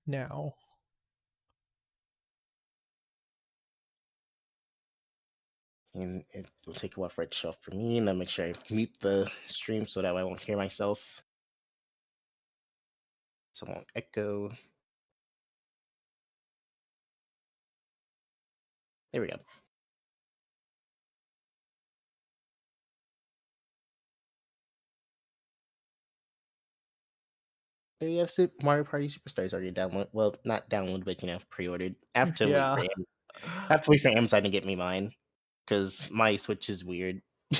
now. And it will take a while for it to show up for me, and I'll make sure I mute the stream so that way I won't hear myself. So I won't echo. There we go. There you have Super Mario Party Superstars already download. Well, not download, but pre-ordered. I have to wait for Amazon to get me mine because my Switch is weird. I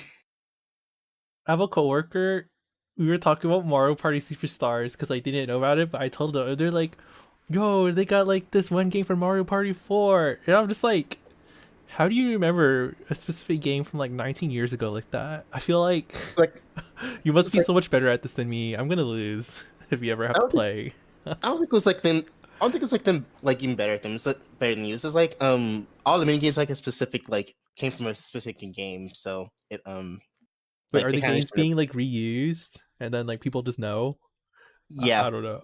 have a coworker. We were talking about Mario Party Superstars because I didn't know about it, but I told them they're like, "Yo, they got like this one game from Mario Party 4," and I'm just like, "How do you remember a specific game from like 19 years ago like that?" I feel like you must be so much better at this than me. I'm gonna lose if you ever have to play. I don't think it was like them. I don't think it was like them like even better at them. It's like better than you. It's like all the mini games like a specific like came from a specific game, so it Wait, are the games being like reused and then like people just know? Yeah, I don't know.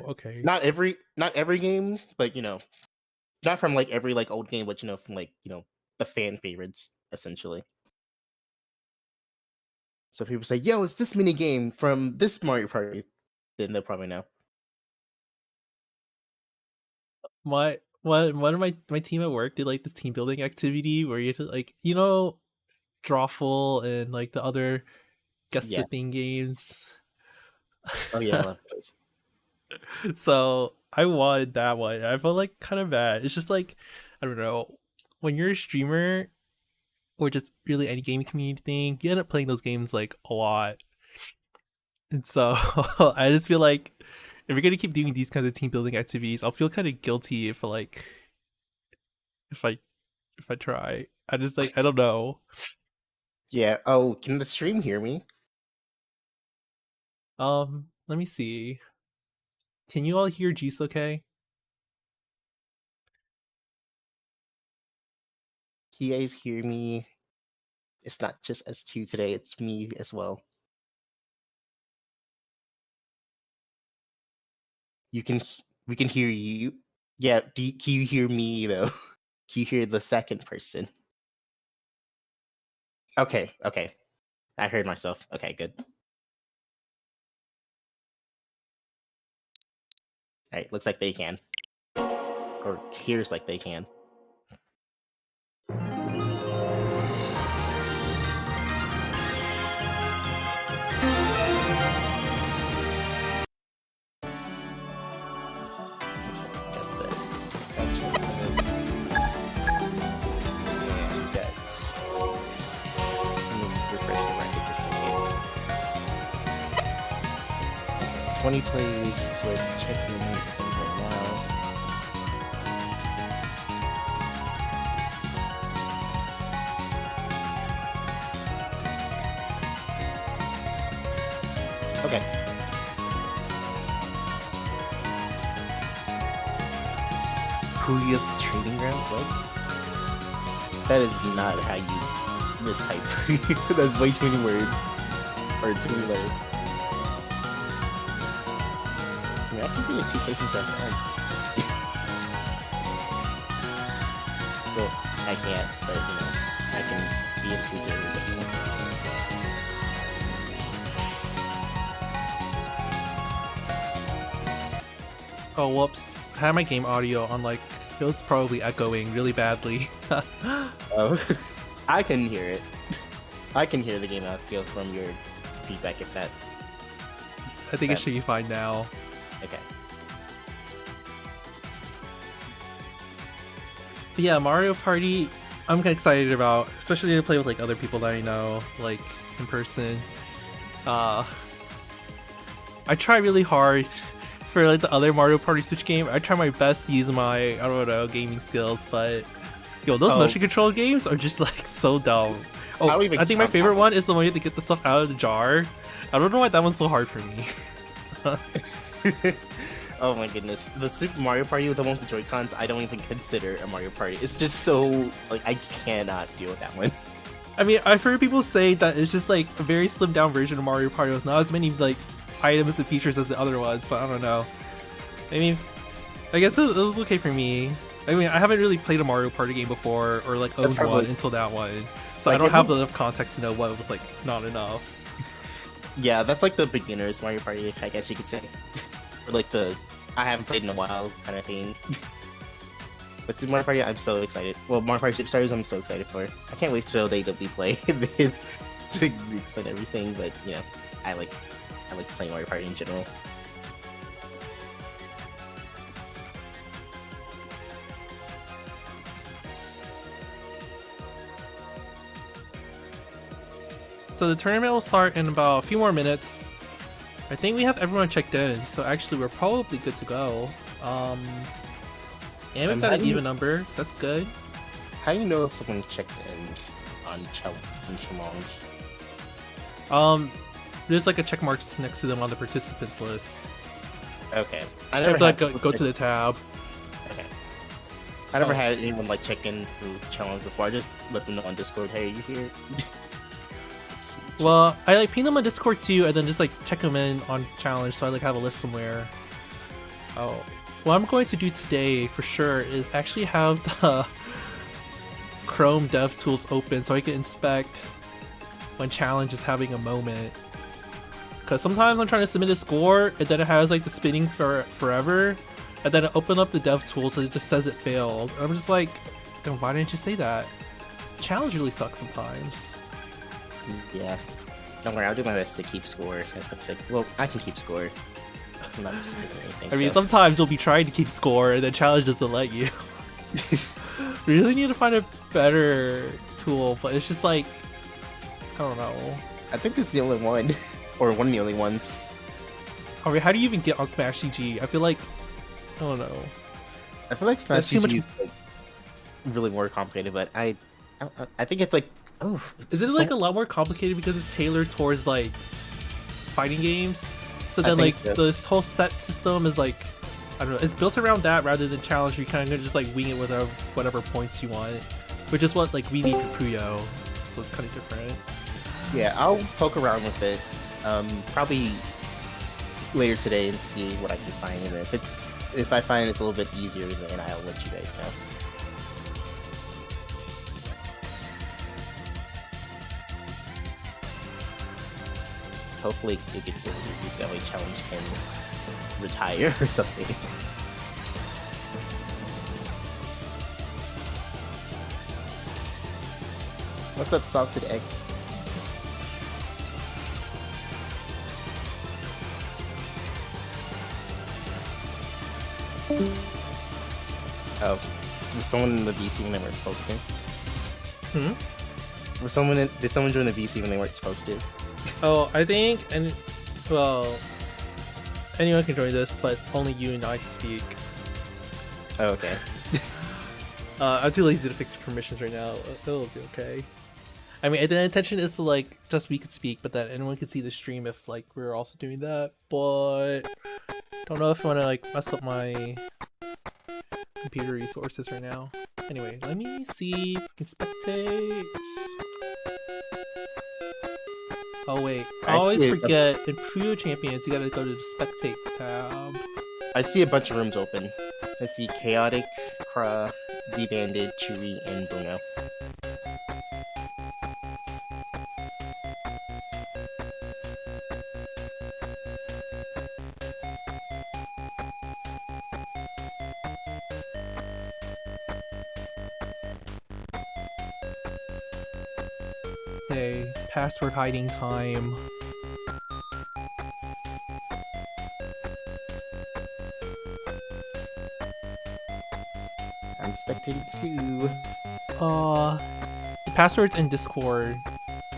Okay. Not every game, but not from like every like old game, but from like the fan favorites essentially. So people say, "Yo, it's this mini game from this Mario Party," then they'll probably know. One of my team at work did like this team building activity where you had to like Drawful and like the other guest slipping games. Oh yeah, I love those. So I won that one. I felt like kind of bad. It's just like, I don't know, when you're a streamer or just really any gaming community thing, you end up playing those games like a lot. And so I just feel like if we're gonna keep doing these kinds of team building activities, I'll feel kind of guilty if I try. I just like, I don't know. Yeah. Oh, can the stream hear me? Let me see. Can you all hear Jeese okay? Can you guys hear me? It's not just us two today, it's me as well. We can hear you. Yeah, can you hear me though? Can you hear the second person? Okay. I heard myself. Okay, good. Alright, looks like they can. Or hears like they can. Twenty plays, Swiss checking right now. Okay. Puyo Trading Ground? What? That is not how you mistype. That's way too many words. Or too many letters. I mean, I can be in two places at once. Well, I can't, but I can be in two servers at once. Oh, whoops. I had my game audio on like, it was probably echoing really badly. Oh, I can hear it. I can hear the game audio from your feedback if that. I think it should be fine now. Okay. But yeah, Mario Party, I'm excited about, especially to play with like other people that I know, like in person. I try really hard for like the other Mario Party Switch game. I try my best to use my, I don't know, gaming skills, but yo, those motion control games are just like so dumb. Oh, I think my favorite one is the one you have to get the stuff out of the jar. I don't know why that one's so hard for me. Oh my goodness. The Super Mario Party with the one with the Joy-Cons, I don't even consider a Mario Party. It's just so, like, I cannot deal with that one. I mean, I've heard people say that it's just like a very slimmed down version of Mario Party with not as many like items and features as the other ones, but I don't know. I mean, I guess it was okay for me. I mean, I haven't really played a Mario Party game before, or like owned one until that one, so like, I don't have enough context to know what was like not enough. Yeah, that's like the beginner's Mario Party, I guess you could say. Or like the I haven't played in a while kind of thing. But Super Mario Party, I'm so excited. Well, Mario Party Superstars, I'm so excited for. I can't wait till they play to explain everything. But you know, I like playing Mario Party in general. So the tournament will start in about a few more minutes. I think we have everyone checked in, so actually we're probably good to go. And we've got an even number. That's good. How do you know if someone checked in on challenge? There's like a check mark next to them on the participants list. Okay. I have to like, go to the tab. Okay. I never had anyone like check in through challenge before. I just let them know on Discord, hey, are you here? Well, I like ping them on Discord too, and then just like check them in on challenge, so I like have a list somewhere. Oh, what I'm going to do today for sure is actually have the Chrome Dev Tools open so I can inspect when challenge is having a moment. Because sometimes I'm trying to submit a score and then it has like the spinning for forever, and then I open up the Dev Tools and it just says it failed. And I'm just like, then why didn't you say that? Challenge really sucks sometimes. Yeah. Don't worry, I'll do my best to keep score. Well, I can keep score. I'm not just doing anything, I mean, sometimes you'll be trying to keep score and then challenge doesn't let you. We really need to find a better tool, but it's just like, I don't know. I think this is the only one, or one of the only ones. I mean, how do you even get on Smash CG? I feel like, I don't know. I feel like Smash CG is like really more complicated, but I think it's like, is it like a lot more complicated because it's tailored towards like fighting games? So then like this whole set system is like, I don't know, it's built around that rather than challenge. You kind of just like wing it with whatever points you want, which is what like we need for Puyo. So it's kind of different. Yeah, I'll poke around with it, probably later today and see what I can find. And if I find it's a little bit easier, then I'll let you guys know. Hopefully it gets a little easier so that way challenge can retire or something. What's up, Salted X? Oh, was someone in the VC when they weren't supposed to? Did someone join the VC when they weren't supposed to? Oh, I think, and well, anyone can join this, but only you and I can speak. Oh, okay. I'm too lazy to fix the permissions right now. It'll be okay. I mean, the intention is to like just we could speak, but that anyone could see the stream if like we're also doing that. But don't know if I want to like mess up my computer resources right now. Anyway, let me see if I can spectate. Oh wait, I always forget, in Puyo Champions you gotta go to the Spectate tab. I see a bunch of rooms open. I see Chaotic, Kra, Z-Banded, Chewy, and Bruno. Okay, password hiding time. I'm spectating too. The password's in Discord.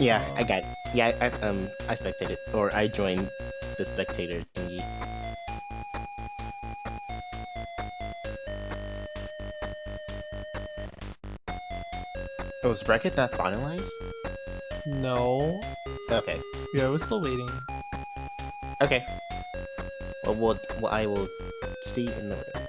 Yeah, I got it. Yeah, I spectated, or I joined the spectator thingy. Oh, is bracket that finalized? No. Okay. Yeah, we're still waiting. Okay. Well, I will see in the...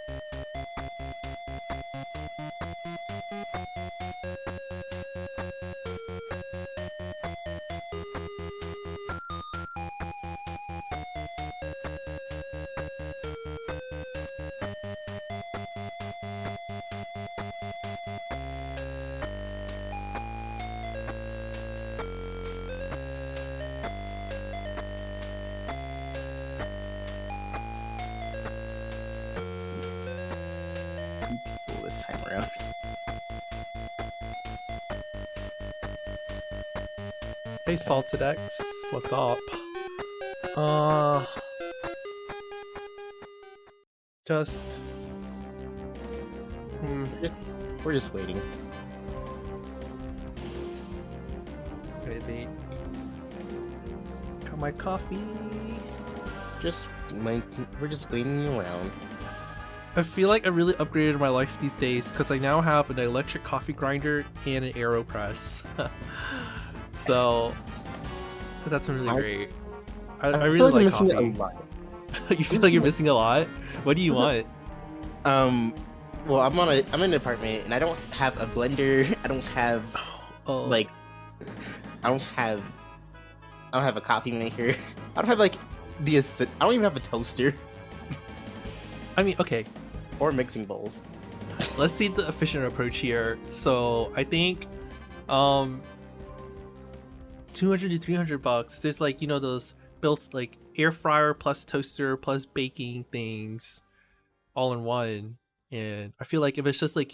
people this time around. Hey Salted X, what's up? Just... We're just waiting. Wait. Got my coffee. We're just waiting around. I feel like I really upgraded my life these days because I now have an electric coffee grinder and an AeroPress. So that's really great. I really like coffee. A lot. You feel like you're missing a lot? What do you want? Well, I'm in an apartment and I don't have a blender. I don't have I don't have a coffee maker. I don't have like I don't even have a toaster. I mean, okay. Or mixing bowls. Let's see the efficient approach here. So I think 200 to 300 bucks. There's like, you know, those built like air fryer plus toaster plus baking things all in one. And I feel like if it's just like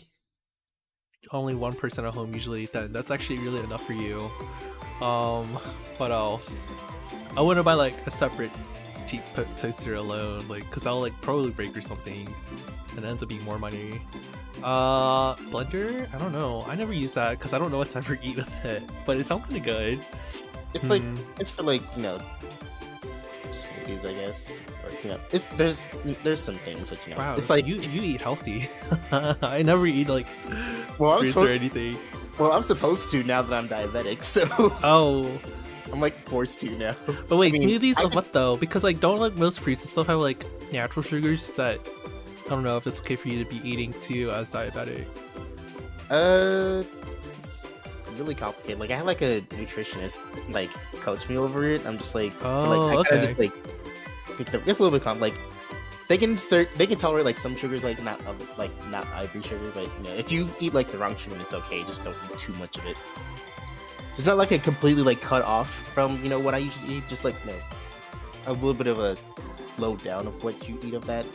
only one person at home usually, then that's actually really enough for you. What else? I wouldn't buy like a separate cheap toaster alone, like, cause I'll like probably break or something, and it ends up being more money. Blender? I don't know. I never use that because I don't know what to ever eat with it, but it sounds kind of good. It's like it's for like, you know, smoothies, I guess. Or, you know, there's some things which, you know, wow, it's like you eat healthy. I never eat like fruits or anything. Well, I'm supposed to now that I'm diabetic, so I'm like forced to now. But wait, smoothies of what though? Because like don't like most fruits still have like natural sugars that I don't know if it's okay for you to be eating too as diabetic. It's really complicated. Like I have like a nutritionist like coach me over it. I'm just like, okay. Just like it's a little bit like they can tolerate like some sugars, like not ivory sugar, but you know, if you eat like the wrong sugar, it's okay. Just don't eat too much of it. So it's not like a completely like cut off from, you know, what I usually eat. Just like, you know, a little bit of a slow down of what you eat of that.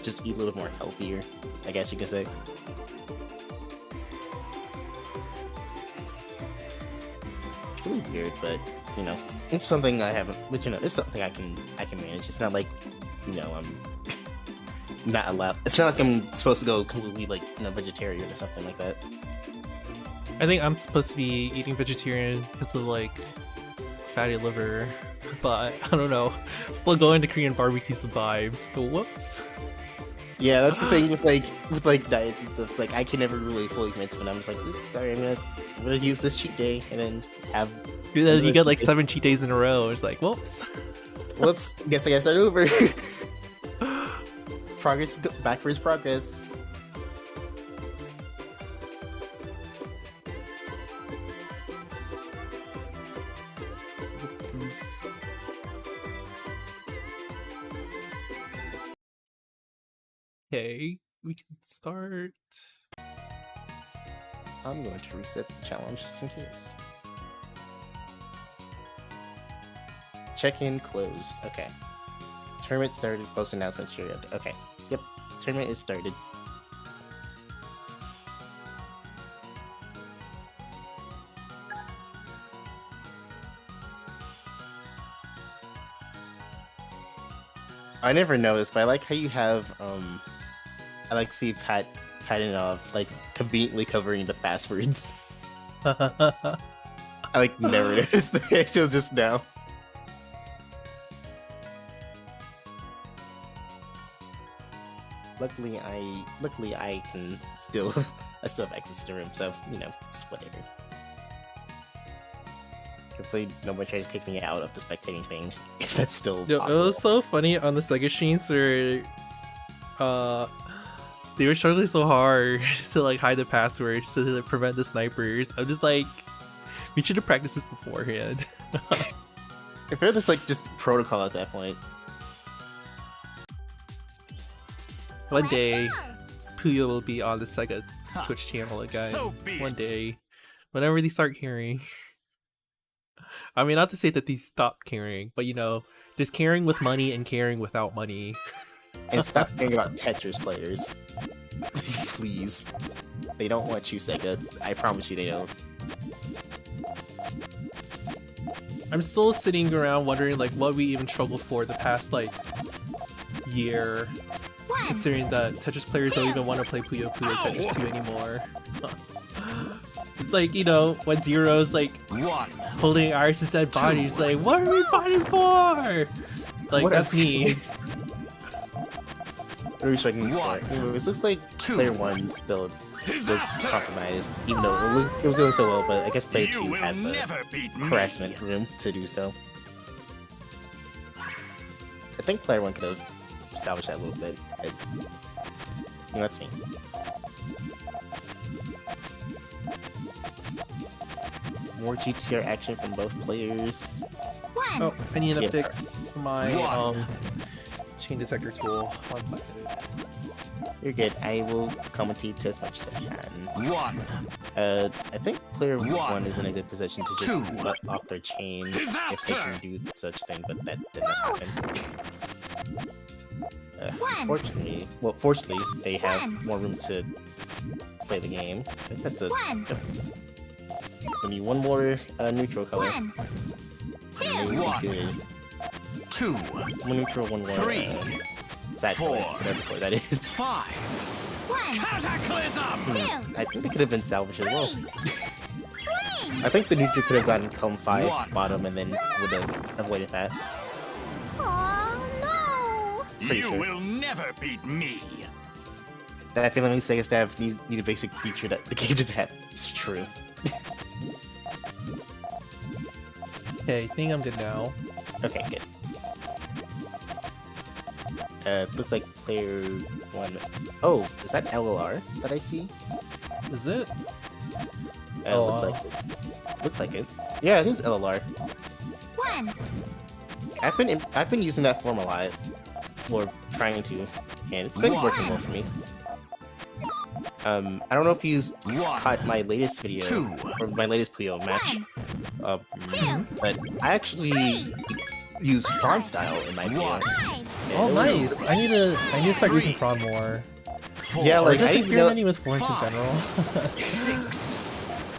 Just eat a little more healthier, I guess you could say. It's really weird, but you know, it's something I haven't. But you know, it's something I can manage. It's not like, you know, I'm not allowed. It's not like I'm supposed to go completely like, you know, vegetarian or something like that. I think I'm supposed to be eating vegetarian because of like fatty liver, but I don't know. Still going to Korean barbecues and vibes. So whoops. Yeah, that's the thing with like diets and stuff. It's like I can never really fully commit to it. I'm just like, oops, sorry, I'm gonna use this cheat day and then have. You get like 7 cheat days in a row. It's like, whoops. Whoops. Guess I gotta start over. Backwards progress. Okay, we can start. I'm going to reset the challenge just in case. Check-in closed. Okay. Tournament started. Post announcement shared. Okay. Yep. Tournament is started. I never noticed, but I like how you have I like to see Pat patting off, like conveniently covering the passwords. I like never noticed that until just now. Luckily I can still I still have access to the room, so you know, it's whatever. Hopefully no one tries to kick me out of the spectating thing, if that's still possible. It was so funny on the Sega streams where they were struggling so hard to like hide the passwords to like, prevent the snipers. I'm just like, we should have practiced this beforehand. If it was like just protocol at that point. One day, Puyo will be on the Sega Twitch channel again. So one day, whenever they start caring. I mean, not to say that they stopped caring, but you know, there's caring with money and caring without money. And stop caring about Tetris players. Please. They don't want you, Sega. I promise you they don't. I'm still sitting around wondering like what we even struggled for the past like year, considering that Tetris players don't even want to play Puyo Puyo Tetris 2 anymore. It's like, you know, when Zero's like holding Iris's dead body, he's like, what are we fighting for? Like, that's me. What are we fighting for? It looks like player 1's build was compromised, even though it was going so well, but I guess player 2 had the harassment room to do so. I think player 1 could have salvaged that a little bit. You know, that's me. More GTR action from both players. Oh, I need to fix my chain detector tool. You're good. I will commentate as much as I can. I think player 1 is in a good position to just let off their chain if they can do such thing, but that did not happen. Fortunately, they have more room to play the game. I think that's a... We need one more neutral color. Good. 2, One neutral, one more. 3, Sad color, whatever color that is. 5. Cataclysm! I think they could have been salvaged as well. I think the neutral could have gotten Comb 5 bottom and then would have avoided that. Pretty You sure. will never beat me. That feeling Sega staff need a basic feature that the game just had. It's true. Okay, I think I'm good now. Okay, good. Looks like player 1. Oh, is that LLR that I see? Is it? Looks like it. Yeah, it is LLR. I've been using that form a lot, or trying to, and it's been working well for me. I don't know if you caught my latest video or my latest Puyo match, but I actually use Fawn style in my Puyo. Oh, nice! I need to start using Prawn more. Yeah, Or like just I experimenting with forms in general. 6.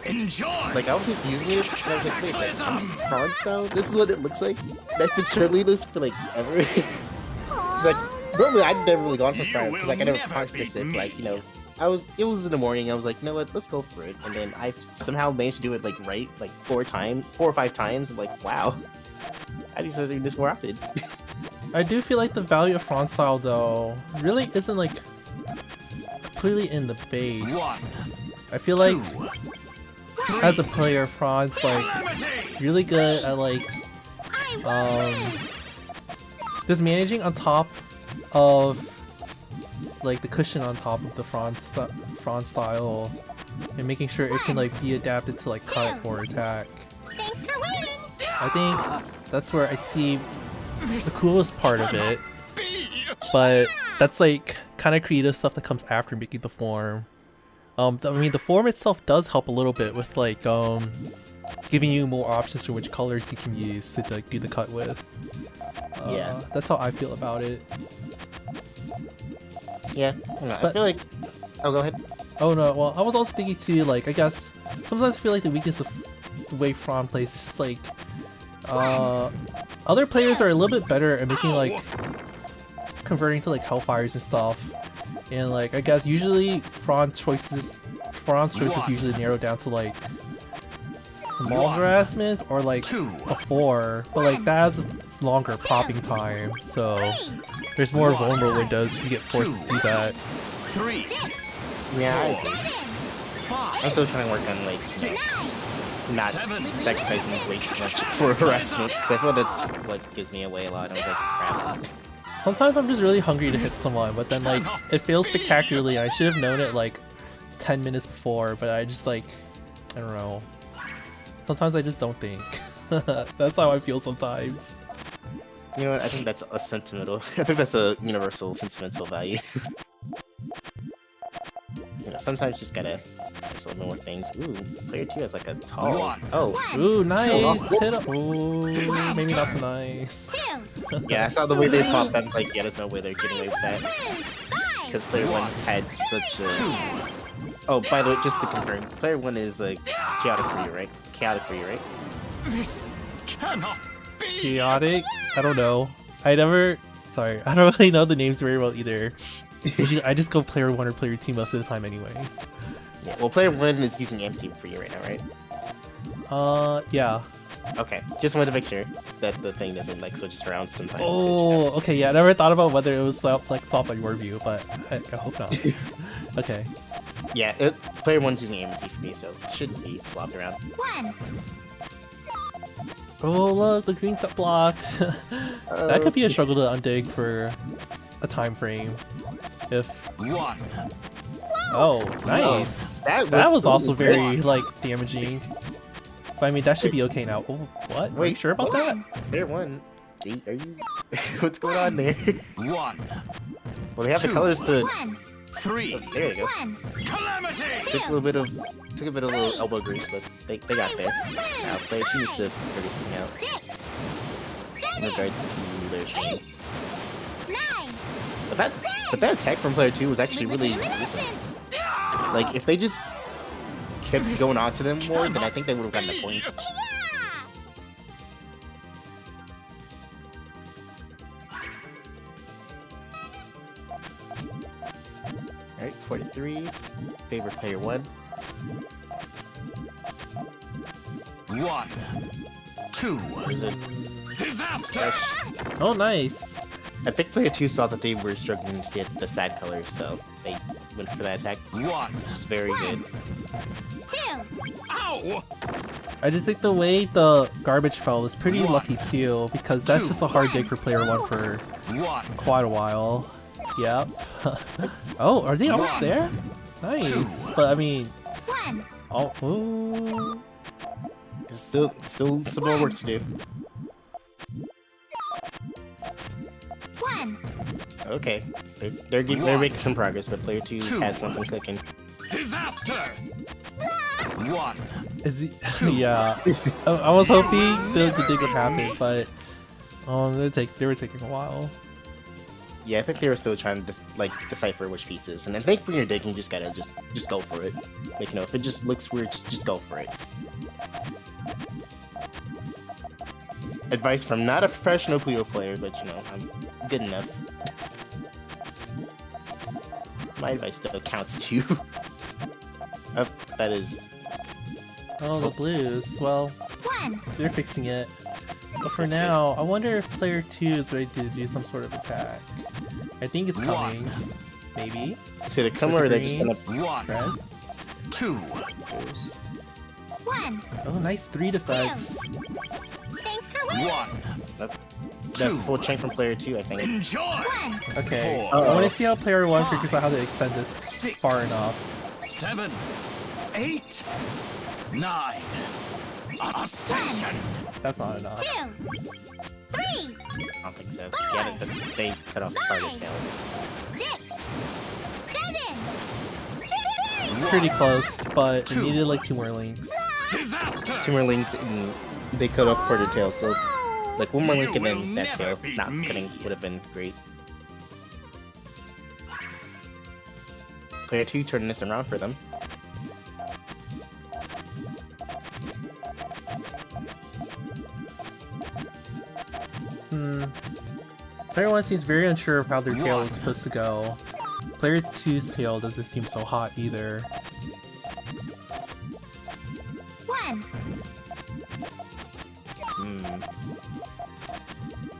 Enjoy. Like I was just using it, and I was like, wait a second, I'm using Fawn style? This is what it looks like? I've been struggling this for like ever. It's like, normally I've never really gone for Fire, because like I never practiced it, but like, you know, it was in the morning, I was like, you know what, let's go for it, and then I somehow managed to do it like right, like 4 or 5 times, I'm like, wow, I need to start doing this more often. I do feel like the value of Franz style though really isn't like completely in the base. 1, I feel like as a player, Franz like really good at like just managing on top of like the cushion on top of the Franz style and making sure it can like be adapted to like cut or attack. Thanks for waiting. I think that's where I see the coolest part of it, but that's like kind of creative stuff that comes after making the form. I mean, the form itself does help a little bit with like giving you more options for which colors you can use to like do the cut with. Yeah, that's how I feel about it. Yeah, I feel like. Oh, go ahead. Oh no, well, I was also thinking too, like, I guess sometimes I feel like the weakness of the way Fran plays is just like other players are a little bit better at making like converting to like Hellfires and stuff, and like I guess usually Fran's choices usually narrow down to like small harassment or like a 4, but like that has a longer popping time, so there's more vulnerable windows if you get forced to do that. 3. Yeah, I'm still trying to work on like 6. not sacrificing way too much for harassment, because I feel that's what gives me away a lot. I was like, crap. Sometimes I'm just really hungry to hit someone, but then like it fails spectacularly. I should have known it like 10 minutes before, but I just like, I don't know. Sometimes I just don't think. That's how I feel sometimes. You know what? I think that's a sentimental. I think that's a universal sentimental value. You know, sometimes you just gotta just little more things. Ooh, player 2 has like a tall. Oh, Ooh, nice! Hit up. Ooh, maybe not so nice. 2. Yeah, I saw the way they popped. I'm like, yeah, there's no way they're getting away with that. Because player 1 had such a... Oh, by the way, just to confirm, player 1 is chaotic for you, right? Chaotic for you, right? This cannot be. Chaotic? I don't know. Sorry, I don't really know the names very well either. I just go player 1 or player 2 most of the time anyway. Yeah, well, player 1 is using empty for you right now, right? Yeah. Okay, just wanted to make sure that the thing doesn't like switches around sometimes. Oh, okay, yeah, I never thought about whether it was like soft on your view, but I hope not. Okay. Yeah, player 1's using empty for me, so it shouldn't be swapped around. Oh look, the greens got blocked. That could be a struggle to undig for a time frame. If 1. oh, nice. That Was also very like damaging. But I mean, that should be okay now. Oh, what? Are you sure about that? Player 1, are you? What's going on there? 1. Well, they have the colors to. 3. Oh, there you go. Calamity. Took a bit of little elbow grease, but they got there. Now player 2 needs to figure something out in regards to their shooting. But that attack from player 2 was actually really decent. Like if they just kept going on to them more, then I think they would have gotten the point. Alright, 43. Favor player 1. 1. 2. Where's it? Disaster. Oh, nice. I think player 2 saw that they were struggling to get the sad colors, so they went for that attack. 1. Which is very good. Ow! I just think the way the garbage fell was pretty lucky too, because that's just a hard dig for player 1 for 1. quite a while. Yep. Oh, are they almost there? Nice. But I mean, oh, ooh. There's still some more work to do. Okay, they're making some progress, but player 2 has something cooking. Disaster. 1. Is he? Yeah. I was hoping the dig would happen, but they were taking a while. Yeah, I think they were still trying to decipher which pieces, and I think when you're digging, you just gotta just go for it. Like, you know, if it just looks weird, just go for it. Advice from not a professional Puyo player, but you know, I'm good enough. My advice still counts too. Oh, that is. Oh, the blues. Well, they're fixing it. But for now, I wonder if player 2 is ready to do some sort of attack. I think it's coming. Maybe. So they come or they're just gonna. 1. Red? 2. Oh, nice 3 defense. Thanks for 1. That's full chunk from player 2, I think. Enjoy. Okay. 4. I want to see how player 1 figures out how to extend this 6. far enough. 7. 8. 9. Ascension. That's not enough. 2, 3, I don't think so. Yeah, they cut off the part of his tail. 6, 7. Pretty close, but it needed like 2 more links. Disaster. 2 more links and they cut off part of the tail, so like 1 more link and You then will that never tail beat not me. cutting would have been great. Player 2 turning this around for them. Player 1 seems very unsure of how their tail is supposed to go. Player 2's tail doesn't seem so hot either. 1.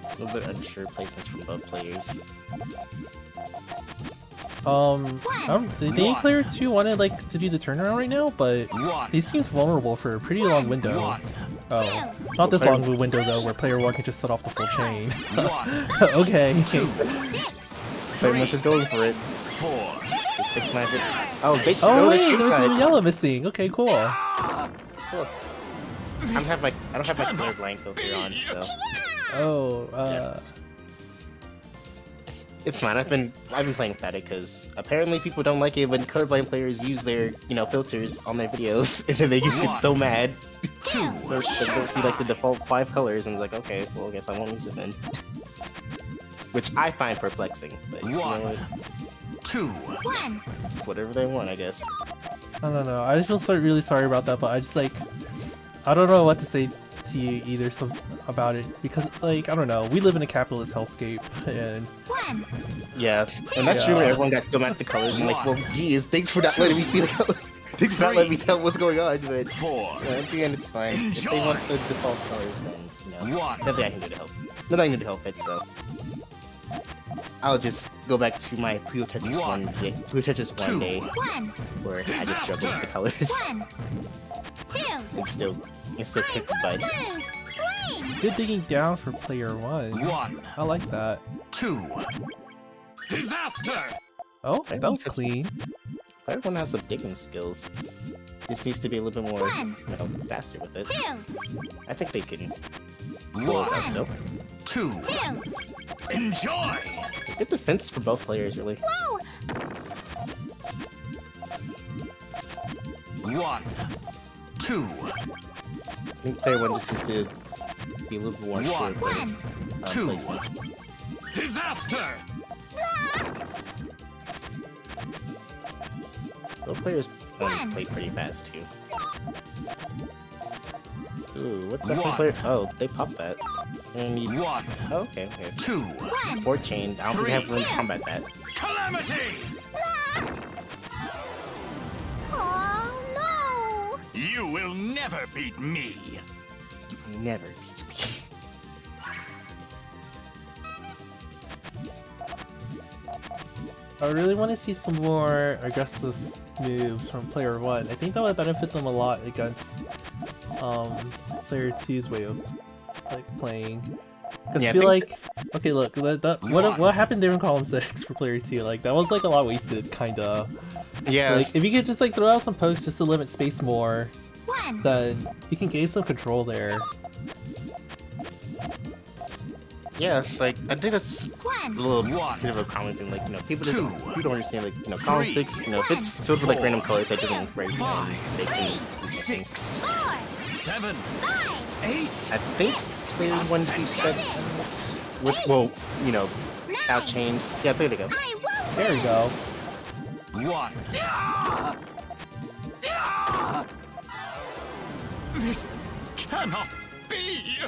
A little bit unsure placements from both players. They think player 2 wanted like to do the turnaround right now, but 1. he seems vulnerable for a pretty long window. 1. Oh, not this long of a window though, where player 1 can just set off the full chain. 1. Okay. 2. Pretty much just going for it. 4. Oh, they Oh they wait, changed there's that. a yellow missing. Okay, cool. Cool. I don't have my colorblind filter on, so Oh, it's fine. I've been playing without it because apparently people don't like it when colorblind players use their filters on their videos, and then they just get so mad. 2. They'll see like the default 5 colors, and it's like, okay, well I guess I won't use it then. which I find perplexing. But you know what? 2. 1. Whatever they want, I guess. I don't know. I just feel really sorry about that, but I just like I don't know what to say to you either about it because like I don't know. We live in a capitalist hellscape and 1. Yeah, and that's true when everyone got so mad at the colors. I'm like, well, geez, thanks for not letting me see the color. Thanks for not letting me tell what's going on, but 4. you know, at the end it's fine. If they want the default colors, then you know, nothing I can do to help. Nothing I can do to help it, so I'll just go back to my Puyo Tetris one day 1. where I just struggle with the colors 1. 2. and still kick the butt. Lose. Green. good digging down for player 1. 1. I like that. 2. Disaster. Oh, I that think was that's- clean. Everyone has some digging skills. This needs to be a little bit more, One. you know, faster with it. 2. I think they can pull us out still. 2. 2. Enjoy. Good defense for both players, really. Whoa. 1. 2. I think player 1 just needs to be a little bit more sure of their 1. 2. placement. Disaster. Both players One. play pretty fast too. Ooh, what's that One. from player? Oh, they popped that. And you... 1. Oh, okay, okay. 2. 1. 4 chain. I don't think I have room to combat that. Calamity. Oh no. You will never beat me. Never beats me. I really want to see some more aggressive moves from player 1. I think that would benefit them a lot against player 2's way of like playing. Because Yeah, I I feel think- like okay, look, what happened there in column 6 for player 2? Like that was like a lot wasted, kinda. Yeah, Like if you could just like throw out some pokes just to limit space more, 1. then you can gain some control there. yeah. Like I think that's a 1. little One. bit of a common thing. Like you know, people Two. don't understand. Like you know, column 6. You know, if it's filled with like random colors that doesn't break, then they can do something. 6. 4. 7. 5. 8. I think player 1 beats that with you know, outchained. Yeah, there they go. I will. There we go. 1. This cannot be. Yeah.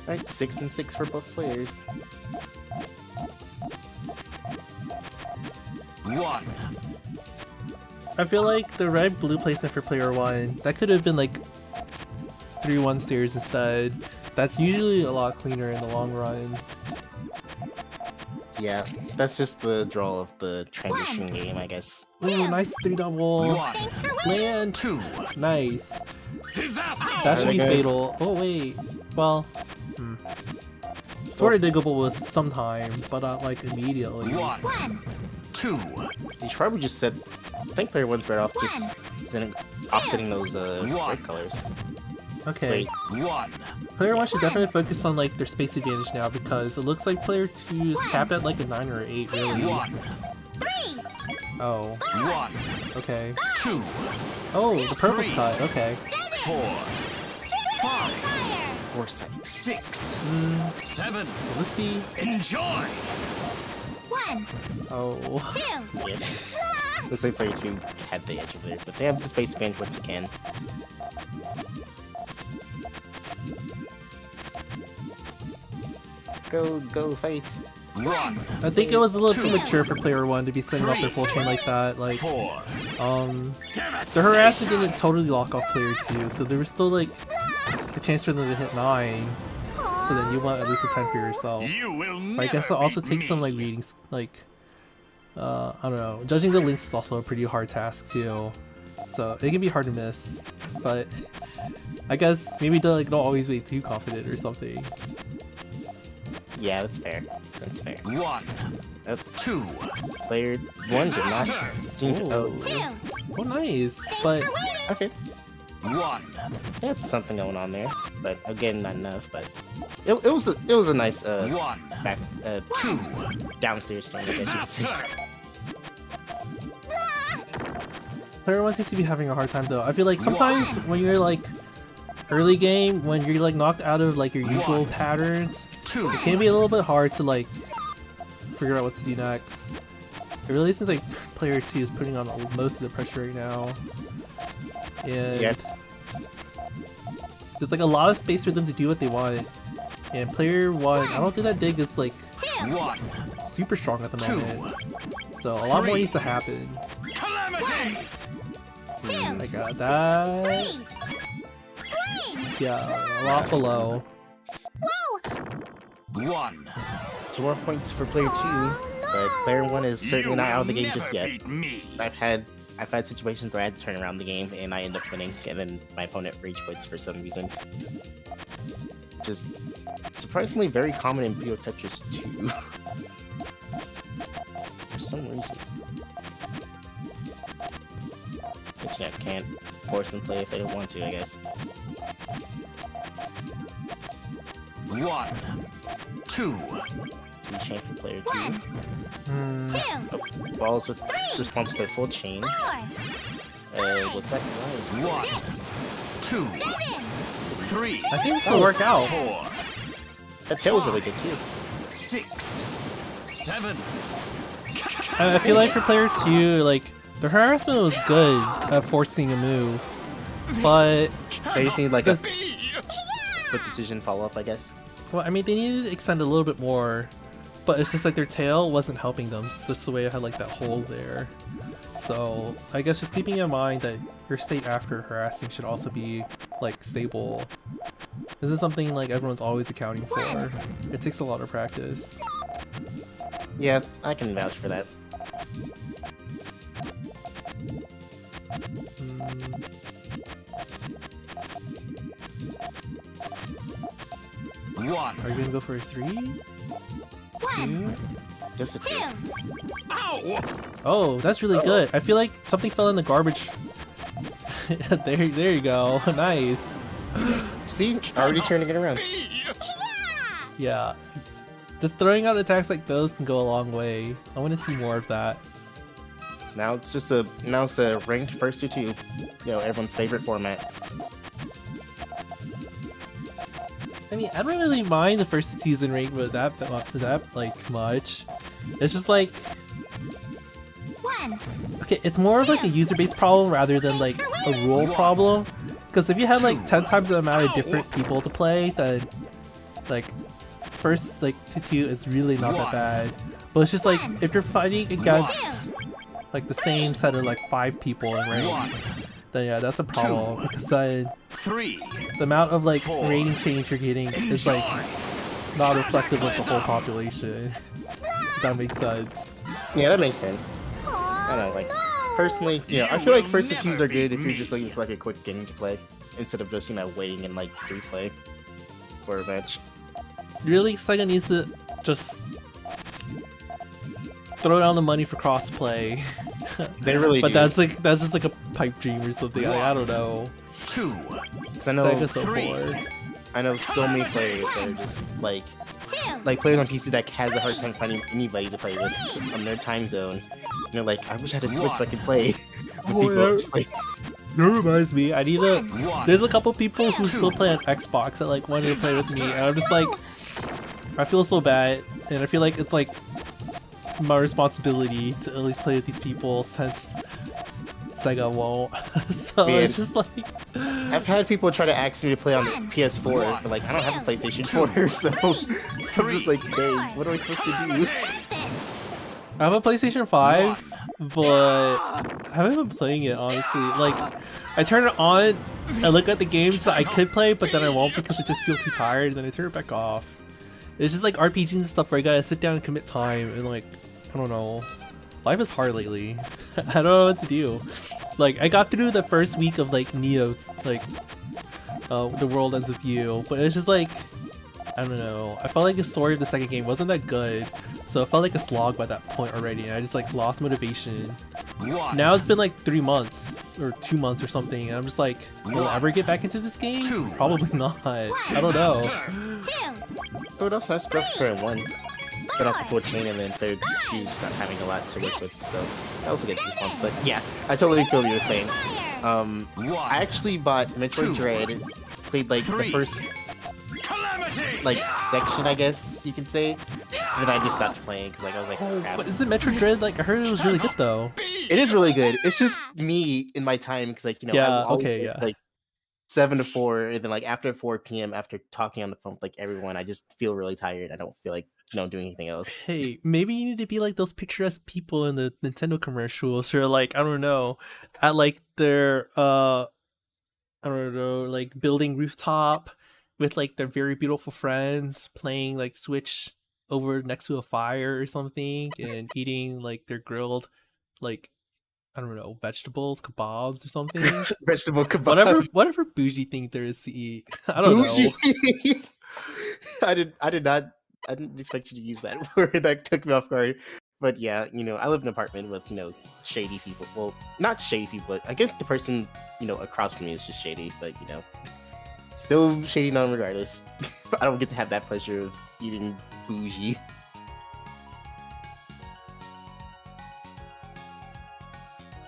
Alright, 6 and 6 for both players. 1. I feel like the red blue placement for player 1 that could have been like 3-1 stairs instead. That's usually a lot cleaner in the long run. Yeah, that's just the draw of the transition game, I guess. Ooh, nice 3-double. 1. Thanks for winning. Land. 2. Nice. Disaster. That should be Okay. fatal. Oh wait. Well. Sort of diggable with some time, but not like immediately. 1. 1. 2. You probably just said, I think player 1's better off just offsetting those red colors. Okay. Wait. 1. Player 1 should definitely focus on like their space advantage now because it looks like player 2 is capped at like a 9 or 8 really. 1. 3. Oh. 1. Okay. 2. Oh, the purple's Three. cut. Okay. 4. 5. Fire. 4 seconds. 6. 7. Will this be? Enjoy. 1. Oh. 2. Yeah. Looks like player 2 had the edge over there, but they have the space advantage once again. Go, fight. 1. I think it was a little too Two. mature for player 1 to be setting up their full chain like that. Like, 4. the harassment didn't totally lock off player 2, so there was still like a chance for them to hit 9. So then you want at least a 10 for yourself. You will But I guess it also takes some like readings, like I don't know. Judging the links is also a pretty hard task too, so it can be hard to miss. But I guess maybe don't always be too confident or something. Yeah, that's fair. That's fair. 1. Oh, 2. player 1 did not seem to. Oh, 2. Oh, nice. Thanks But for winning. okay. 1. That's something going on there, but again, not enough. But it was a nice 1. back 2. downstairs game, I guess you could say. Disaster. Player 1 seems to be having a hard time though. I feel like sometimes when you're like early game, when you're like knocked out of like your usual patterns, it can be a little bit hard to like figure out what to do next. It really seems like player 2 is putting on most of the pressure right now. And there's like a lot of space for them to do what they want. And player 1, I don't think that dig is like super strong at the moment. So a lot more needs to happen. Calamity! I got that. Yeah, a lot below. Whoa! 1. 2 more points for player 2, but player 1 is certainly not out of the game just yet. Beat me. I've had situations where I had to turn around the game and I end up winning, and then my opponent rage quits for some reason. Just surprisingly very common in Puyo Tetris 2. For some reason. Which I can't force them to play if they don't want to, I guess. 1, 2. Chain for player 2. 2, Balls with response to their full chain. 4, What's that? 1, 2, 7, 3. I think this will work out. 4, That tail was really good too. 6, 7. I feel like for player 2, like the harassment was good at forcing a move, but They just need like a split decision follow up, I guess. well, I mean they needed to extend a little bit more, but it's just like their tail wasn't helping them. It's just the way it had like that hole there. So I guess just keeping in mind that your state after harassing should also be like stable. This is something like everyone's always accounting for. It takes a lot of practice. Yeah, I can vouch for that. One. Are you gonna go for a 3? 1, 2? Just a 2. 2, Ow! Oh, that's really good. I feel like something fell in the garbage. there you go. Nice. See? Already turning it around. Yeah. Just throwing out attacks like those can go a long way. I want to see more of that. Now it's a ranked first to 2. You know, everyone's favorite format. I mean, I don't really mind the first season rank with that like much. It's just like 1, okay, it's more of like a user-based problem rather than like a rule problem. Because if you had like 10 times the amount of different people to play, then like first like to 2 is really not that bad. But it's just like if you're fighting against like the same set of like 5 people in rank, then yeah, that's a problem. Because then 3. the amount of like rating change you're getting is like not reflective of the whole population. If that makes sense. Yeah, that makes sense. I don't know, like, personally, you know, I feel like first to 2s are good if you're just looking for like a quick game to play, instead of just, you know, waiting in like free play for a match. Really, Sega needs to just throw down the money for crossplay. They really But do. that's just like a pipe dream or something. Like, I don't know. 2. Because I know, Sega's so 3. bored. I know so many players that are just like 2, players on PC that has a hard time finding anybody to play with on their time zone. You know, like, I wish I had a Switch so I could play with people. Just like, That reminds me, I need to. 1. There's a couple people who still play on Xbox that like wanted to play with me, and I'm just like, I feel so bad, and I feel like it's like my responsibility to at least play with these people since Sega won't. So Man. it's just like, I've had people try to ask me to play on the PS4, but like, I don't have a PlayStation 4, so I'm just like, dang, what am I supposed to do? I have a PlayStation 5, but I haven't been playing it honestly. Like, I turn it on, I look at the games that I could play, but then I won't because I just feel too tired, and then I turn it back off. It's just like RPGs and stuff where I gotta sit down and commit time, and like, I don't know. Life is hard lately. I don't know what to do. Like, I got through the first week of like Neo, like, The World Ends With You, but it's just like, I don't know. I felt like the story of the second game wasn't that good, so it felt like a slog by that point already, and I just like lost motivation. 1. Now it's been like 3 months or 2 months or something, and I'm just like, will I ever get back into this game? Probably not. I don't know. 2, What else has stuff for 1? went off the full chain, and then third, she was not having a lot to work with, so that was a good response. But yeah, I totally feel what you're saying. I actually bought Metroid Dread, played like the first like section, I guess you could say. And then I just stopped playing because like I was like, crap. But isn't Metroid Dread, like, I heard it was really good though. It is really good. It's just me in my time because like, you know, Yeah, I always okay, work, yeah. like 7 to 4, and then like after 4 p.m. after talking on the phone with like everyone, I just feel really tired. I don't feel like, you know, doing anything else. Hey, maybe you need to be like those picturesque people in the Nintendo commercials, or like, I don't know, at like their I don't know, like building rooftop with like their very beautiful friends playing like Switch over next to a fire or something and eating like their grilled, like, I don't know, vegetables, kebabs or something. Vegetable kebab. Whatever bougie thing there is to eat. I don't know. I didn't expect you to use that word. That took me off guard. But yeah, you know, I live in an apartment with, you know, shady people. Well, not shady people, but I guess the person, you know, across from me is just shady, but you know, still shady non-regardless. I don't get to have that pleasure of eating bougie.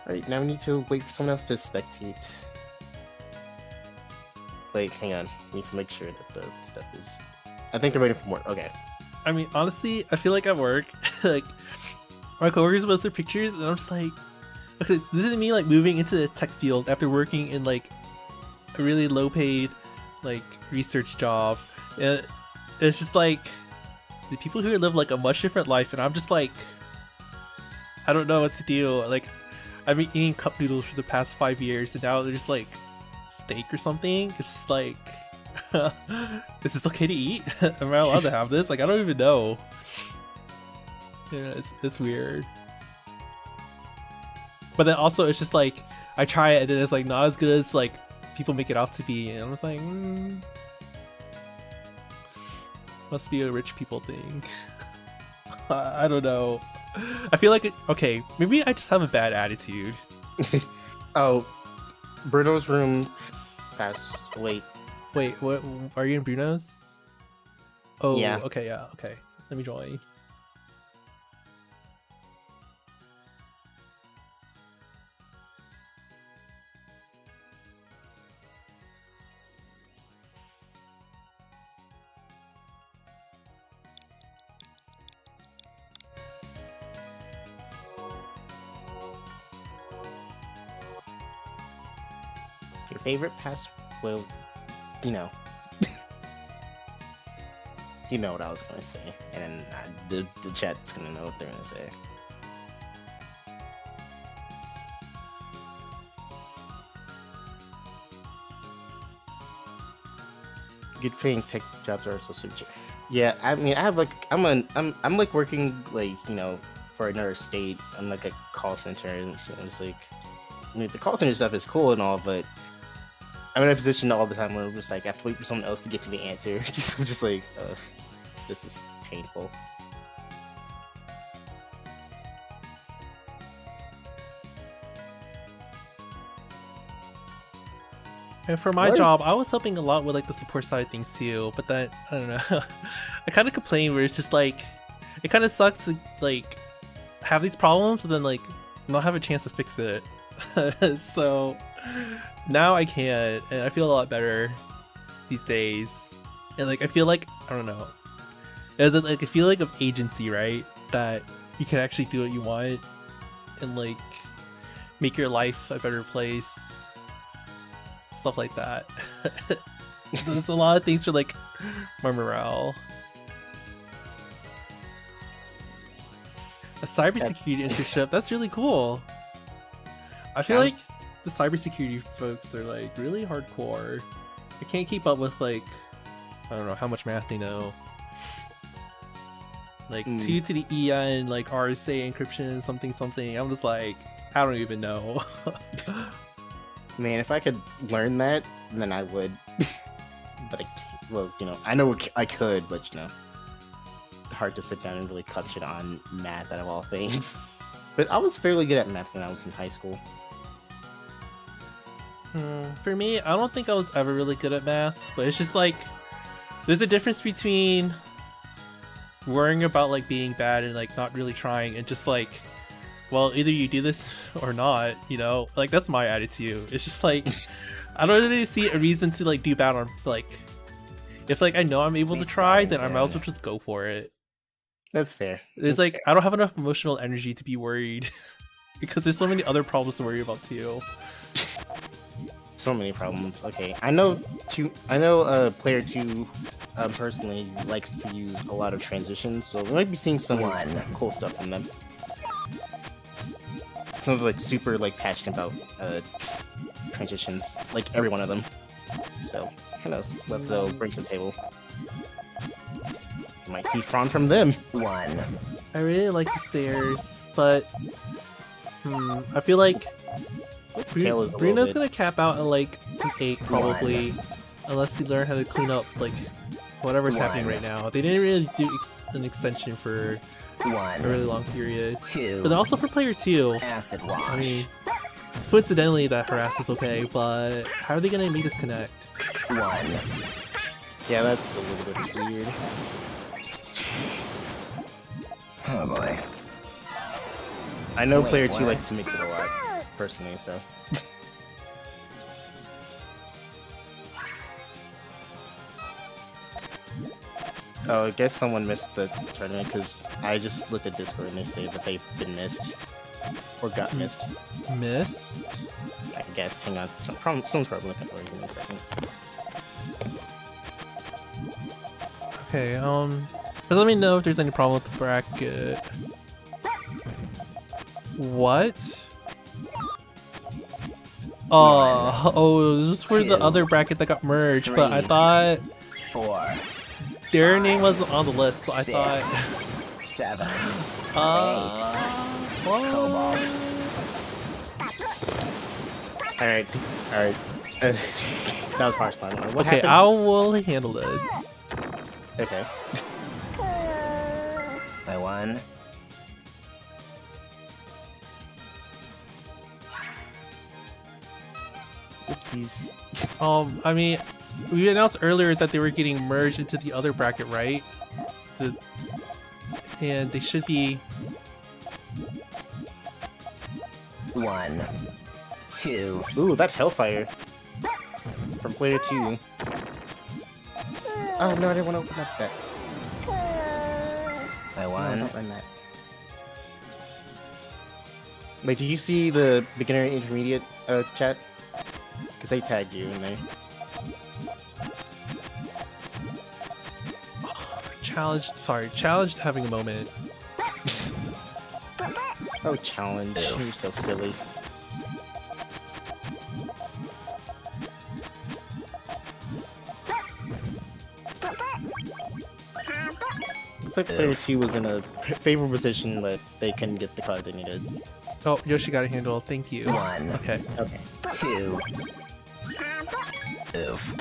Alright, now we need to wait for someone else to spectate. Wait, hang on. We need to make sure that the stuff is... I think they're waiting for more. Okay. I mean, honestly, I feel like at work, like, my coworkers post their pictures, and I'm just like, okay, this is me like moving into the tech field after working in like a really low-paid like research job, and it's just like the people here live like a much different life, and I'm just like, I don't know what to do. Like, I've been eating cup noodles for the past 5 years, and now they're just like steak or something. It's just like, is this okay to eat? Am I allowed to have this? Like, I don't even know. Yeah, it's weird. But then also it's just like, I try it and then it's like not as good as like people make it out to be, and I'm just like, must be a rich people thing. I don't know. I feel like okay, maybe I just have a bad attitude. Oh, Bruno's room passed. Wait, what are you in Bruno's? Oh yeah. Okay, yeah, okay. Let me join. Your favorite past? Well, you know. You know what I was gonna say, and the chat's gonna know what they're gonna say. Good paying tech jobs are so super cheap. Yeah, I mean, I have like I'm like working like, you know, for another state. I'm like a call center, and it's like, I mean, the call center stuff is cool and all, but I'm in a position all the time where I'm just like, I have to wait for someone else to get to the answer. I'm just like, this is painful. And for my job, I was helping a lot with like the support side of things too, but then I don't know. I kind of complain where it's just like, it kind of sucks to like have these problems and then like not have a chance to fix it. So now I can, and I feel a lot better these days. And like I feel like, I don't know, there's like a feeling of agency, right? That you can actually do what you want and like make your life a better place. Stuff like that. There's a lot of things for like my morale. A cybersecurity internship, that's really cool. I feel like the cybersecurity folks are like really hardcore. I can't keep up with like, I don't know how much math they know. Like 2 to the EN, like RSA encryption, something. I'm just like, I don't even know. Man, if I could learn that, then I would. But I can't. Well, you know, I know I could, but you know, hard to sit down and really cut shit on math out of all things. But I was fairly good at math when I was in high school. For me, I don't think I was ever really good at math, but it's just like, there's a difference between worrying about like being bad and like not really trying and just like, well, either you do this or not, you know? Like that's my attitude. It's just like I don't really see a reason to like do bad on like if like I know I'm able to try, then I might as well just go for it. That's fair. It's That's like fair. I don't have enough emotional energy to be worried because there's so many other problems to worry about too. So many problems. Okay, I know player 2 personally likes to use a lot of transitions, so we might be seeing some cool stuff from them. Some of like super like passionate about transitions, like every one of them. So who knows what they'll bring to the table. You might see Fran from them. I really like the stairs, but I feel like Tail is a little Bruno's bit- gonna cap out at like an 8 probably, unless they learn how to clean up like whatever's happening right now. They didn't really do an extension for a really long period. But then also for player 2, I mean, coincidentally that harass is okay, but how are they gonna make this connect? Yeah, that's a little bit weird. Oh boy. I know player 2 likes to mix it a lot, personally, so. Oh, I guess someone missed the tournament because I just looked at Discord and they say that they've been missed. Or got missed. Missed? I guess. Hang on. Someone's probably looking for it. Give me a second. Okay, just let me know if there's any problem with the bracket. What? Oh, this is for the other bracket that got merged, but I thought their name wasn't on the list, so I thought. 7, Cobalt. Alright. That was first time. What Okay, happened? I will handle this. Okay. I won. Oopsies. I mean, we announced earlier that they were getting merged into the other bracket, right? And they should be. 1, 2. Ooh, that Hellfire. From player 2. Oh no, I didn't want to open up that. I No, won. don't run that. Wait, did you see the beginner intermediate chat? Because they tagged you in there. Challenged having a moment. Oh, challenge. You're so silly. Looks like player 2 was in a favorable position, but they couldn't get the card they needed. Oh, Yoshi got a handle. Thank you. 1, Okay. Okay. 2. Oof.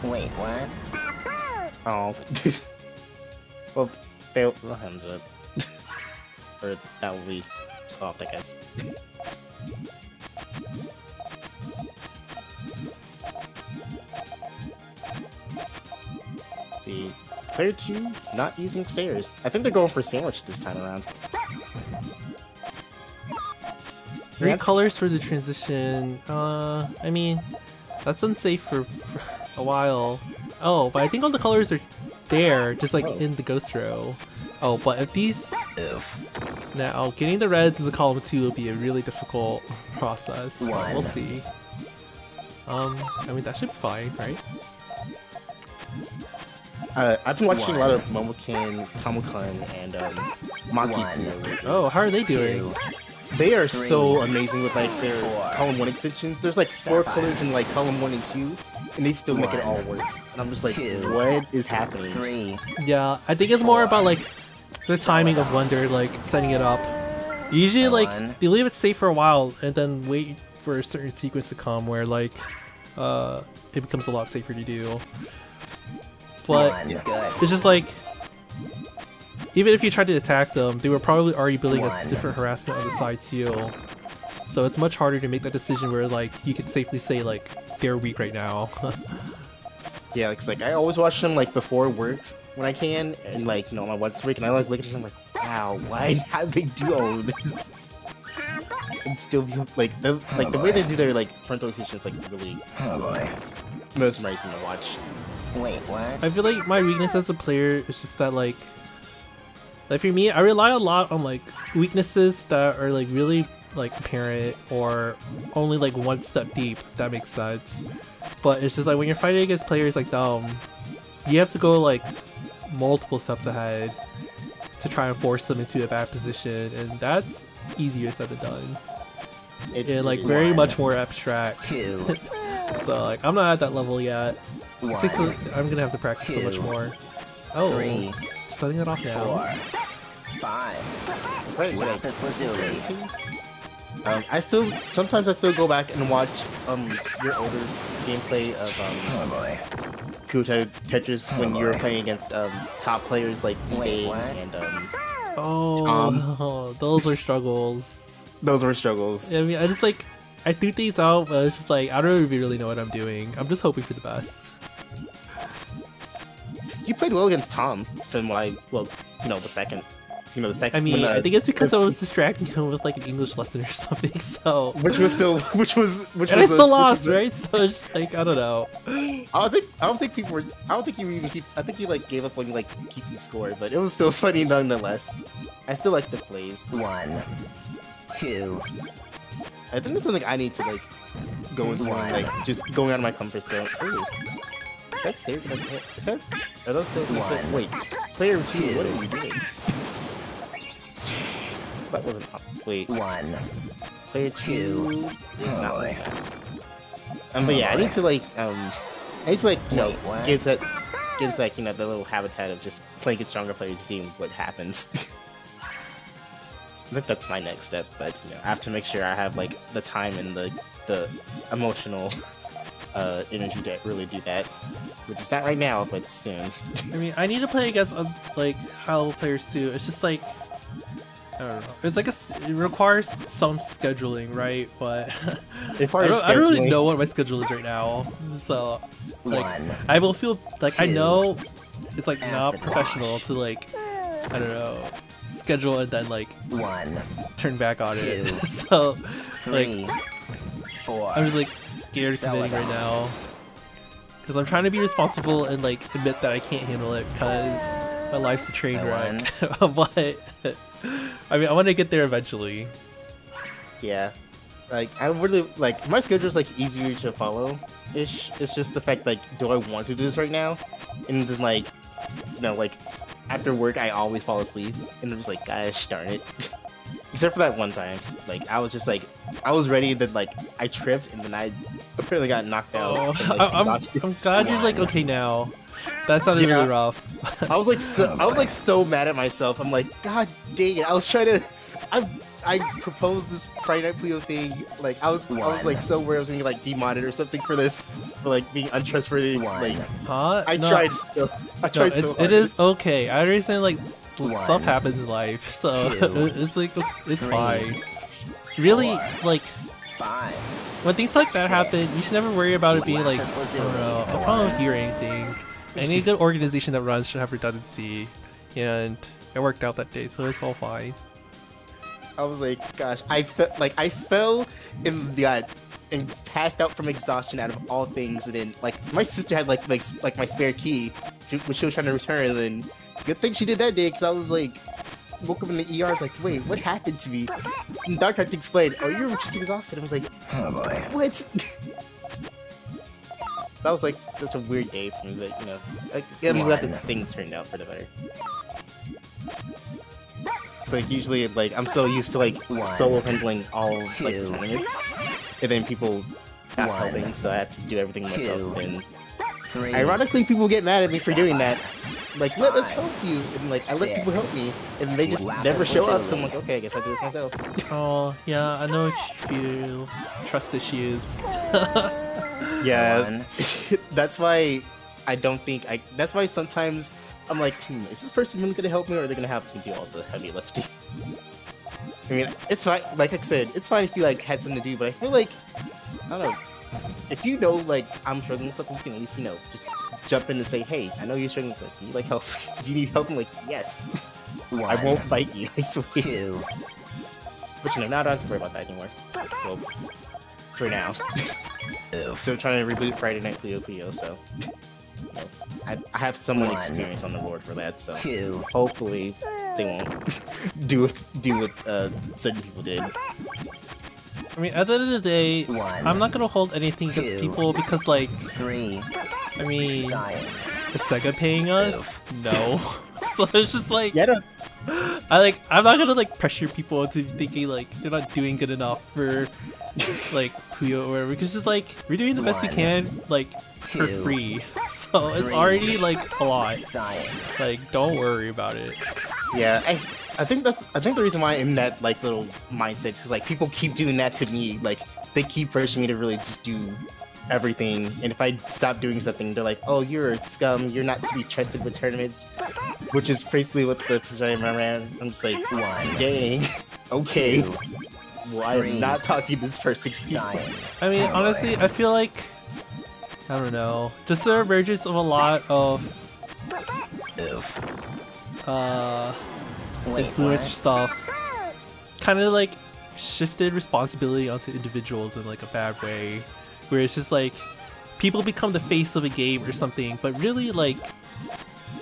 Wait, what? Oh. Well, they'll handle it. Or that will be soft, I guess. See, player 2 not using stairs. I think they're going for sandwich this time around. 3 colors for the transition. I mean, that's unsafe for a while. Oh, but I think all the colors are there, just like in the ghost row. Oh, but if these now getting the reds in the column 2 will be a really difficult process. So we'll see. I mean that should be fine, right? I've been watching a lot of Momokin, Tomokun, and Maki. Oh, how are they doing? They are so amazing with like their column 1 extensions. There's like 4 colors in like column 1 and 2, and they still make it all work. And I'm just like, what is happening? 3. Yeah, I think it's more about like the timing of when they're like setting it up. Usually like they leave it safe for a while and then wait for a certain sequence to come where like it becomes a lot safer to do. But it's just like even if you tried to attack them, they were probably already building a different harassment on the side too. So it's much harder to make that decision where like you could safely say like they're weak right now. Yeah, it's like I always watch them like before work when I can, and like on my lunch break, and I like look at them like, wow, why how they do all of this? And still be like the way they do their like frontal extension is like really Oh boy. mesmerizing to watch. Wait, what? I feel like my weakness as a player is just that like for me, I rely a lot on like weaknesses that are like really like apparent or only like one step deep, if that makes sense. But it's just like when you're fighting against players like them, you have to go like multiple steps ahead to try and force them into a bad position, and that's easier said than done. It Like is- very much more abstract. 2, So like I'm not at that level yet. I think 1, I'm gonna have to practice so much two, more. Oh, 3, setting it off now. 4, 5. It's like, Lapis lazuli. I still sometimes I still go back and watch your older gameplay of Oh boy. Puyo Tetris when you were playing against top players like Wait, eBay what? and Oh, no, those are struggles. those were struggles. I mean, I just like I do things out, but it's just like I don't really know what I'm doing. I'm just hoping for the best. You played well against Tom from what the second. The second. I mean, when, I think it's because I was distracting him with like an English lesson or something. So which was and I still lost, right? So it's just like I don't know. I don't think people were. I don't think you even keep. I think you like gave up on like keeping score, but it was still funny nonetheless. I still like the plays. 1, 2, I think this is something I need to like go into, like just going out of my comfort zone. Ooh. Is that stair gonna hit? Is that? Are those still? One. Wait, player 2, what are you doing? That wasn't. Wait, 1, player 2. 2 is not Oh, like that. But yeah, I need to like Wait, what? get that the little habitat of just playing against stronger players and seeing what happens. I think that's my next step, but I have to make sure I have like the time and the emotional energy to really do that, which is not right now, but soon. I mean, I need to play against like high level players too. It's just like I don't know. It's like it requires some scheduling, right? But I don't really know what my schedule is right now. So like 1. I will feel like I Two. know it's like not Acid professional wash. to like I don't know schedule and then like 1, turn back on it. Two. So 3, like 4. I'm just like scared of committing right now because I'm trying to be responsible and like admit that I can't handle it because my life's a train wreck. But I mean, I want to get there eventually. Yeah, like I really like my schedule is like easier to follow ish. It's just the fact like, do I want to do this right now? And just like, like after work I always fall asleep, and I'm just like, gosh darn it. Except for that one time, like I was just like, I was ready, then like I tripped, and then I apparently got knocked out. Oh, from, like, exhaustion. I'm glad you're like okay now. That sounded Yeah. really rough. I was like so mad at myself. I'm like, God dang it! I was trying to, I proposed this Friday Night Puyo thing. Like I was like so worried I was gonna get like demodded or something for this, for like being untrustworthy. Like Huh? I No, tried so. I no, tried so hard. it is okay. I understand like One. stuff happens in life, so Two. it's like it's Three. fine. Really, Four. like 5. when things like that happen, you Six. should never worry about it being like, I Lapis don't lazuli. know, a problem or anything. Any good organization that runs should have redundancy, and it worked out that day, so it's all fine. I was like, gosh, I fell in the and passed out from exhaustion out of all things, and then like my sister had like my spare key, which she was trying to return, and then good thing she did that day because I was like. Woke up in the ER, I was like, wait, what happened to me? And the doctor had to explain, oh, you were just exhausted. I was like, Oh boy. what? That was like such a weird day for me, but I'm glad that things turned out for the better. So like usually like I'm so used to like One. solo handling all like the Two. tournaments, and then people not One. helping, so I have to do everything myself. Two. And 3. ironically, people get mad at me for doing that. Like, let us Five. help you, and like I let people help Six. me, and they just Lapis never show up. So I'm lazuli. like, okay, I guess I'll do this myself. Oh yeah, I know what you feel. Trust issues. Yeah, One. that's why I don't think I. That's why sometimes I'm like, is this person really gonna help me, or are they gonna have me do all the heavy lifting? I mean, it's fine. Like I said, it's fine if you like had something to do, but I feel like I don't know. If you know, like I'm struggling with something, you can at least just jump in and say, "Hey, I know you're struggling with this. Can you like help? Do you need help?" I'm like, "Yes." I won't bite you. I swear. 2. But now I don't have to worry about that anymore. Well, for now. Still trying to reboot Friday Night Puyo Puyo, so I have somewhat 1. experience on the board for that. So 2. hopefully they won't do what certain people did. I mean, at the end of the day, 1. I'm not gonna hold anything against 2. people because, like, 3. I mean, Cyan. is Sega paying us? No. So it's just like, Yeah, I'm not gonna like pressure people into thinking like they're not doing good enough for like Puyo or whatever, because it's like we're doing the best we 1. can like for 2. free. So it's 3. already like a lot. Cyan. Like, don't worry about it. yeah. I think the reason why I'm in that like little mindset is like people keep doing that to me. Like they keep pressuring me to really just do everything, and if I stop doing something, they're like, "Oh, you're a scum. You're not to be trusted with tournaments," which is basically what the position I'm around. I'm just like, 1. dang, okay. 2. Well, I'm 3. not talking to this person. Cyan. I mean, honestly, I feel like I don't know, just the emergence of a lot of Wait, influencer what? stuff kind of like shifted responsibility onto individuals in like a bad way, where it's just like people become the face of a game or something, but really like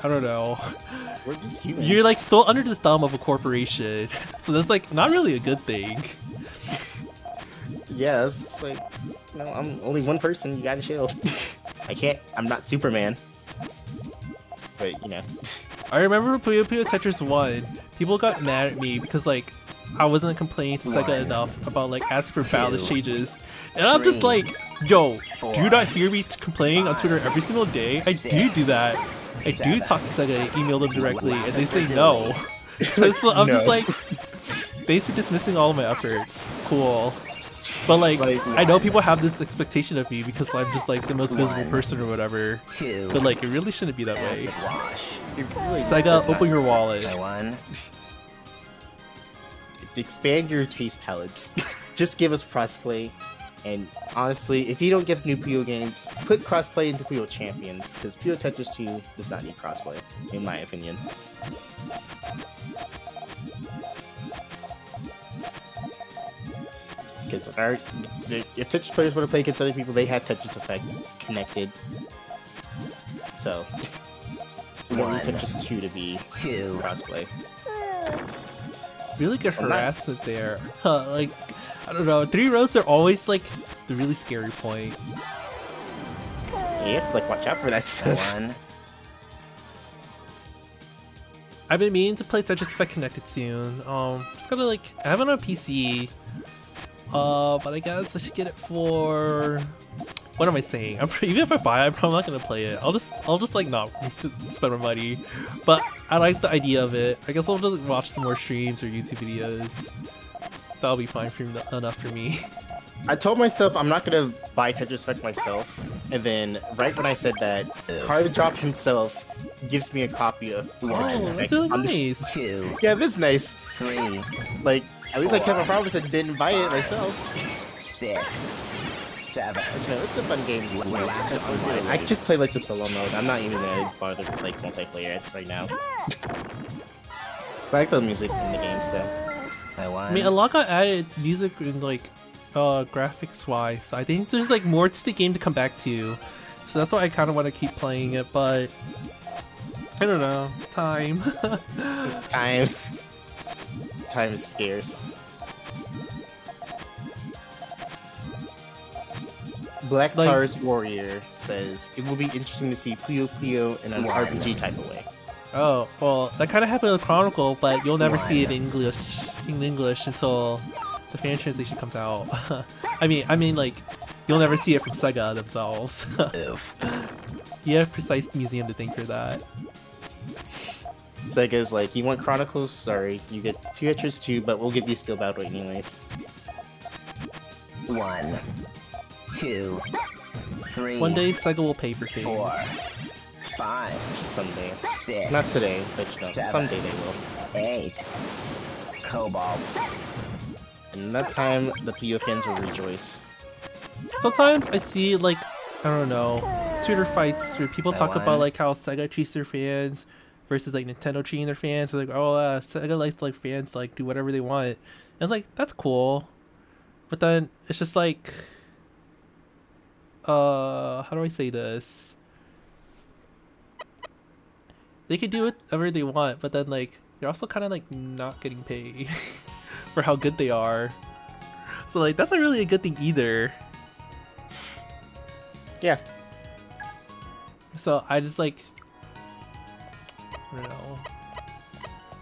I don't know, We're just humans. you're like still under the thumb of a corporation, so that's like not really a good thing. yeah, it's just like, I'm only one person. You gotta chill. I'm not Superman. But I remember Puyo Puyo Tetris 1, people got mad at me because like I wasn't complaining to Sega 1, enough about like asking for 2, balance changes, and I'm just 3, like, yo, 4, do you not hear me complaining on 5, Twitter every single day? I do 6, that. I do 7. talk to Sega, email them directly, and they say no. So I'm just No. like, thanks for dismissing all of my efforts. Cool. But like, Like, I know people have this expectation of me because I'm just like the most visible 1, person or whatever. 2. But like, it really shouldn't be that way. Acid wash. it really Sega, does not- open your wallet. By 1. Expand your taste palettes. Just give us crossplay. And honestly, if you don't give us new Puyo game, put crossplay into Puyo Champions, because Puyo Tetris 2 does not need crossplay, in my opinion. Because if Tetris players want to play against other people, they have Tetris Effect connected. So, we don't need 1, Tetris 2 to be 2. crossplay. Really good I'm not- harassment there. Like, I don't know, 3 rows are always like the really scary point. Yeah, you have to watch out for that stuff. 1. I've been meaning to play Tetris Effect Connected soon. Just gotta like, I have it on PC. But I guess I should get it for. What am I saying? Even if I buy it, I'm probably not gonna play it. I'll just like not spend my money. But I like the idea of it. I guess I'll just watch some more streams or YouTube videos. That'll be fine enough for me. I told myself I'm not gonna buy Tetris Effect myself, and then right when I said that, Hard Drop himself gives me a copy of Tetris Oh, Effect. that's really on this- nice. 2. Yeah, this is nice. 3. Like, at least I kept my 4. promise and didn't buy it myself. 6. 7. It's a fun game. Relax. I just play like the solo mode. I'm not even gonna bother with like multiplayer right now. I like the music in the game, so. By 1. I mean, a lot got added music and like graphics wise. So I think there's like more to the game to come back to. So that's why I kind of want to keep playing it, but I don't know. Time. Time is scarce. Black Like- Tars Warrior says it will be interesting to see Puyo Puyo in an RPG type of way. Oh, well, that kind of happened with Chronicle, but you'll never see it 1. in English until the fan translation comes out. I mean, like, you'll never see it from Sega themselves. You have Precise Museum to thank for that. Sega's like, you want Chronicles? Sorry, you get 2 extras too, but we'll give you skill battle anyways. 1. 2. 3. One day, Sega will pay for things. 4. 5. Someday. 6. Not today, but 7. someday they will. 8. Cobalt. And that time, the Puyo fans will rejoice. Sometimes I see like, I don't know, Twitter fights where people talk won. about like how Sega treats their fans versus like Nintendo treating their fans. They're like, oh, Sega likes like fans to like do whatever they want. And it's like, that's cool. But then it's just like, how do I say this? They can do whatever they want, but then like they're also kind of like not getting paid for how good they are. So like that's not really a good thing either. Yeah. So I just like, I don't know.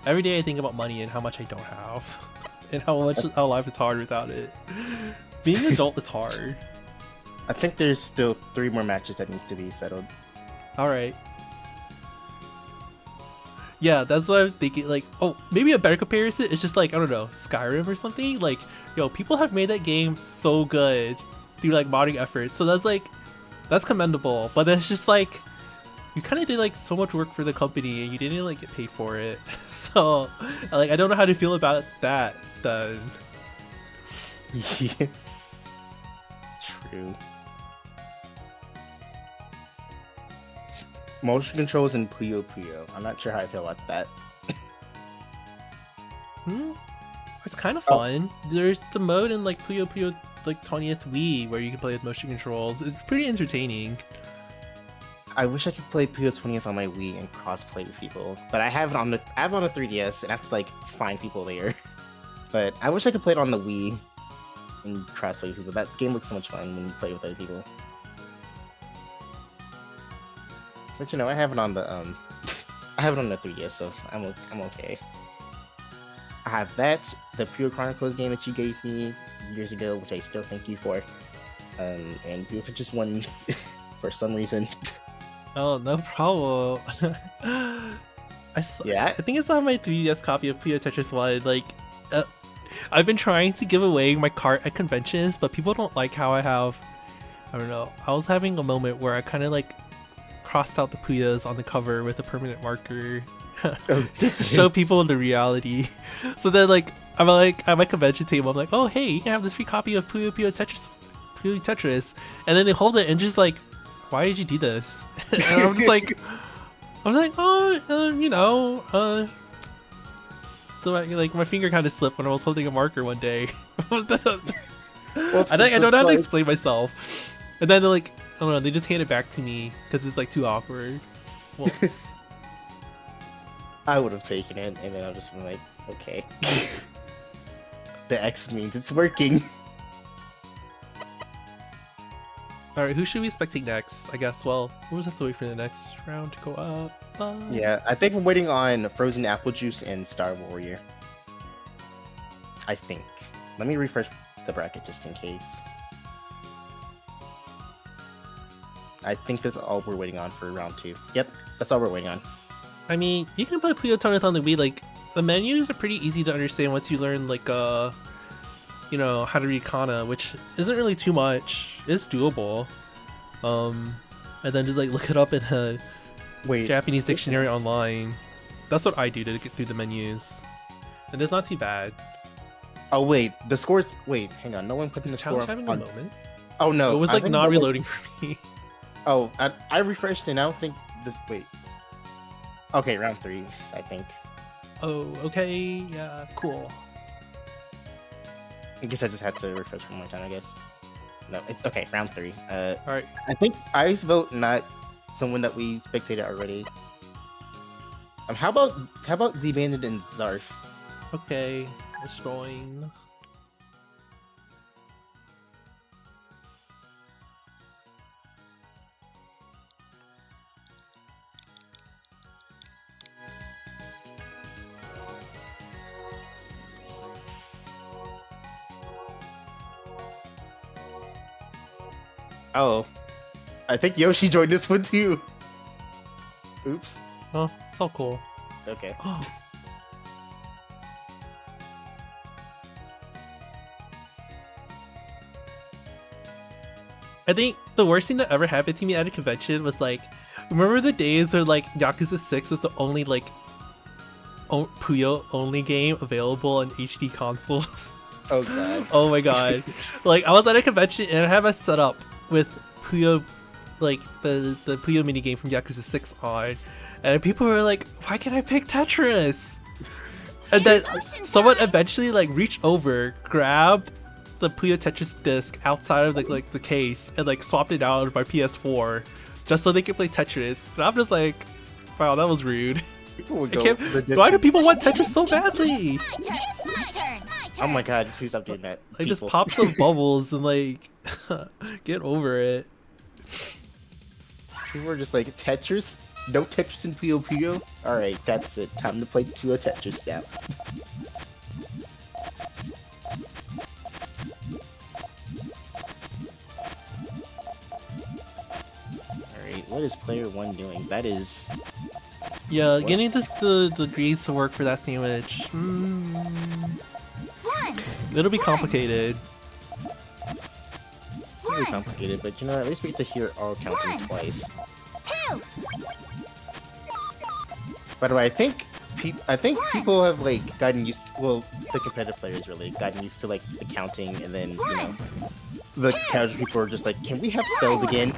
Every day I think about money and how much I don't have, and how life is hard without it. Being an adult is hard. I think there's still 3 more matches that needs to be settled. All right. Yeah, that's what I'm thinking. Like, oh, maybe a better comparison is just like, I don't know, Skyrim or something. Like, yo, people have made that game so good through like modding efforts. So that's commendable. But it's just like, you kind of did like so much work for the company and you didn't like get paid for it. So like, I don't know how to feel about that then. Yeah. True. Motion controls in Puyo Puyo. I'm not sure how I feel about that. It's kind of fun. There's the mode in like Puyo Puyo like 20th Wii where you can play with motion controls. It's pretty entertaining. I wish I could play Puyo 20th on my Wii and cross-play with people, but I have it on the 3DS and I have to like find people there. But I wish I could play it on the Wii and cross-play with people. That game looks so much fun when you play with other people. But you know, I have it on the I have it on the 3DS, so I'm okay. I have that, the Pure Chronicles game that you gave me years ago, which I still thank you for. And you just won for some reason. Oh, no problem. I think I still have my 3DS copy of Puyo Tetris 1. Like, I've been trying to give away my cart at conventions, but people don't like how I don't know. I was having a moment where I kind of like crossed out the Puyos on the cover with a permanent marker just to show people the reality. So then like I'm like at my convention table, I'm like, oh hey, you can have this free copy of Puyo Tetris, and then they hold it and just like, why did you do this? And I'm just like, you know, so my finger kind of slipped when I was holding a marker one day. I don't know how to explain myself. And then they're like, I don't know, they just hand it back to me because it's like too awkward. Well, I would have taken it, and then I'll just be like, okay. The X means it's working. Alright, who should we be expecting next? I guess, well, we'll just have to wait for the next round to go up. Yeah, I think we're waiting on Frozen Apple Juice and Star Warrior. I think. Let me refresh the bracket just in case. I think that's all we're waiting on for round 2. Yep, that's all we're waiting on. I mean, you can play Puyo Puyo on the Wii. Like, the menus are pretty easy to understand once you learn, like, you know, how to read kana, which isn't really too much. It's doable. And then just, like, look it up in a Japanese dictionary online. That's what I do to get through the menus. And it's not too bad. Oh, wait, the scores... Wait, hang on, no one put in the score having on... a moment. Oh, no. It was, like, not reloading for me. Oh, I refreshed and I don't think this... Wait. Okay, round 3, I think. Oh, okay. Yeah, cool. I guess I just had to refresh one more time, I guess. No, it's okay, round 3. Alright. I think I's vote, not someone that we spectated already. How about Z-Bandit and Zarf? Okay, let's join. Oh, I think Yoshi joined this one too. Oops. Oh, it's all cool. Okay. I think the worst thing that ever happened to me at a convention was like, remember the days where like Yakuza 6 was the only like Puyo only game available on HD consoles? Oh god. Oh my god. Like, I was at a convention and I had my setup with Puyo, like, the Puyo minigame from Yakuza 6 on. And people were like, why can't I pick Tetris? And then someone eventually, like, reached over, grabbed the Puyo Tetris disc outside of, like the case and, like, swapped it out of my PS4 just so they could play Tetris. And I'm just like, wow, that was rude. People would I go can't, the why do distance. people want Tetris so badly? It's my turn. Oh my god, please stop doing that. Like, just people. pop some bubbles and, like, get over it. People were just like, Tetris? No Tetris in Puyo Puyo? Alright, that's it. Time to play Puyo Tetris now. Alright, what is player 1 doing? That is... Yeah, getting the greens to work for that sandwich. It'll be complicated. really complicated, but you know, at least we get to hear all counting twice. By the way, I think people have like gotten used. Well, the competitive players really gotten used to like the counting, and then you know, the casual people are just like, "Can we have spells again?"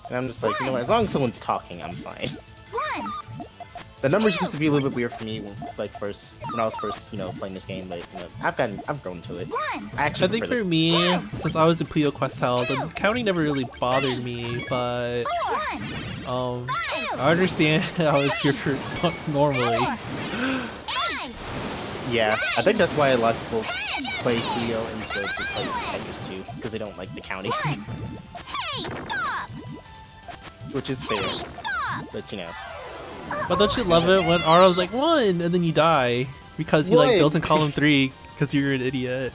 And I'm just like, you know, as long as someone's talking, I'm fine. The numbers used to be a little bit weird for me, like when I was first, you know, playing this game, but you know, I've grown to it. I think for me, since I was in Puyo Quest Hell, the counting never really bothered me, but I understand how it's here for normally. Yeah, I think that's why a lot of people play Puyo instead of just play Tetris 2, because they don't like the counting. Hey, stop! Which is fair, but you know. But don't you love it when Ara's like 1 and then you die because you like built in column 3 because you're an idiot.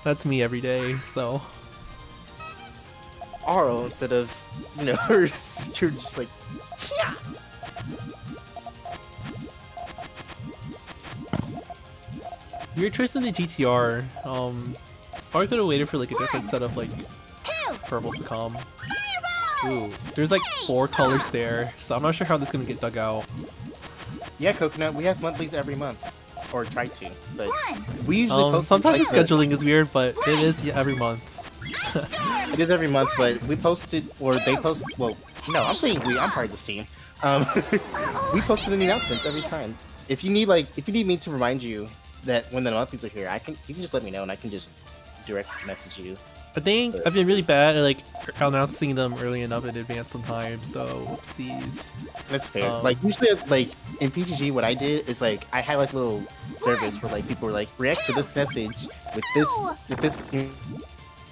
That's me every day, so. Aro instead of, you know, you're just like, yeah. Your choice in the GTR, probably could have waited for like a different set of like purples to come. Ooh, there's like 4 colors there, so I'm not sure how this is gonna get dug out. Yeah, Coconut, we have monthlies every month, or try to, but we usually post sometimes like the scheduling is weird, but it is every month. It is every month, but we posted, or they post. Well, no, I'm saying we. I'm part of this team. We posted the announcements every time. If you need me to remind you that when the monthlies are here, you can just let me know, and I can just direct message you. I think I've been really bad at like announcing them early enough in advance sometimes, so whoopsies. That's fair. Like usually, like in PGG, what I did is like I had like little service where like people were like react to this message with this.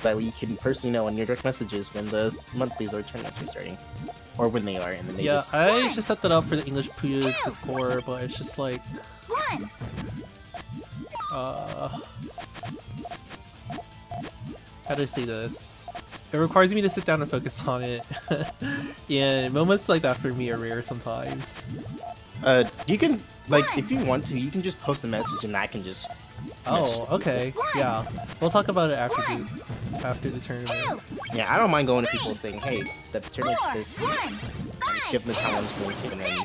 That way you can personally know in your direct messages when the monthlies or tournaments are starting, or when they are, and then they just. I just set that up for the English Puyo Discord, but it's just like. How do I say this? It requires me to sit down and focus on it. And moments like that for me are rare sometimes. You can, like, if you want to, you can just post a message and I can just... Oh, okay. Yeah. We'll talk about it after the tournament. Yeah, I don't mind going to people saying, hey, the tournament's this... Give them the challenge link and then...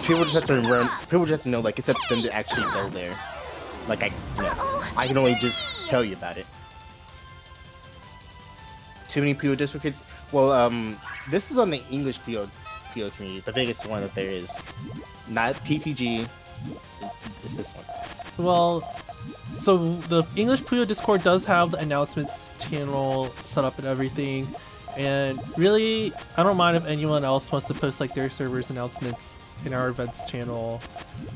People just have to remember, people just have to know, like, it's up to them to actually go there. Like, I can only just tell you about it. Too many Puyo Discord. Well, this is on the English Puyo community, the biggest one that there is. Not PTG. It's this one. Well, so the English Puyo Discord does have the announcements channel set up and everything. And really, I don't mind if anyone else wants to post like their server's announcements in our events channel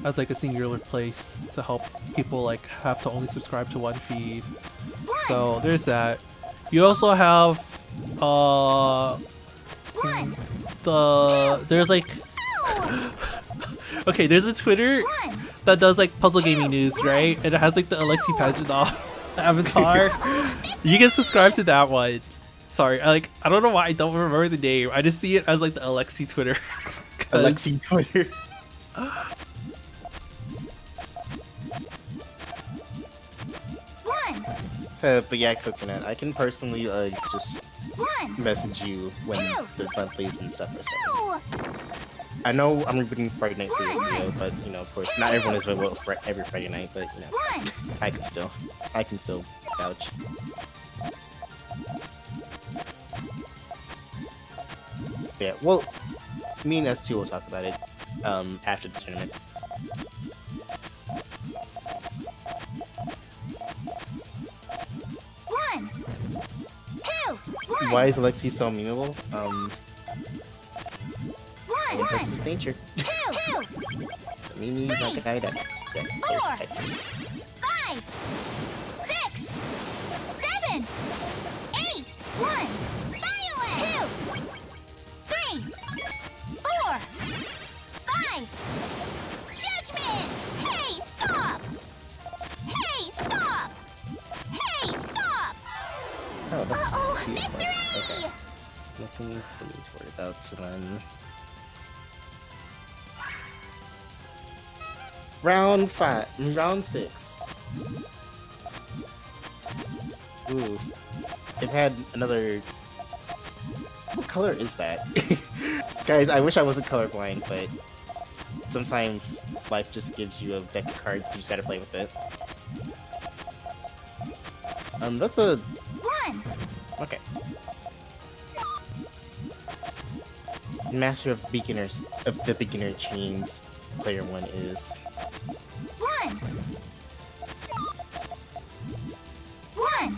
as like a singular place to help people like have to only subscribe to one feed. So there's that. You also have there's like okay, there's a Twitter that does like puzzle gaming news, right? And it has like the Alexei Pajitnov avatar. You can subscribe to that one. Sorry, I don't know why I don't remember the name. I just see it as like the Alexei Twitter. Alexei Twitter. But yeah, Coconut, I can personally just message you when the monthlies and stuff are starting. I know I'm rebooting Friday Night Puyo, but you know, of course, not everyone is available for every Friday night. But you know, I can still vouch. Yeah, well, me and S2 will talk about it after the tournament. One, two, one. Why is Alexi so memeable? I guess that's his nature. Two, Mimi like a guy that plays Tetris. 5, 6, 7, 8, 1. Violent. 2, 3, 4, 5. Judgment. Hey, stop. Hey, stop. Hey, stop. Oh, that's Uh-oh, cute. victory! Okay. Nothing for me to worry about, so then... Round 6. Ooh. They've had another... What color is that? Guys, I wish I wasn't colorblind, but... Sometimes life just gives you a deck of cards, you just gotta play with it. That's a... 1. Okay. Master of beginners of the beginner chains. Player 1 is 1. 1.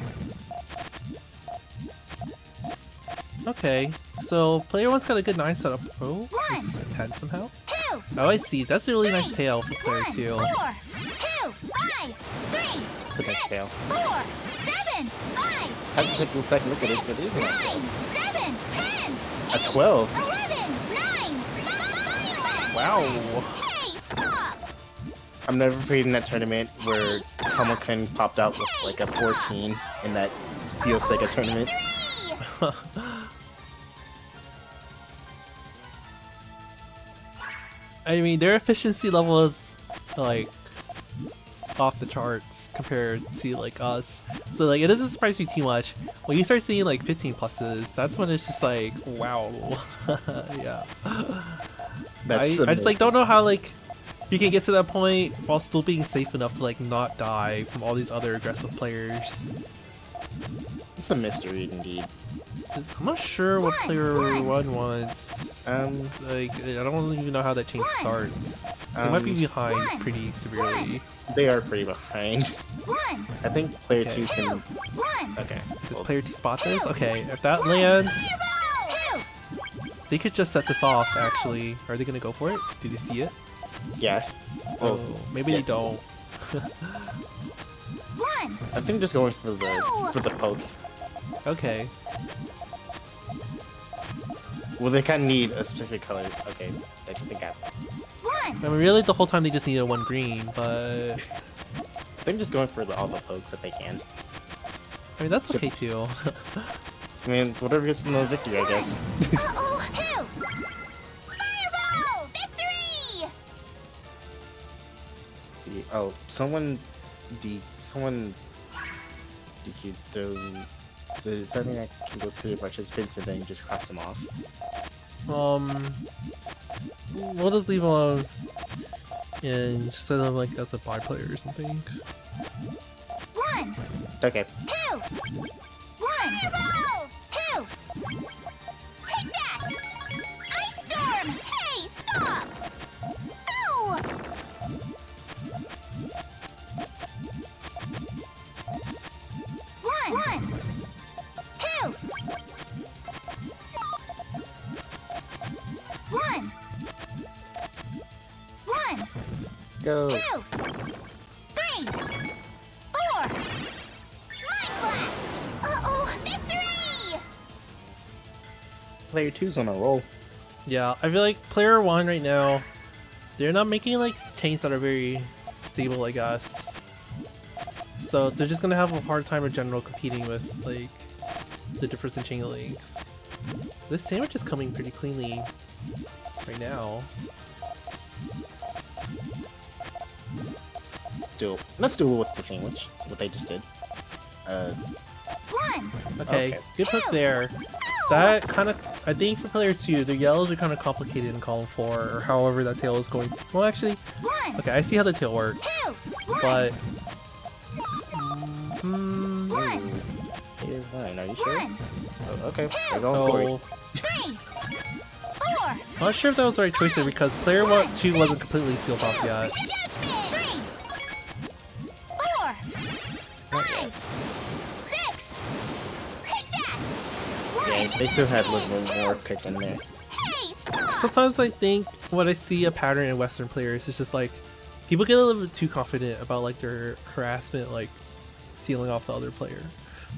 Okay, so player 1's got a good 9 setup. Oh, One. is this a 10 somehow? 2. Oh, I see. That's a really nice tail for player 2. 4, 2, 5, 3. It's a nice 6, tail. 4, 7, 5. I have to take a second look at it, but it is a nice 9, tail. 7, 10. A 12. 11, 9. Violent. Wow. Hey, stop. I'm never forgetting that tournament where Tomo-kun popped out with like a 14 in that Pio Sega tournament. 3. I mean, their efficiency level is like off the charts compared to like us. So like, it doesn't surprise me too much when you start seeing like 15 pluses. That's when it's just like, wow. Yeah. That's I just like don't know how like you can get to that point while still being safe enough to like not die from all these other aggressive players. It's a mystery indeed. I'm not sure what player 1 wants. Like, I don't even know how that chain starts. They might be behind pretty severely. They are pretty behind. 1. I think player Okay. 2 can. 1. Okay. Does Well, player 2 spot this? Okay, if that lands, 2. they could just set this off, actually. Are they gonna go for it? Do they see it? yeah. Well, Oh, maybe yeah. they don't. 1. I think just going for the poke. Okay. Well, they kind of need a specific color. Okay, I think I 1. I mean, really, the whole time they just needed 1 green, but... think just going for all the pokes that they can. I mean, that's okay, too. I mean, whatever gets them the victory, I guess. Uh-oh. 2. Fireball. Victory. Oh, someone is that mean I can go to the participants and then just cross them off? We'll just leave them alone and just set them like as a bye player or something. 1. Okay. 2. 1. Fireball. 2. Take that. Ice storm. Hey, stop. No. 1. 2. 1. 1. Go. 2. 3. 4. Mind blast. Uh-oh, victory. Player 2's on a roll. Yeah, I feel like player 1 right now, they're not making like chains that are very stable, I guess. So they're just gonna have a hard time in general competing with like the difference in chain length. This sandwich is coming pretty cleanly right now. Let's do it with the sandwich. What they just did. 1. Okay, Okay. good hook there. That kind of, I think for player 2, the yellows are kind of complicated in column 4, or however that tail is going. Well, actually, okay, I see how the tail works, but Here's mine. Are you sure? Oh, okay, we're going so for it. 3, 4. I'm not sure if that was the right choice there because player 2 wasn't completely sealed off yet. Judgment. 3, 4, 5, 6. Take that. Yeah, they still had a little bit more kick in there. Hey, stop. Sometimes I think what I see a pattern in Western players is just like people get a little bit too confident about like their harassment, like sealing off the other player.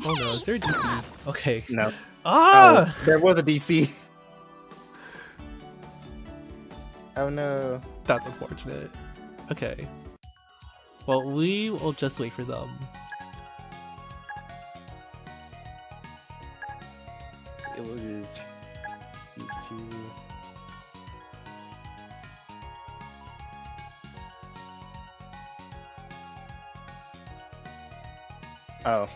Oh no, is there a DC? Okay. No. Ah! Oh, there was a DC. Oh no. That's unfortunate. Okay. Well, we will just wait for them. It was these two. Oh.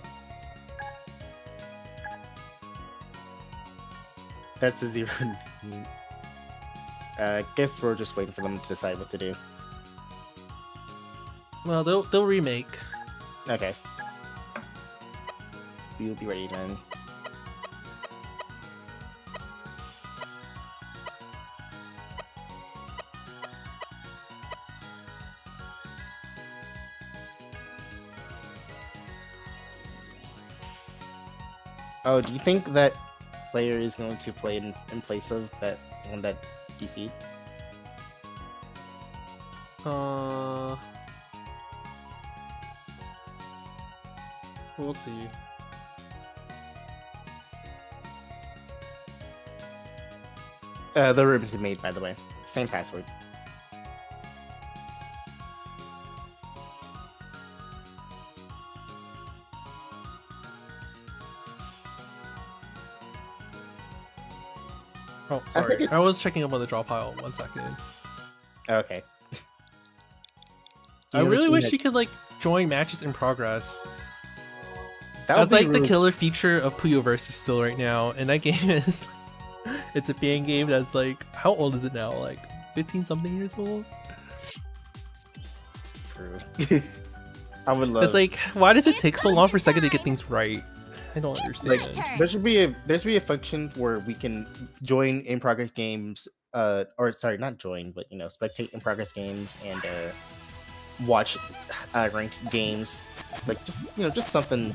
That's a 0. Guess we're just waiting for them to decide what to do. Well, they'll remake. Okay. We'll be ready then. Oh, do you think that player is going to play in place of that one that DC'd? We'll see. The room is made, by the way. Same password. Oh, sorry. I was checking up on the draw pile. 1 second. Okay. I really wish you could like join matches in progress. That would That's be like really... the killer feature of Puyo Versus still right now, and that game is it's a fan game that's like, how old is it now? Like 15 something years old? True. I would love. It's like, why does it take so long for Sega to get things right? I don't understand. Like, there should be a function where we can join in progress games, or sorry, not join, but spectate in progress games and watch ranked games. Like just something.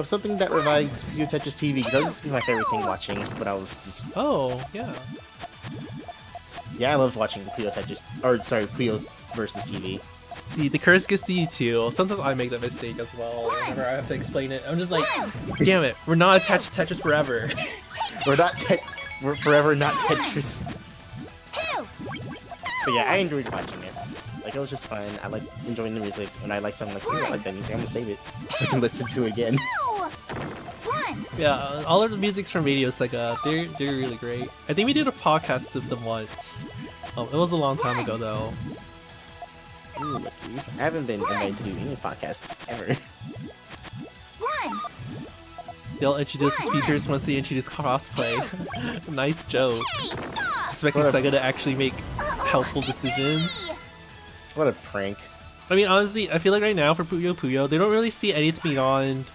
Something that revives Puyo Tetris TV, because that used to be my favorite thing watching when I was just. Oh yeah. Yeah, I loved watching Puyo Tetris, or sorry, Puyo versus TV. See, the curse gets to you too. Sometimes I make that mistake as well. Whenever I have to explain it, I'm just like, damn it, we're not attached to Tetris forever. We're forever not Tetris. But yeah, I enjoyed watching it. Like, it was just fun. I like enjoying the music, and I like something like, I like that music. I'm gonna save it so I can listen to it again. Yeah, all of the music's from Radio Sega. They're really great. I think we did a podcast with them once. It was a long time ago though. Ooh, lucky. I haven't been invited to do any podcast ever. They'll introduce the features once they introduce cosplay. Nice joke. Expecting Sega to actually make helpful decisions. What a prank. I mean, honestly, I feel like right now for Puyo Puyo, they don't really see anything beyond,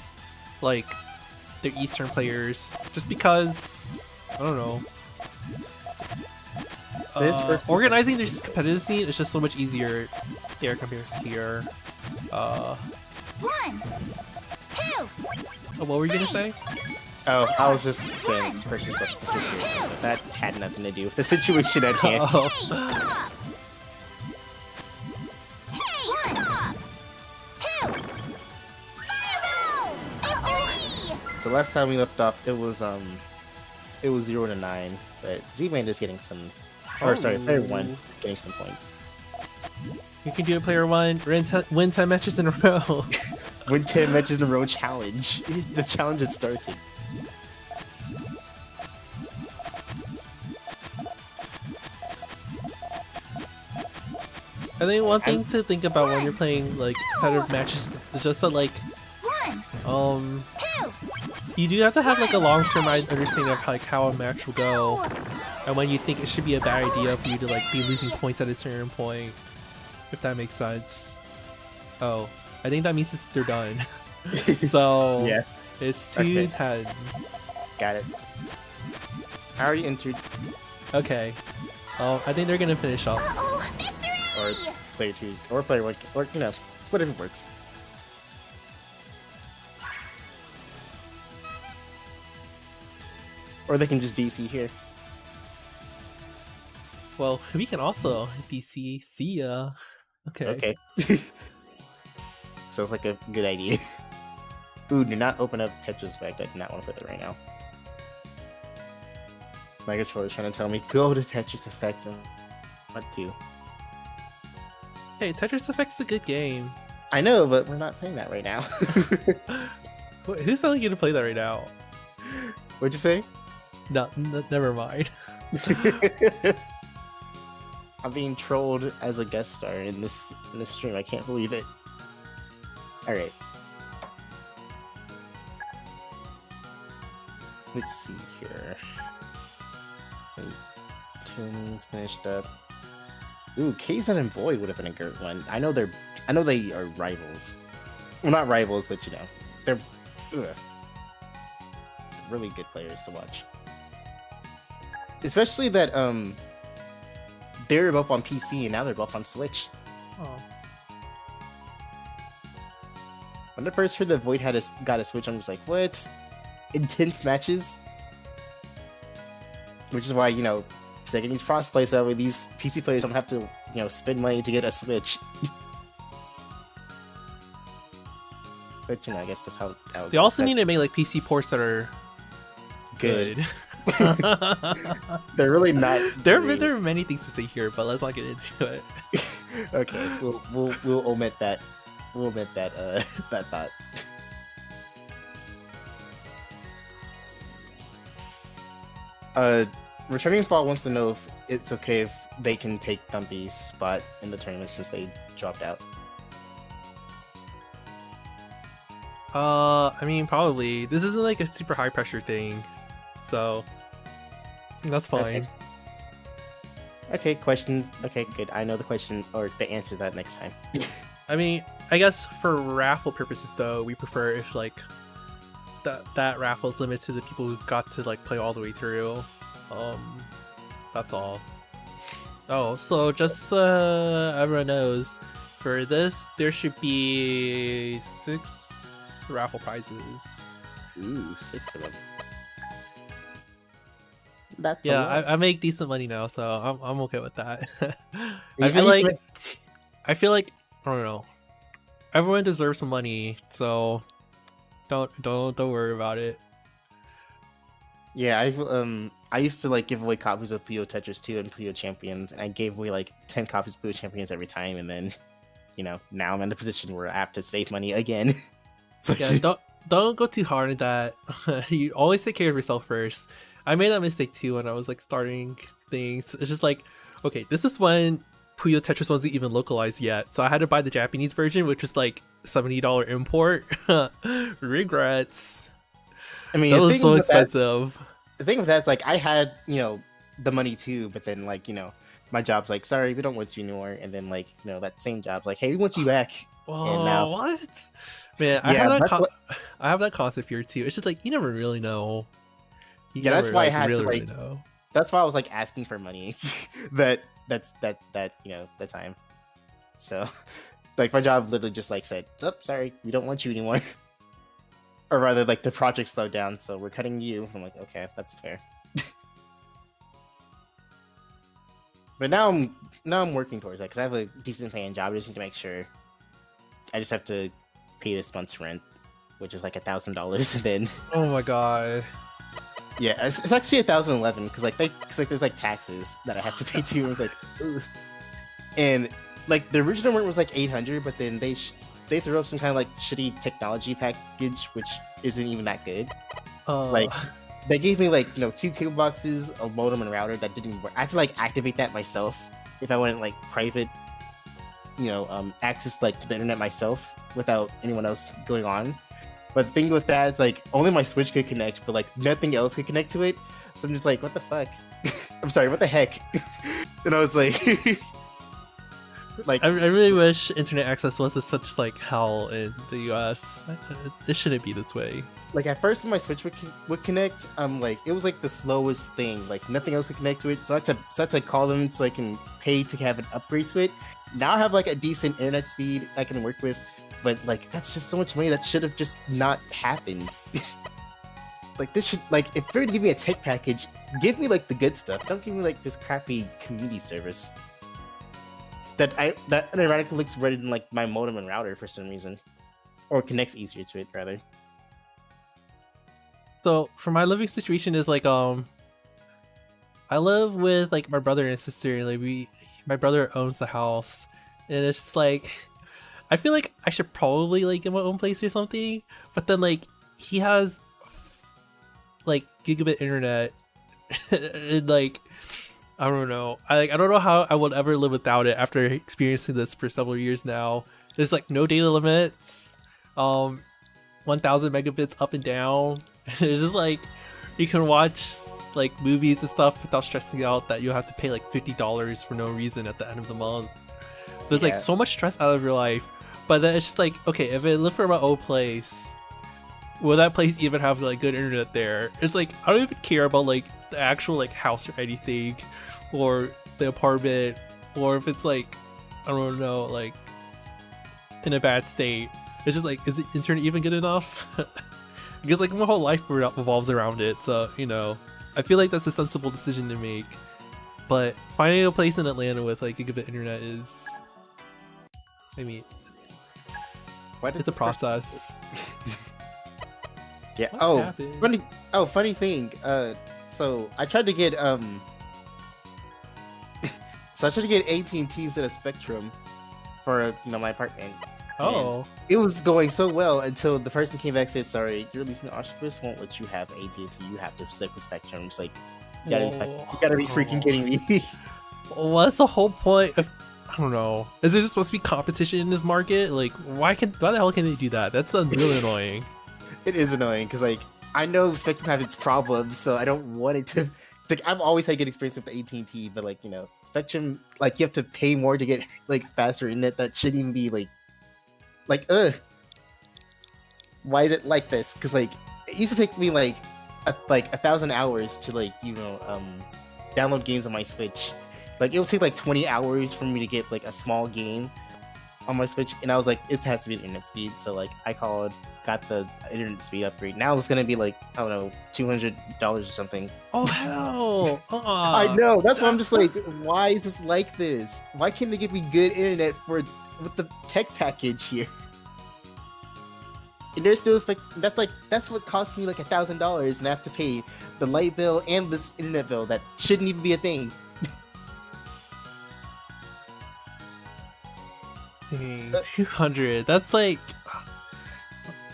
like, their Eastern players. Just because, I don't know. Organizing their competitive scene is just so much easier there compared to here. 1, 2. What were you gonna say? Oh, I was just saying this person's participation, but that had nothing to do with the situation at hand. Oh. So last time we left off, it was 0 to 9, but Z-Man is getting some, or sorry, player 1 is getting some points. You can do a player 1, win 10 matches in a row. Win 10 matches in a row challenge. The challenge has started. I think one thing to think about when you're playing like competitive matches is just that like you you do have to have like a long-term understanding of like how a match will go, and when you think it should be a bad idea for you to like be losing points at a certain point, if that makes sense. Oh, I think that means they're done. So Yeah. it's Okay. 2-10. Got it. I already entered Okay. Oh, I think they're gonna finish up. Uh-oh, or victory! player 2 or player 1 or you know whatever works. Or they can just DC here. Well, we can also DC. See ya. Okay. Okay. Sounds like a good idea. Ooh, do not open up Tetris Effect. I do not want to play that right now. My controller is trying to tell me, go to Tetris Effect and what to. Hey, Tetris Effect's a good game. I know, but we're not playing that right now. Who's telling you to play that right now? What'd you say? No, never mind. I'm being trolled as a guest star in this stream. I can't believe it. All right. Let's see here. Tunes finished up. Ooh, Kazan and Void would have been a good one. I know they are rivals. Well, not rivals, but you know, they're really good players to watch. Especially that they were both on PC and now they're both on Switch. Oh. When I first heard that Void got a Switch, I'm just like, what? Intense matches? Which is why, you know, Sega needs crossplay so that way these PC players don't have to, you know, spend money to get a Switch. But, you know, I guess that's how They also need to make like PC ports that are good. They're really not. there great. are many things to say here, but let's not get into it. Okay, we'll omit that. We'll omit that that thought. Returning Spot wants to know if it's okay if they can take Thumpy's spot in the tournament since they dropped out. I mean, probably. This isn't like a super high pressure thing, so that's fine. Okay, questions. Okay, good. I know the question or the answer to that next time. I mean, I guess for raffle purposes, though, we prefer if like that raffle is limited to the people who got to like play all the way through. That's all. Oh, so just so everyone knows, for this there should be 6 raffle prizes. Ooh, 6 of them. That's Yeah, a lot. I make decent money now, so I'm okay with that. Yeah, I feel used to like I don't know. Everyone deserves some money, so don't worry about it. Yeah, I used to like give away copies of Puyo Tetris 2 and Puyo Champions, and I gave away like 10 copies of Puyo Champions every time, and then, you know, now I'm in a position where I have to save money again. So Yeah, don't go too hard at that. You always take care of yourself first. I made that mistake too when I was like starting things. It's just like, okay, this is when Puyo Tetris wasn't even localized yet, so I had to buy the Japanese version, which was like $70 import. Regrets. I mean, That was so expensive. The thing with that is like I had, you know, the money too, but then like, you know, my job's like, sorry, we don't want you anymore, and then like, you know, that same job's like, hey, we want you back. Oh, now- what? Man, Yeah, I have that concept here too. It's just like you never really know. You Yeah, that's never, why I had to, really like, know. That's why I was like asking for money. that's you know, the time. So like my job literally just like said, oh, sorry, we don't want you anymore. Or rather like the project slowed down, so we're cutting you. I'm like, okay, that's fair. But now I'm working towards that because I have a decent paying job. I just need to make sure. I just have to pay this month's rent, which is like $1,000, and then Oh my god. yeah, it's actually 1,011 because like there's like taxes that I have to pay too. Like, ugh. And like the original rent was like 800, but then they threw up some kind of like shitty technology package, which isn't even that good. Like they gave me like, you know, 2 cable boxes, a modem and router that didn't work. I had to like activate that myself if I wanted like private, you know, access like the internet myself without anyone else going on. But the thing with that is like only my Switch could connect, but like nothing else could connect to it. So I'm just like, what the fuck? I'm sorry, what the heck? And I was like, like I really wish internet access wasn't such like hell in the US. It shouldn't be this way. like at first when my Switch would connect, like it was like the slowest thing. Like nothing else could connect to it. So I had to call them so I can pay to have an upgrade to it. Now I have like a decent internet speed I can work with, but like that's just so much money that should have just not happened. Like this should like if you're gonna give me a tech package, give me like the good stuff. Don't give me like this crappy community service that automatically looks better than like my modem and router for some reason, or connects easier to it rather. So for my living situation is like I live with like my brother and sister. Like my brother owns the house, and it's just like I feel like I should probably like get my own place or something. But then like he has like gigabit internet, and like I don't know. I don't know how I would ever live without it after experiencing this for several years now. There's like no data limits, 1,000 megabits up and down. It's just like you can watch like movies and stuff without stressing out that you have to pay like $50 for no reason at the end of the month. There's like so much stress out of your life. But then it's just like, okay, if I live for my old place, will that place even have like good internet there? It's like I don't even care about like the actual like house or anything, or the apartment, or if it's like I don't know, like in a bad state. It's just like, is the internet even good enough? Because like my whole life revolves around it, so you know, I feel like that's a sensible decision to make. But finding a place in Atlanta with like gigabit internet is, I mean, it's a process. Yeah. What happened? Funny thing. So I tried to get AT&T instead of Spectrum for my apartment. Oh. It was going so well until the person came back and said, "Sorry, you're leasing Octopus won't let you have AT&T. You have to stick with Spectrum." It's like, you gotta be freaking kidding me. What's the whole point of? I don't know. Is there just supposed to be competition in this market? Like, why the hell can they do that? That's really annoying. It is annoying because like I know Spectrum has its problems, so I don't want it to. Like I've always had good experience with AT&T, but like Spectrum, like you have to pay more to get like faster internet. That shouldn't even be like why is it like this? Because like it used to take me like 1,000 hours to download games on my Switch. Like it would take like 20 hours for me to get like a small game on my Switch, and I was like, it has to be the internet speed. So like I got the internet speed upgrade. Now it's gonna be like, I don't know, $200 or something. Oh hell! I know. That's why I'm just like, why is this like this? Why can't they give me good internet with the tech package here? And there's still that's what cost me like $1,000, and I have to pay the light bill and this internet bill that shouldn't even be a thing. Dang, 200. That's like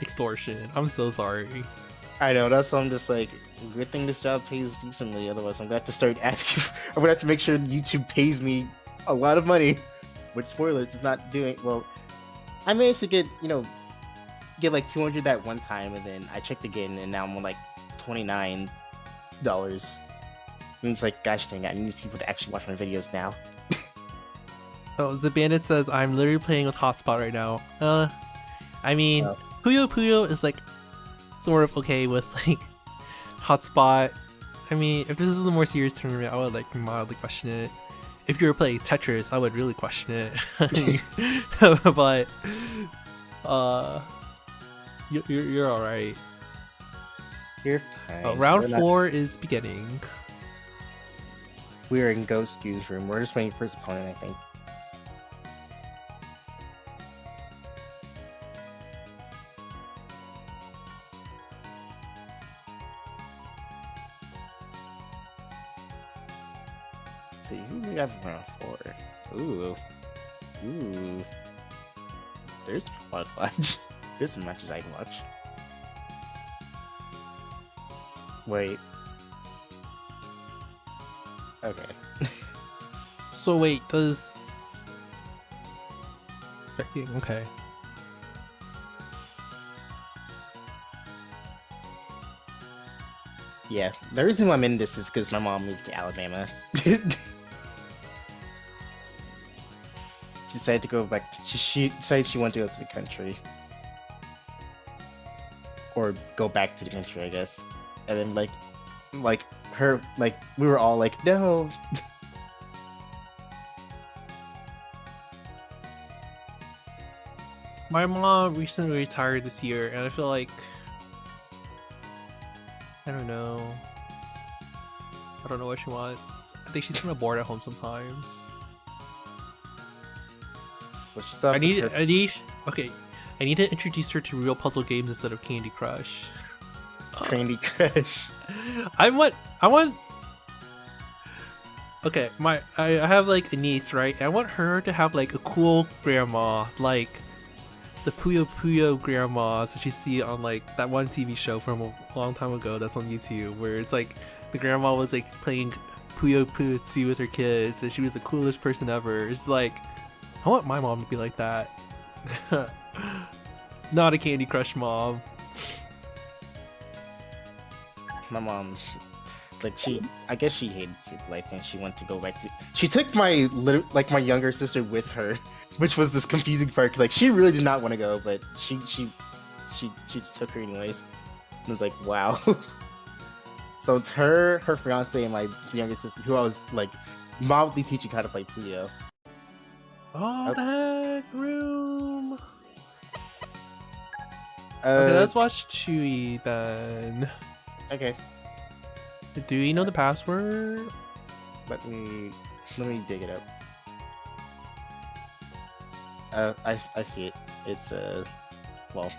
extortion. I'm so sorry. I know. That's why I'm just like, good thing this job pays decently. Otherwise, I'm gonna have to start asking. I'm gonna have to make sure YouTube pays me a lot of money. Which, spoilers, is not doing well. I managed to get like 200 that one time, and then I checked again, and now I'm on like $29. And it's like, gosh dang, I need people to actually watch my videos now. Oh, the bandit says I'm literally playing with hotspot right now. I mean, Puyo Puyo is like sort of okay with like hotspot. I mean, if this is a more serious tournament, I would like mildly question it. If you were playing Tetris, I would really question it. But you're all right. You're fine. Round 4 is beginning. We're in Ghost Q's room. We're just waiting for his opponent, I think. Let's see, who do we have in round 4? Ooh. There's a lot to watch. There's some matches I can watch. Wait. Okay. So wait, does... Okay. Yeah, the reason why I'm in this is because my mom moved to Alabama. She decided to go back. She decided she wanted to go to the country, or go back to the country, I guess. And then like her, like we were all like, no. My mom recently retired this year, and I feel like I don't know what she wants. I think she's kind of bored at home sometimes. Well, she's off I need with her- I need to introduce her to real puzzle games instead of Candy Crush. Candy Crush. I want okay, I have like a niece, right? I want her to have like a cool grandma, like the Puyo Puyo grandmas that you see on like that one TV show from a long time ago that's on YouTube, where it's like the grandma was like playing Puyo Puyo with her kids and she was the coolest person ever. It's like, I want my mom to be like that. Not a Candy Crush mom. My mom, like I guess she hated City Life and she wanted to go back to. She took my my younger sister with her, which was this confusing part. Like she really did not want to go, but she just took her anyways. And I was like, wow. So it's her fiance, and my younger sister, who I was like mildly teaching how to play Puyo. Oh, that room. Okay, Okay, let's watch Chewy then. Okay, Do you know the password? let me dig it up. I see it. It's well,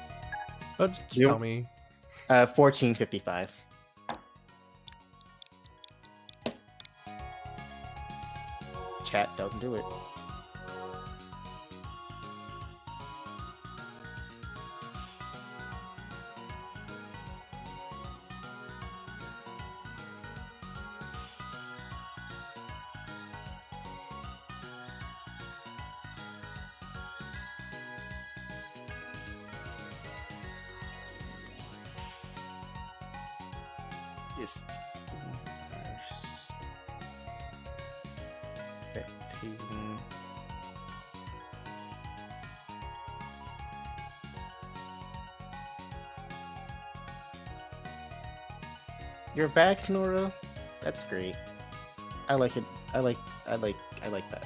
Oh, just You- tell me. 1455. Chat, don't do it. Is spectating. You're back, Nora. That's great. I like it. I like that.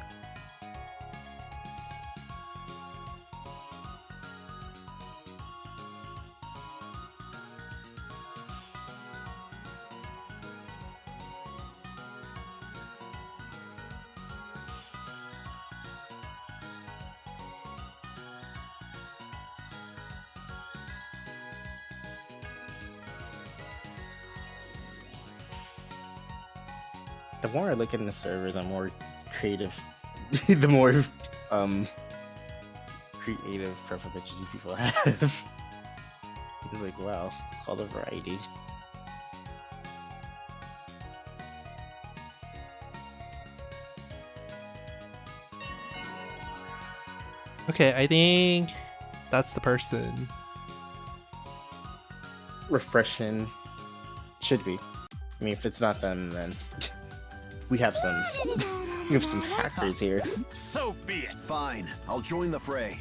The more I look in the server, the more creative, the more creative profile pictures these people have. It's like, wow, all the variety. Okay, I think that's the person. Refreshing, should be. I mean, if it's not them, then we have some hackers here. So be it. Fine, I'll join the fray.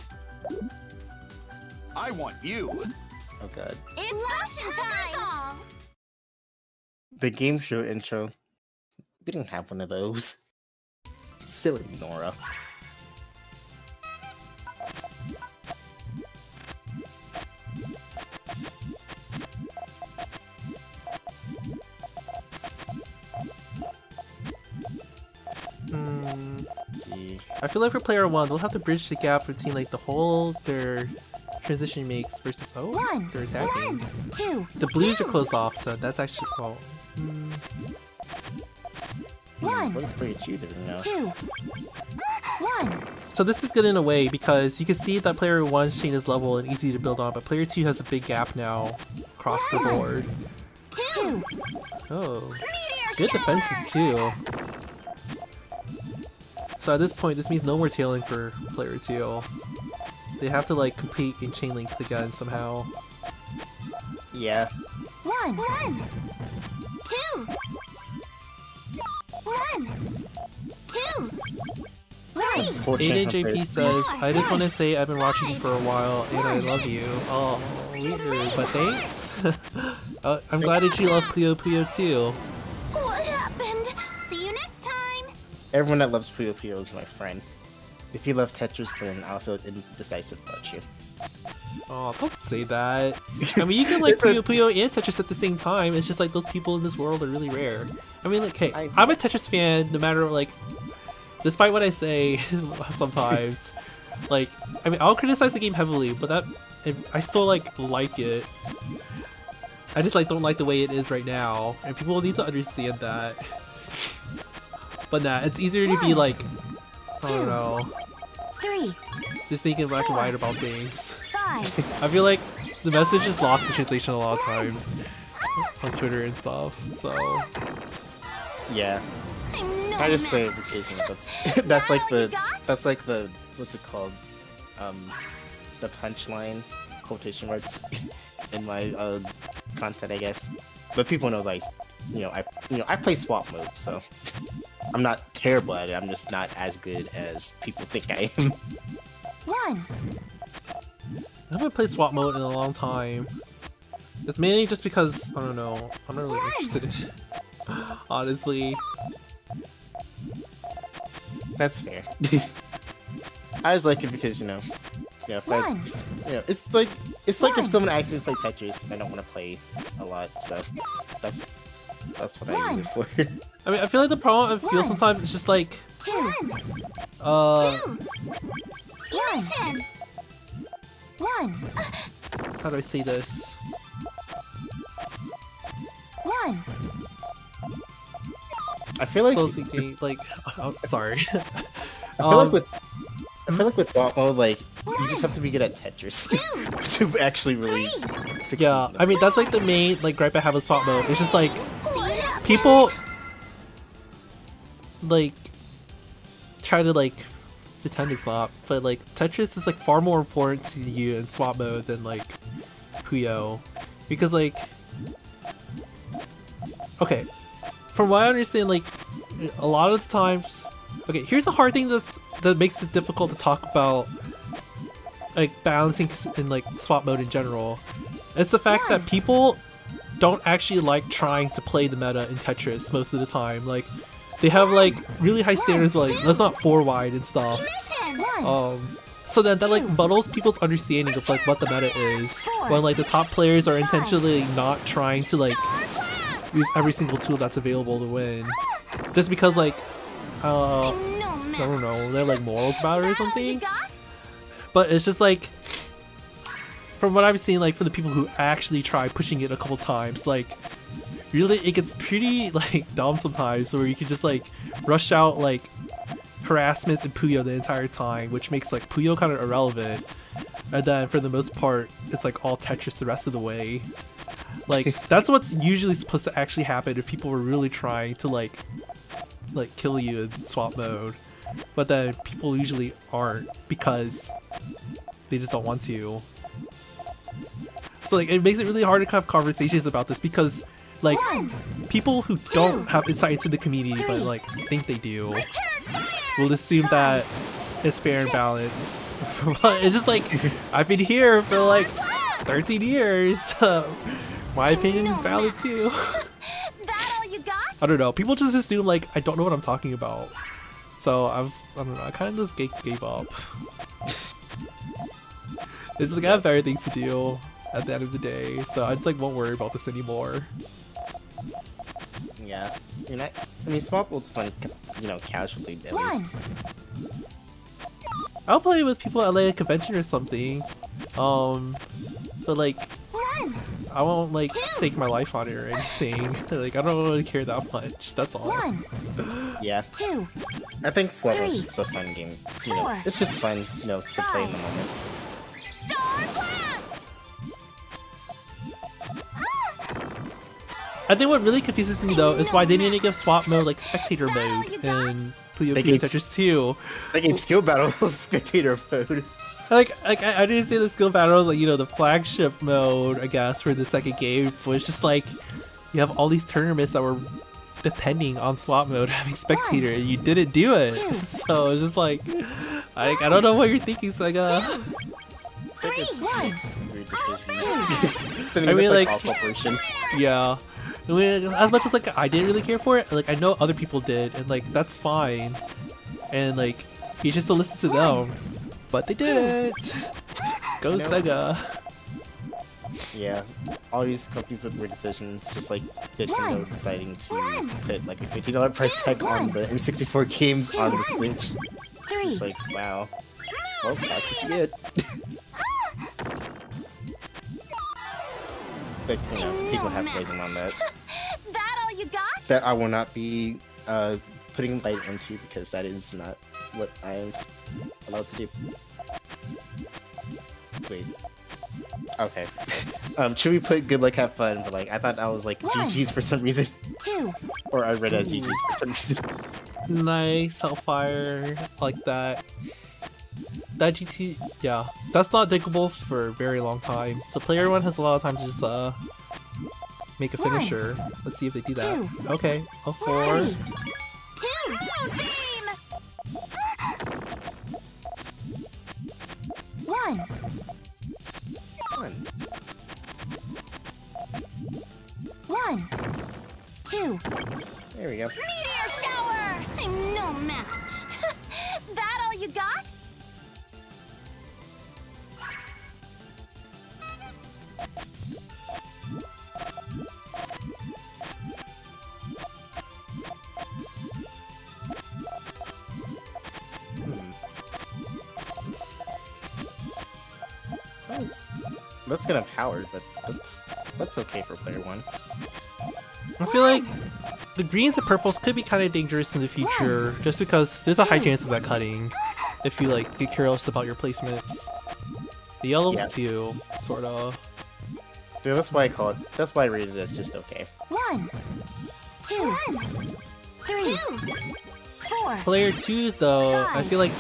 I want you. Oh god, It's potion time! the game show intro. We didn't have one of those. Silly Nora. Gee. I feel like for player one, they'll have to bridge the gap between like the hole their transition makes versus they're attacking. 1, 2, The blues are 2, closed off, so that's actually 1, What is player 2 doing now? 2, 1. So this is good in a way because you can see that player one's chain is level and easy to build on, but player two has a big gap now across the board. 2. Oh, Meteor good shower! defenses too. So at this point, this means no more tailing for player two. They have to like compete in chain length again somehow. Yeah. 1, 1. Fortunate Aiden JP says, I just want to say I've been watching you for a while and I love you. Oh, weird, but thanks. I'm glad that you love Puyo Puyo too. What happened? See you next time. Everyone that loves Puyo Puyo is my friend. If you love Tetris, then I'll feel indecisive about you. Oh, don't say that. I mean, you can like Puyo Puyo and Tetris at the same time. It's just like those people in this world are really rare. I mean, like, hey, I'm a Tetris fan no matter, like, despite what I say sometimes. Like, I mean, I'll criticize the game heavily, but I still, like it. I just, like, don't like the way it is right now. And people need to understand that. But nah, it's easier to be, like, I don't know. 3, Just thinking black and white about things. 5. I feel like the message is lost in translation a lot of times on Twitter and stuff. So Yeah. I'm no I just say match. occasionally, that's like the what's it called? The punchline quotation marks in my content, I guess. But people know, like, I play swap mode, so I'm not terrible at it. I'm just not as good as people think I am. 1. I haven't played swap mode in a long time. It's mainly just because I don't know. I'm not really interested in it. Honestly. That's fair. I just like it because it's like if someone asks me to play Tetris, I don't want to play a lot, so that's what I use it for. I mean, I feel like the problem I feel sometimes is just like 2. Ignition. 1. how do I say this? 1. I feel like So thinking like, oh, sorry. I feel like with swap mode, like, you just have to be good at Tetris to actually really succeed. Yeah, I mean that's like the main like gripe I have with swap mode. It's just like people like try to like pretend it's not, but like Tetris is like far more important to you in swap mode than like Puyo, because like okay, from what I understand, like a lot of the times, okay, here's a hard thing that makes it difficult to talk about like balancing in like swap mode in general. It's the fact that people don't actually like trying to play the meta in Tetris most of the time. Like they have like really high standards, like let's not 4 wide and stuff. So then that like muddles people's understanding of like what the meta is, when like the top players are intentionally not trying to like use every single tool that's available to win, just because like I don't know, they're like morals about it or something. But it's just like, from what I've seen, like for the people who actually try pushing it a couple times, like really it gets pretty like dumb sometimes, where you can just like rush out like harassment and Puyo the entire time, which makes like Puyo kind of irrelevant, and then for the most part it's like all Tetris the rest of the way. Like that's what's usually supposed to actually happen if people were really trying to like kill you in swap mode, but then people usually aren't because they just don't want to. So like it makes it really hard to have conversations about this, because like people who don't have insight into the community but like think they do will assume that it's fair and balanced. But it's just like, I've been here for like 13 years. My opinion is valid too. That all you got? I don't know. People just assume like I don't know what I'm talking about. So I don't know. I kind of just gave up. It's like I have better things to do at the end of the day, so I just like won't worry about this anymore. Yeah, I mean, swap mode's fun, casually at least. I'll play with people at like a convention or something. But like, I won't like stake my life on it or anything. Like, I don't really care that much. That's all. Yeah. 2. I think swap mode's just a fun game. It's just fun, to play in the moment. Star Blast! I think what really confuses me though is why they didn't give swap mode like spectator mode in Puyo Puyo Tetris 2. They gave skill battles spectator mode. Like I didn't say the skill battle, like the flagship mode, I guess, for the second game was just like you have all these tournaments that were depending on swap mode having spectator, and you didn't do it. So it's just like I don't know what you're thinking, Sega. Weird decisions. I mean, like, all corporations. Yeah. I mean, as much as like I didn't really care for it, like I know other people did, and like that's fine. And like you just don't listen to them, but they did it. Go Sega. Yeah, all these companies with weird decisions, just like Nintendo deciding to put like a $50 price tag on the N64 games on the Switch. It's like, wow. Well, that's what you get. But, you know, people have poison on that. That all you got? That I will not be putting light into because that is not what I am allowed to do. Wait. Okay. Should we put good luck, have fun? But like, I thought that was like GG's for some reason. Or I read it as GG's for some reason. Nice Hellfire, like that. That GT, yeah, that's not diggable for a very long time. So player one has a lot of time to just make a finisher. Let's see if they do that. Okay, a 4. 2. Moonbeam. 1. 1. 2. There we go. Meteor shower. I'm no match. That all you got? That's gonna power, but that's okay for player one. I feel like the greens and purples could be kind of dangerous in the future, just because there's a high chance of that cutting if you like get careless about your placements. The yellows too, sort of. Dude, that's why I call it. That's why I rated it as just okay. 1. 2. 3. 4. Player 2's though, I feel like,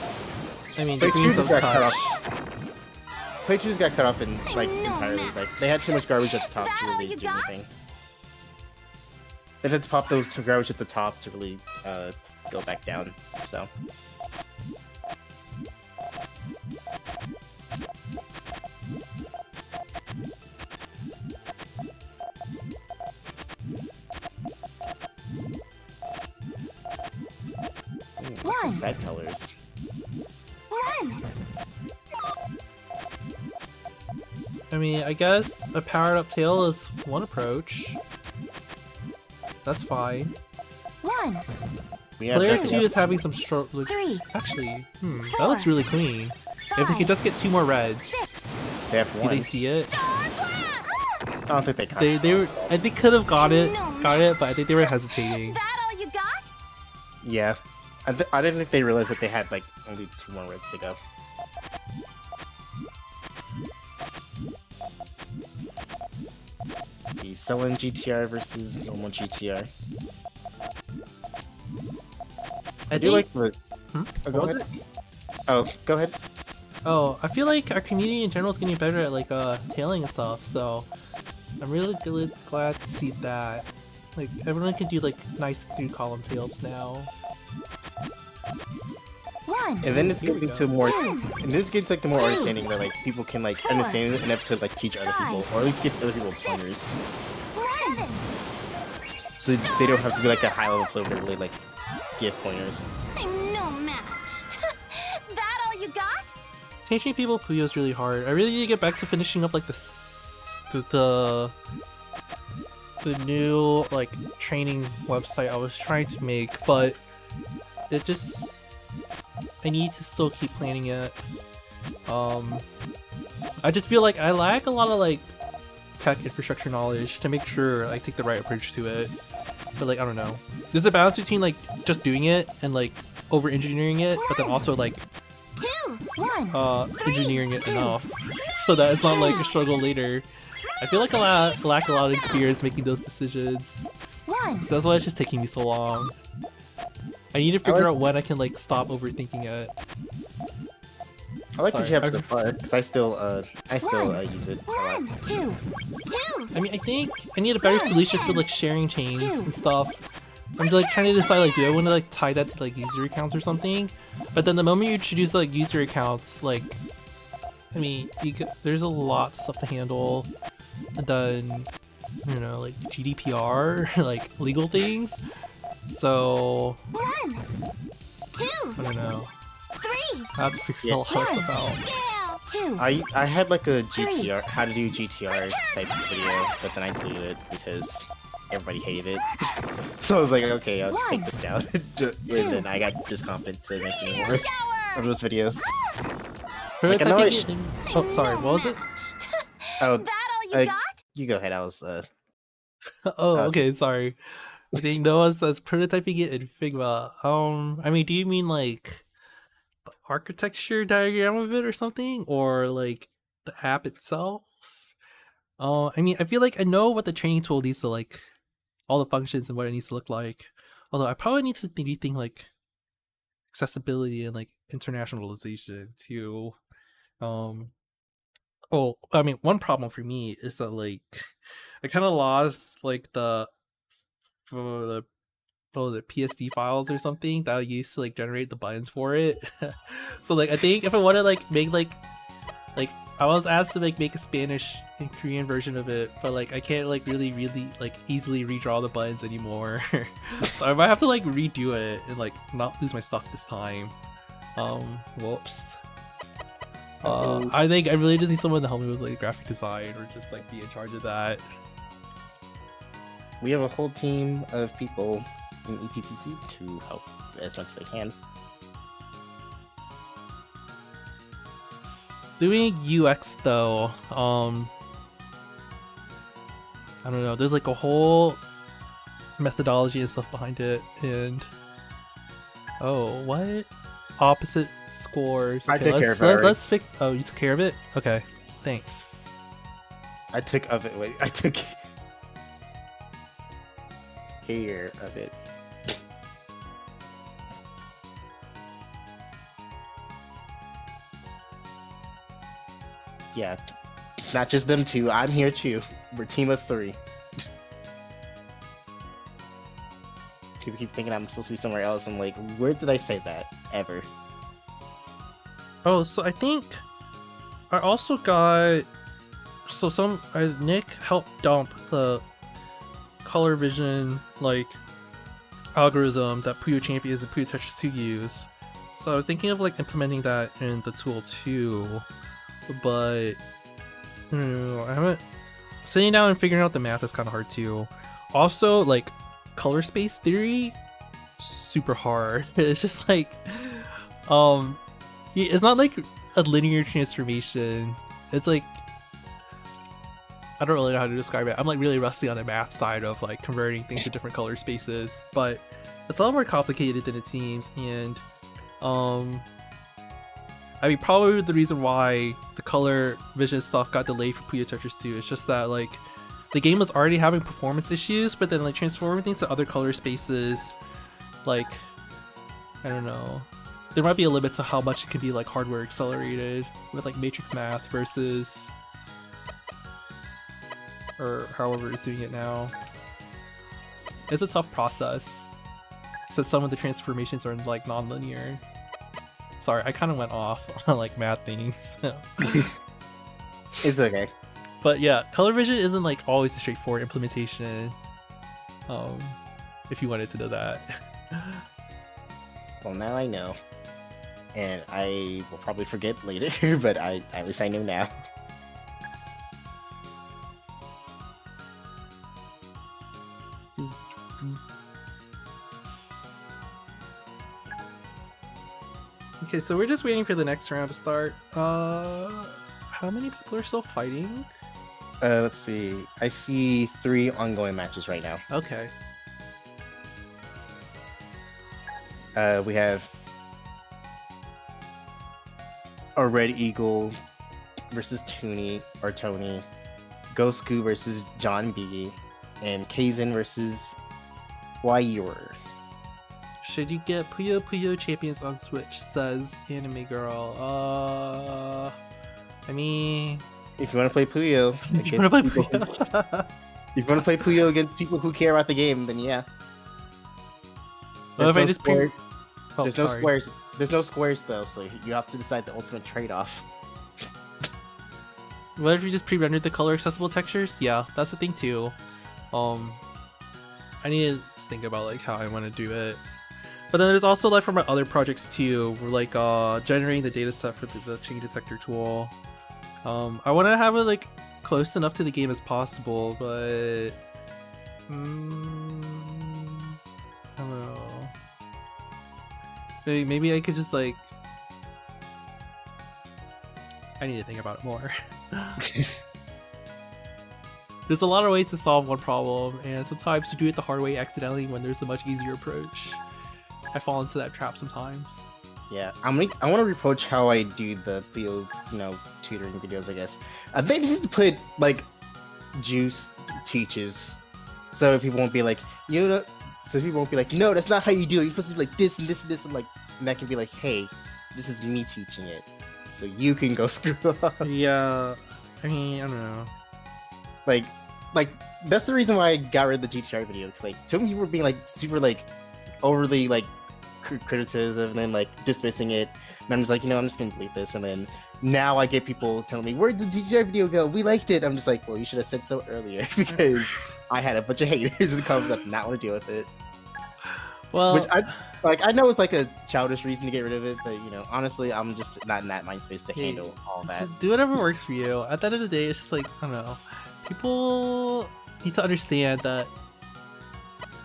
I mean, the Player greens 2's don't got cut touch. off. Player 2's got cut off in like entirely. Like they had too much garbage at the top to really do anything. They had to pop those two garbage at the top to really go back down. So. Set colors. 1. I mean, I guess a powered up tail is one approach. That's fine. 1. Player 2 is having some like, 3. actually, that looks really clean. If they could just get 2 more reds. 6. They have Do one. they see it? Star blast. I don't think they cut. They were, I think could have got it, but I think they were hesitating. That all you got? Yeah. I didn't think they realized that they had like only 2 more reds to go. The Sullen GTR versus normal GTR. I do like the. Oh, go ahead. Oh, go ahead. Oh, I feel like our community in general is getting better at like tailing and stuff, so I'm really glad to see that. Like everyone can do like nice 3-column tails now. 1. And then it's getting to more. 2. And then it's getting to like the more understanding where like people can like understand it enough to like teach other people, or at least give other people pointers, 7. so they don't have to be like a high level player to really like give pointers. I'm no match. That all you got? Teaching people Puyo is really hard. I really need to get back to finishing up like the new like training website I was trying to make, but it just I need to still keep planning it. I just feel like I lack a lot of like tech infrastructure knowledge to make sure I take the right approach to it. But like I don't know, there's a balance between like just doing it and like over engineering it, but then also like 2. 1. engineering it enough so that it's not like a struggle later. I feel like I lack a lot of experience making those decisions, 1. so that's why it's just taking me so long. I need to figure out when I can like stop overthinking it. I like what you have Sorry, so far because I still use it a lot. 1. 2. 2. I mean, I think I need a better solution for like sharing chains and stuff. I'm like trying to decide like, do I want to like tie that to like user accounts or something? But then the moment you introduce like user accounts, like, I mean, there's a lot of stuff to handle. And then, you know, like GDPR, like legal things. So 1, 2, I don't know. 3. I have to figure out what it's about. Scale. 2. I had like a GTR, how to do GTR type video, but then I deleted it because everybody hated it. So I was like, okay, I'll just take this down. And then I got disconfident to make any more of those videos. Like, I know Oh, sorry, what was it? Oh, That all you got? you go ahead. I was Oh, okay, sorry. I think Noah says prototyping it in Figma. I mean, do you mean like the architecture diagram of it or something, or like the app itself? I mean, I feel like I know what the training tool needs to like, all the functions and what it needs to look like. Although I probably need to maybe think like accessibility and like internationalization too. Oh, I mean, one problem for me is that like I kind of lost like the PSD files or something that I used to like generate the buttons for it. So like I think if I want to like make like I was asked to make a Spanish and Korean version of it, but like I can't like really like easily redraw the buttons anymore. So I might have to like redo it and like not lose my stuff this time. Whoops. I think I really just need someone to help me with like graphic design or just like be in charge of that. we have a whole team of people in EPPC to help as much as they can. Doing UX though, I don't know, there's like a whole methodology and stuff behind it, and oh, what? Opposite scores. I took care of it let's already. fix. Oh, you took care of it? Okay, thanks. I took care of it. Yeah, it's not just them two. I'm here too. We're a team of 3. People keep thinking I'm supposed to be somewhere else. I'm like, where did I say that ever? Oh, so I think I also got Nick helped dump the color vision like algorithm that Puyo Champions and Puyo Tetris 2 use. So I was thinking of like implementing that in the tool too, but I haven't. Sitting down and figuring out the math is kind of hard too. Also, like color space theory, super hard. It's just like, it's not like a linear transformation. It's like, I don't really know how to describe it. I'm like really rusty on the math side of like converting things to different color spaces, but it's a lot more complicated than it seems. And I mean, probably the reason why the color vision stuff got delayed for Puyo Tetris 2 is just that like the game was already having performance issues, but then like transforming things to other color spaces, like, I don't know, there might be a limit to how much it can be like hardware accelerated with like matrix math versus, or however it's doing it now. It's a tough process since some of the transformations are like non-linear. Sorry, I kind of went off on like math things. It's okay. But yeah, color vision isn't like always a straightforward implementation. If you wanted to know that. Well, now I know. And I will probably forget later, but at least I know now. Okay, so we're just waiting for the next round to start. How many people are still fighting? Let's see. I see 3 ongoing matches right now. Okay. We have a Red Eagle versus Tony, Gosku versus John B, and Kaizen versus Waiyor. Should you get Puyo Puyo Champions on Switch, says Anime Girl. I mean, If you want to play Puyo, if you want to play Puyo. if you want to play Puyo against people who care about the game, then yeah. Well, if I no just square, oh, there's no sorry. squares. There's no squares though, so you have to decide the ultimate trade-off. What if you just pre-rendered the color accessible textures? Yeah, that's the thing too. I need to just think about like how I want to do it. But then there's also like for my other projects too, we're like generating the data set for the chain detector tool. I want to have it like close enough to the game as possible, but I don't know. Maybe I could just like I need to think about it more. There's a lot of ways to solve one problem, and sometimes you do it the hard way accidentally when there's a much easier approach. I fall into that trap sometimes. Yeah, I want to reproach how I do the Puyo, tutoring videos. I guess I think this is to put like juice teaches, so people won't be like, so people won't be like, no, that's not how you do it. You're supposed to do like this and this and this, and like, and that can be like, hey, this is me teaching it, so you can go screw up. Yeah, I mean, I don't know. Like that's the reason why I got rid of the GTR video, because like some people were being like super like overly like criticism and then like dismissing it, and I'm just like, I'm just gonna delete this. And then now I get people telling me, where'd the GTR video go? We liked it. I'm just like, well, you should have said so earlier, because I had a bunch of haters and comments that did not want to deal with it. Well, Which I know it's like a childish reason to get rid of it, but honestly, I'm just not in that mind space to handle all that. do whatever works for you. At the end of the day, it's just like, I don't know. People need to understand that,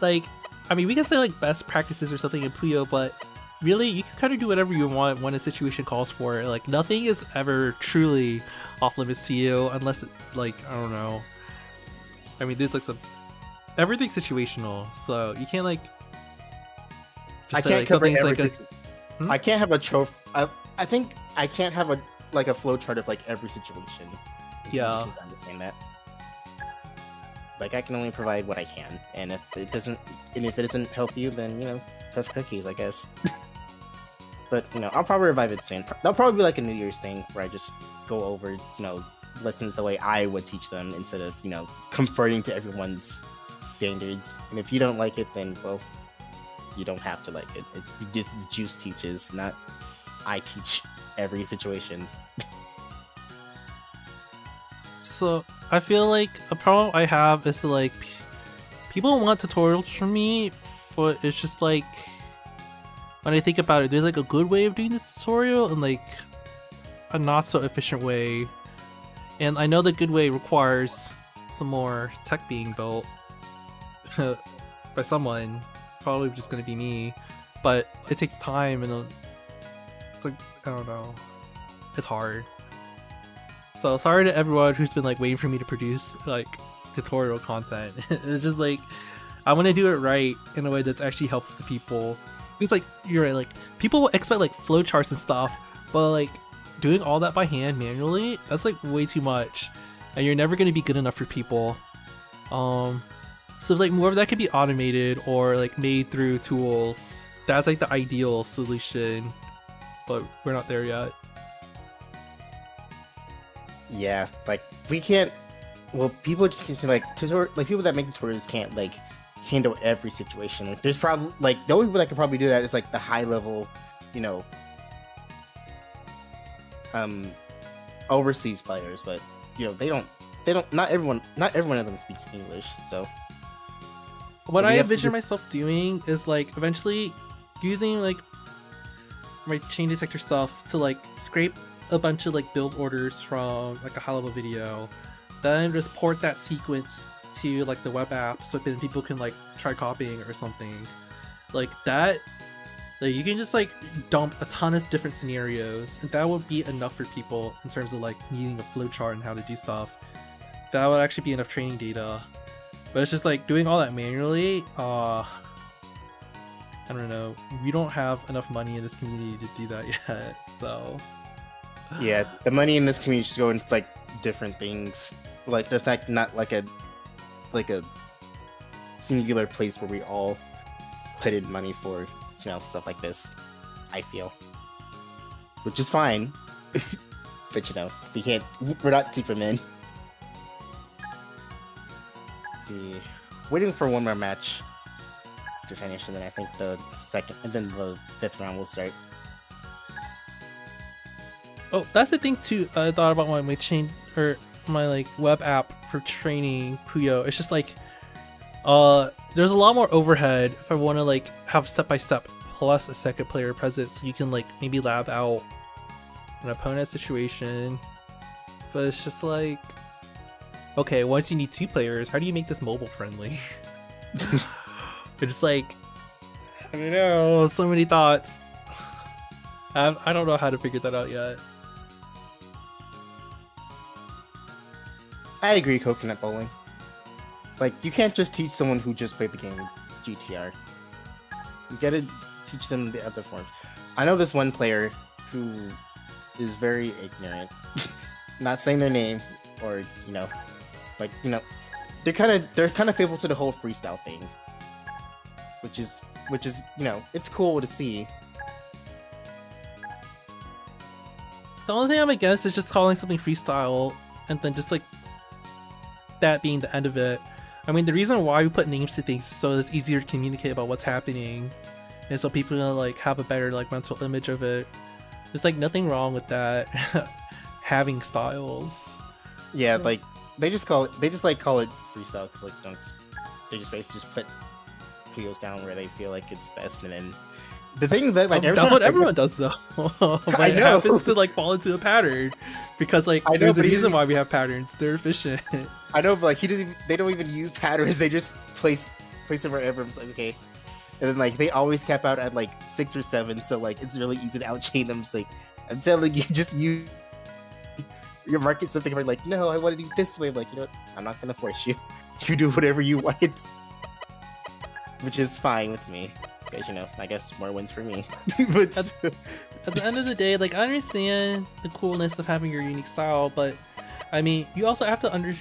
like, I mean, we can say like best practices or something in Puyo, but really, you can kind of do whatever you want when a situation calls for it. Like, nothing is ever truly off limits to you, unless it's like, I don't know. I mean, there's like everything's situational, so you can't like. I say, can't like, cover something's everything. I can't have a trophy. I think I can't have a flow chart of like every situation. You Yeah. just need to understand that. Like, I can only provide what I can, and if it doesn't help you, then tough cookies, I guess. But I'll probably revive it soon. That'll probably be like a New Year's thing where I just go over lessons the way I would teach them, instead of converting to everyone's standards. And if you don't like it, then well, you don't have to like it. This is Juice teaches, not I teach every situation. So I feel like a problem I have is like people want tutorials from me, but it's just like when I think about it, there's like a good way of doing this tutorial and like a not so efficient way. And I know the good way requires some more tech being built by someone, probably just gonna be me, but it takes time and it's like, I don't know, it's hard. So sorry to everyone who's been like waiting for me to produce like tutorial content. It's just like I want to do it right in a way that's actually helpful to people. Because like you're right, like people will expect like flowcharts and stuff, but like doing all that by hand manually, that's like way too much, and you're never going to be good enough for people. So like more of that could be automated or like made through tools. That's like the ideal solution, but we're not there yet. Yeah, like we can't. Well, people just can't say like people that make tutorials can't like handle every situation. Like, there's probably like the only people that can probably do that is like the high level, overseas players. But they don't. Not everyone of them speaks English. So what I envision myself doing is like eventually using like my chain detector stuff to like scrape a bunch of like build orders from like a high level video, then just port that sequence to like the web app so then people can like try copying or something like that. Like you can just like dump a ton of different scenarios and that would be enough for people in terms of like needing a flowchart and how to do stuff. That would actually be enough training data. But it's just like doing all that manually, I don't know, we don't have enough money in this community to do that yet, so yeah, the money in this community just go into like different things. Like there's not like a singular place where we all put in money for stuff like this. I feel, which is fine, but we're not Superman. Let's see, waiting for one more match. to finish, and then I think the second, and then the 5th round will start. Oh, that's the thing too. I thought about my chain or my like web app for training Puyo. It's just like, there's a lot more overhead if I want to like have step by step plus a second player present, so you can like maybe lab out an opponent situation. But it's just like, okay, once you need 2 players, how do you make this mobile friendly? It's like, I don't know, so many thoughts. I don't know how to figure that out yet. I agree, coconut bowling. Like, you can't just teach someone who just played the game GTR. You gotta teach them the other forms. I know this one player who is very ignorant. Not saying their name, or like they're kind of faithful to the whole freestyle thing, which is it's cool to see. The only thing I'm against is just calling something freestyle and then just like that being the end of it. I mean, the reason why we put names to things is so it's easier to communicate about what's happening, and so people can like have a better like mental image of it. There's like nothing wrong with that. Having styles. Yeah, like they just call it freestyle because like they just basically just put Puyos down where they feel like it's best, and then the thing that like that's what everyone does though. But I it know. happens to like fall into a pattern because like I know, there's a but reason why we have patterns. They're efficient. I know, but like they don't even use patterns. They just place them wherever. It's like, okay, and then like they always cap out at like 6 or 7, so like it's really easy to outchain them. It's like, I'm telling you, just use your market something. Where like, no, I want to do this way. I'm like, you know what? I'm not gonna force you. You do whatever you want, which is fine with me. Because I guess more wins for me. But At the end of the day, like I understand the coolness of having your unique style, but I mean, you also have to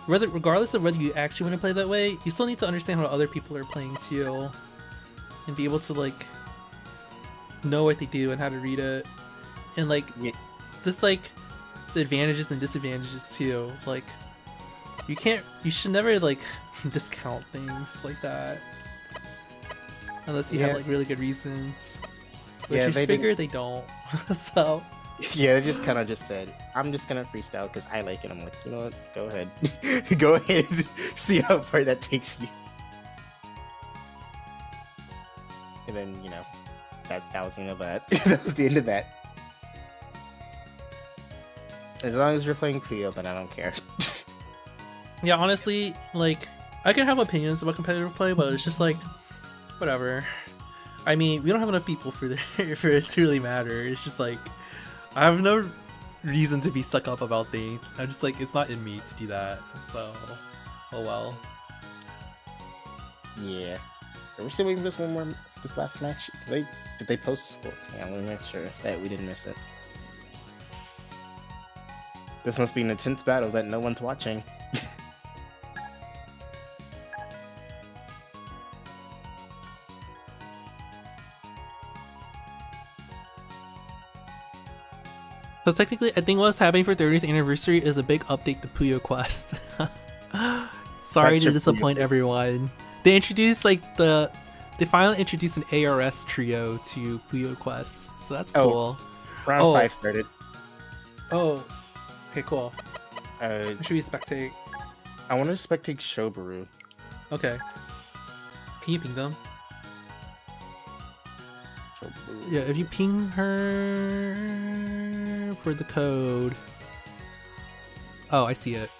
regardless of whether you actually want to play that way, you still need to understand how other people are playing too, and be able to like know what they do and how to read it, and like just like the advantages and disadvantages too. Like you should never like discount things like that unless you have like really good reasons. Which yeah, you figure they don't. So yeah, they just kind of just said, I'm just gonna freestyle because I like it. I'm like, you know what? Go ahead. Go ahead. See how far that takes you. And then, that was the end of that. That was the end of that. As long as you're playing Puyo, then I don't care. yeah, honestly, like I can have opinions about competitive play, but it's just like whatever. I mean, we don't have enough people for it to really matter. It's just like I have no reason to be stuck up about things. I'm just like, it's not in me to do that. So, oh well. Yeah. Are we still waiting for this last match? Did they post? Well, yeah, I want to make sure that we didn't miss it. This must be an intense battle that no one's watching. So technically, I think what's happening for 30th anniversary is a big update to Puyo Quest. Sorry to disappoint everyone. They introduced they finally introduced an ARS trio to Puyo Quest, so that's cool. Round 5 started. Oh, okay, cool. Should we spectate? I want to spectate Shobaru. Okay. Can you ping them? Shobaru. Yeah, if you ping her for the code. Oh, I see it.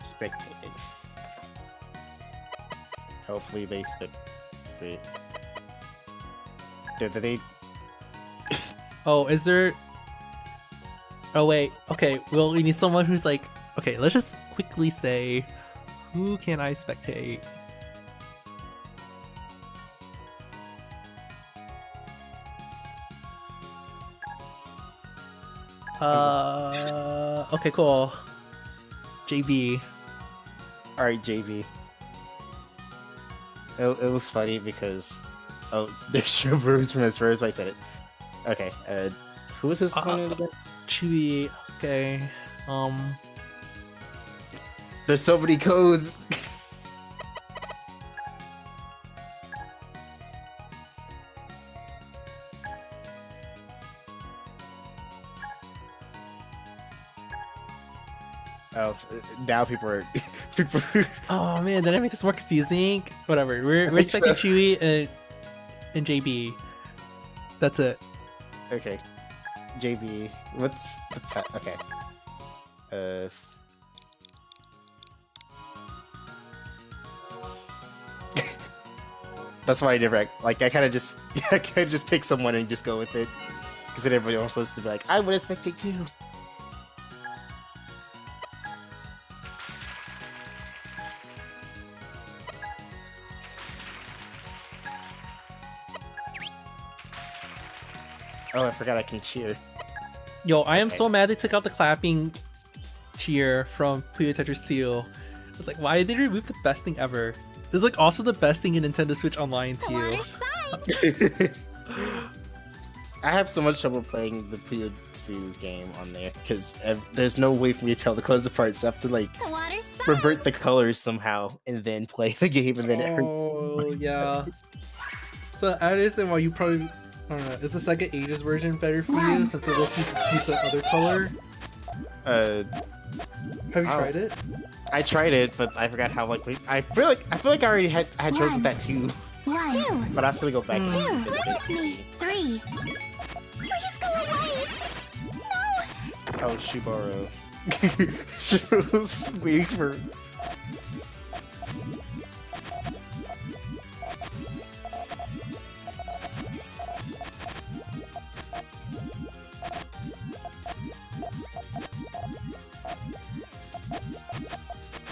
Spectated. Hopefully they spectate. Did they? Oh, is there? Oh wait. Okay. Well, we need someone who's like. Okay, let's just quickly say, who can I spectate? Okay, cool. JB. Alright, JB. It was funny because there's Shobaru's from his first. I said it. Okay. Who was his opponent again? Chewy. Okay. There's so many codes. Oh, now people are. people Oh man, did I make this more confusing? Whatever. We're expecting Chewy and JB. That's it. Okay. JB. What's the okay. That's why I never like. I kind of just pick someone and just go with it, because then everybody else supposed to be like, I would expect it too. Oh, I forgot I can cheer. Yo, I am so mad they took out the clapping cheer from Puyo Tetris 2. It's like, why did they remove the best thing ever? It's like also the best thing in Nintendo Switch Online too. Water's fine. I have so much trouble playing the Puyo Puyo game on there because there's no way for me to tell the colors apart. So I have to like The water's fine. revert the colors somehow and then play the game, and then it hurts. Oh yeah. So I understand why you probably, I don't know, is the second Ages version better for you since it lets you use the other color? Have you tried it? I tried it, but I forgot how like I feel like I already had chosen that too, 1, 2, but I have to go back to 2. this Swim with me. EPPC. 3. Please go away. No. Oh, Shibaro. She was waiting for.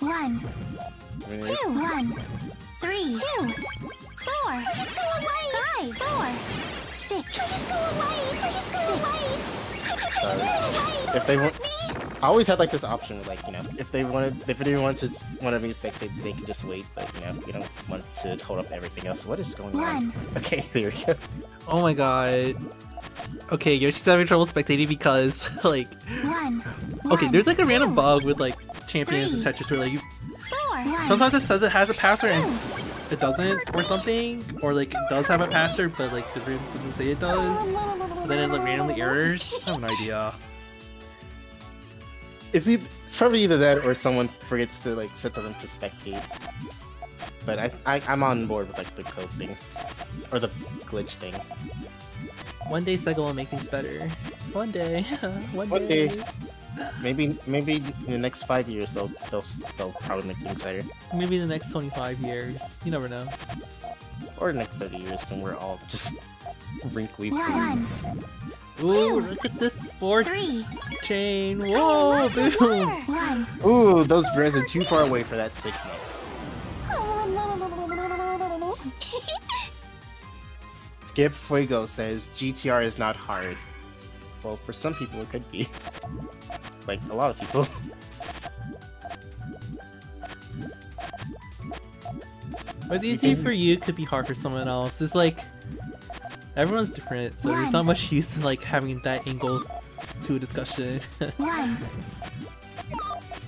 One, Really? 2, 1, 3, 2, 4. Please go away. 5, 4, 6. Please go away. Please go away. Please go away. If they want, Me. I always had like this option, where, like, you know, if they didn't want to be spectated, they can just wait. But you know, you don't want to hold up everything else. What is going on? 1. Okay, there we go. Oh my god. Okay, Yoshi's having trouble spectating because like 1. okay, there's like a 2, random bug with like champions and 3, Tetris where like you 4. sometimes it says it has a password and it doesn't or something, or like it does have a password but like the game doesn't say it does. But then it like randomly errors. I have no idea. It's probably either that or someone forgets to like set them to spectate. But I'm on board with like the code thing or the glitch thing. One day Sega will make things better. One day. One One day. day. Maybe in the next 5 years they'll probably make things better, Maybe the next 25 years. You never know. or the next 30 years when we're all just wrinkly 1, prudes. Ooh, look at this board 3. chain. Whoa, boom. 1. Ooh, those brands are too far away for that to connect. Skip Fuego says GTR is not hard. Well, for some people it could be. Like a lot of people. What's easy for you could be hard for someone else. It's like everyone's different, so there's not much use in like having that angle to a discussion. 1.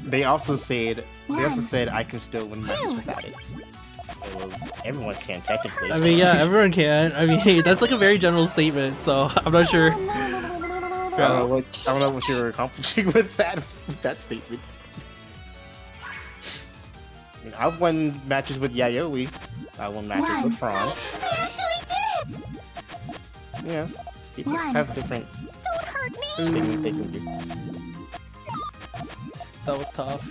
They also said I can still win matches without it. Well, everyone can technically. I mean, yeah, everyone can. I mean, hey, that's like a very general statement, so I'm not sure. I don't know what you were accomplishing with that statement. I mean, I've won matches with Yayoi. I won matches with Fran. I actually did it. Yeah, people 1. have different Don't hurt me. things they can do. That was tough.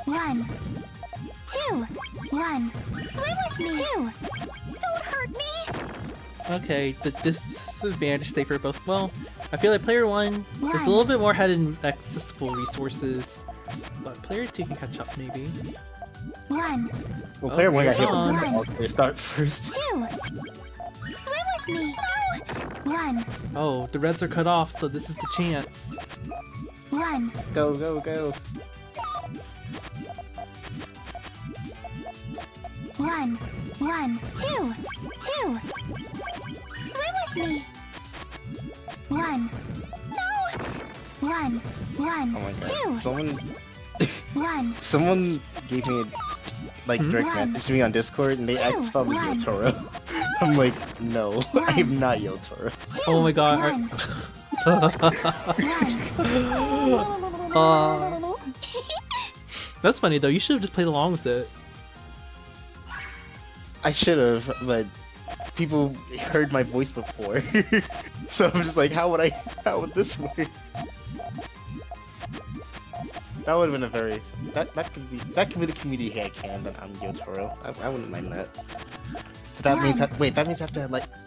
1, 2, 1. Swim with me. 2. Don't hurt me. Okay, the disadvantage stay for both. Well, I feel like player 1 is a little bit more ahead in accessible resources, but player 2 can catch up maybe. 1, Well, player 1 got hit One. with the all clear start first. 2. Swim with me. No. 1, Oh, the reds are cut off, so this is the chance. 1. Go, go, go. 1, 1, 2, 2. Swim with me. 1. No. 1, 1, Oh my 2, god. 1. Someone gave me a direct One. message to me on Discord and they asked if I was One. Yotaro. I'm like, no, I am not Yotaro. 2, Oh my god, 1. That's funny though. You should have just played along with it. I should have, but people heard my voice before, so I'm just like, how would this work? That would have been a very that could be the community headcanon that I'm Yotaro. I wouldn't mind that. But that means that means I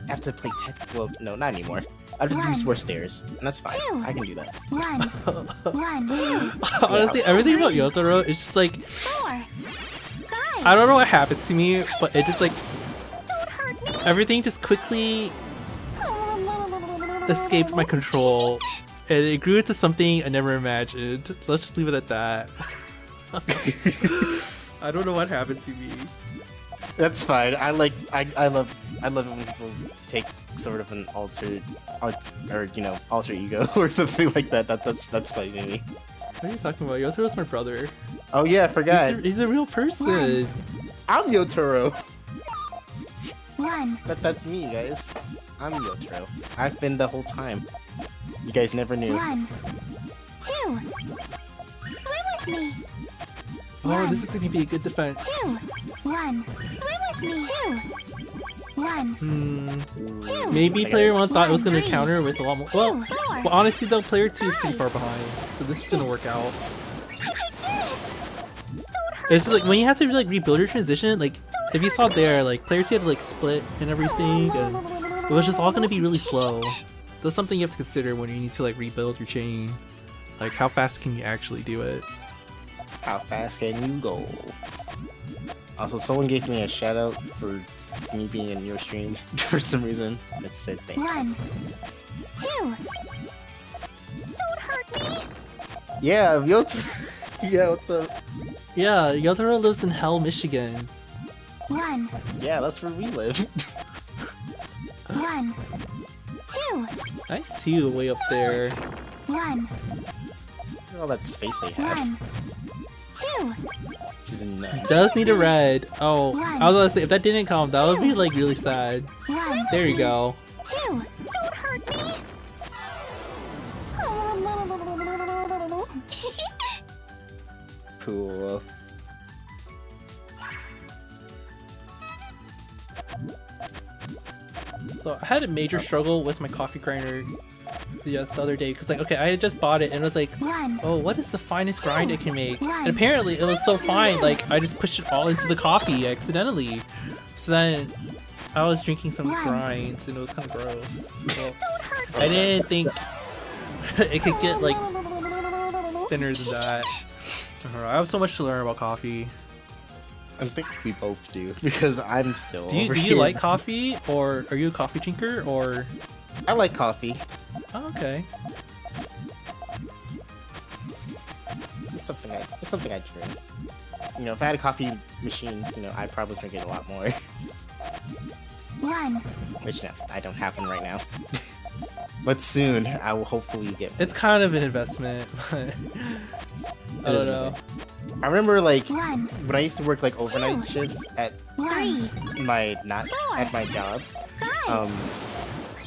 have to play tech. Well, no, not anymore. I have to do more stairs, and that's fine. I can do that. 1, 2, Honestly, everything about Yotaro is just like 4, 5. I don't know what happened to me, but it just like Don't hurt me. everything just quickly escaped my control, and it grew into something I never imagined. Let's just leave it at that. I don't know what happened to me. That's fine. I love when people take sort of an alter ego or something like that. That's funny to me. What are you talking about? Yotaro's my brother. Oh yeah, I forgot. He's a real person. I'm Yotaro. 1, That's me, guys. I'm Yotaro. I've been the whole time. You guys never knew. 1, 2. Swim with me. Oh, this is gonna be a good defense. 2, 1. Swim with me. 2, 1. 2. Maybe player 1 thought it was gonna 3, counter with a lot more. 2, Well, 4. well, honestly though, player 2 is pretty far behind, so this is gonna work out. I did it. Don't hurt It's just like when you have to like rebuild your transition, like if you saw there, like player 2 had to like split and everything, and it was just all gonna be really slow. That's something you have to consider when you need to like rebuild your chain. Like how fast can you actually do it? How fast can you go? Also, someone gave me a shout out for me being in your stream for some reason. It said thank you. 1, 2. Don't hurt me. Yeah, yeah, what's up? Yeah, Yotaro lives in Hell, Michigan. 1, Yeah, that's where we live. 1, 2. Nice too, way up there. 1, Look at all that space they have. 1, 2. She's in nuts. Does need a red. Oh, I was gonna say if that didn't come, that would be like really sad. 1, There you go. 2. Don't hurt me. Cool. So I had a major struggle with my coffee grinder the other day because like okay, I had just bought it and it was like, 1, oh, what is the finest grind it can make? And apparently it was so fine, like I just pushed it all into the coffee accidentally. So then I was drinking some grinds and it was kind of gross. Well, I didn't think it could get like thinner than that. I don't know, I have so much to learn about coffee. I think we both do because I'm still. Do you here. like coffee, or are you a coffee drinker, or? I like coffee. Oh, okay. It's something I drink. You know, if I had a coffee machine, you know, I'd probably drink it a lot more. 1. Which no, I don't have one right now. But soon, I will hopefully get one. It's kind of an investment, but I don't know. I remember like 1, when I used to work like overnight shifts at 3, my job. 5.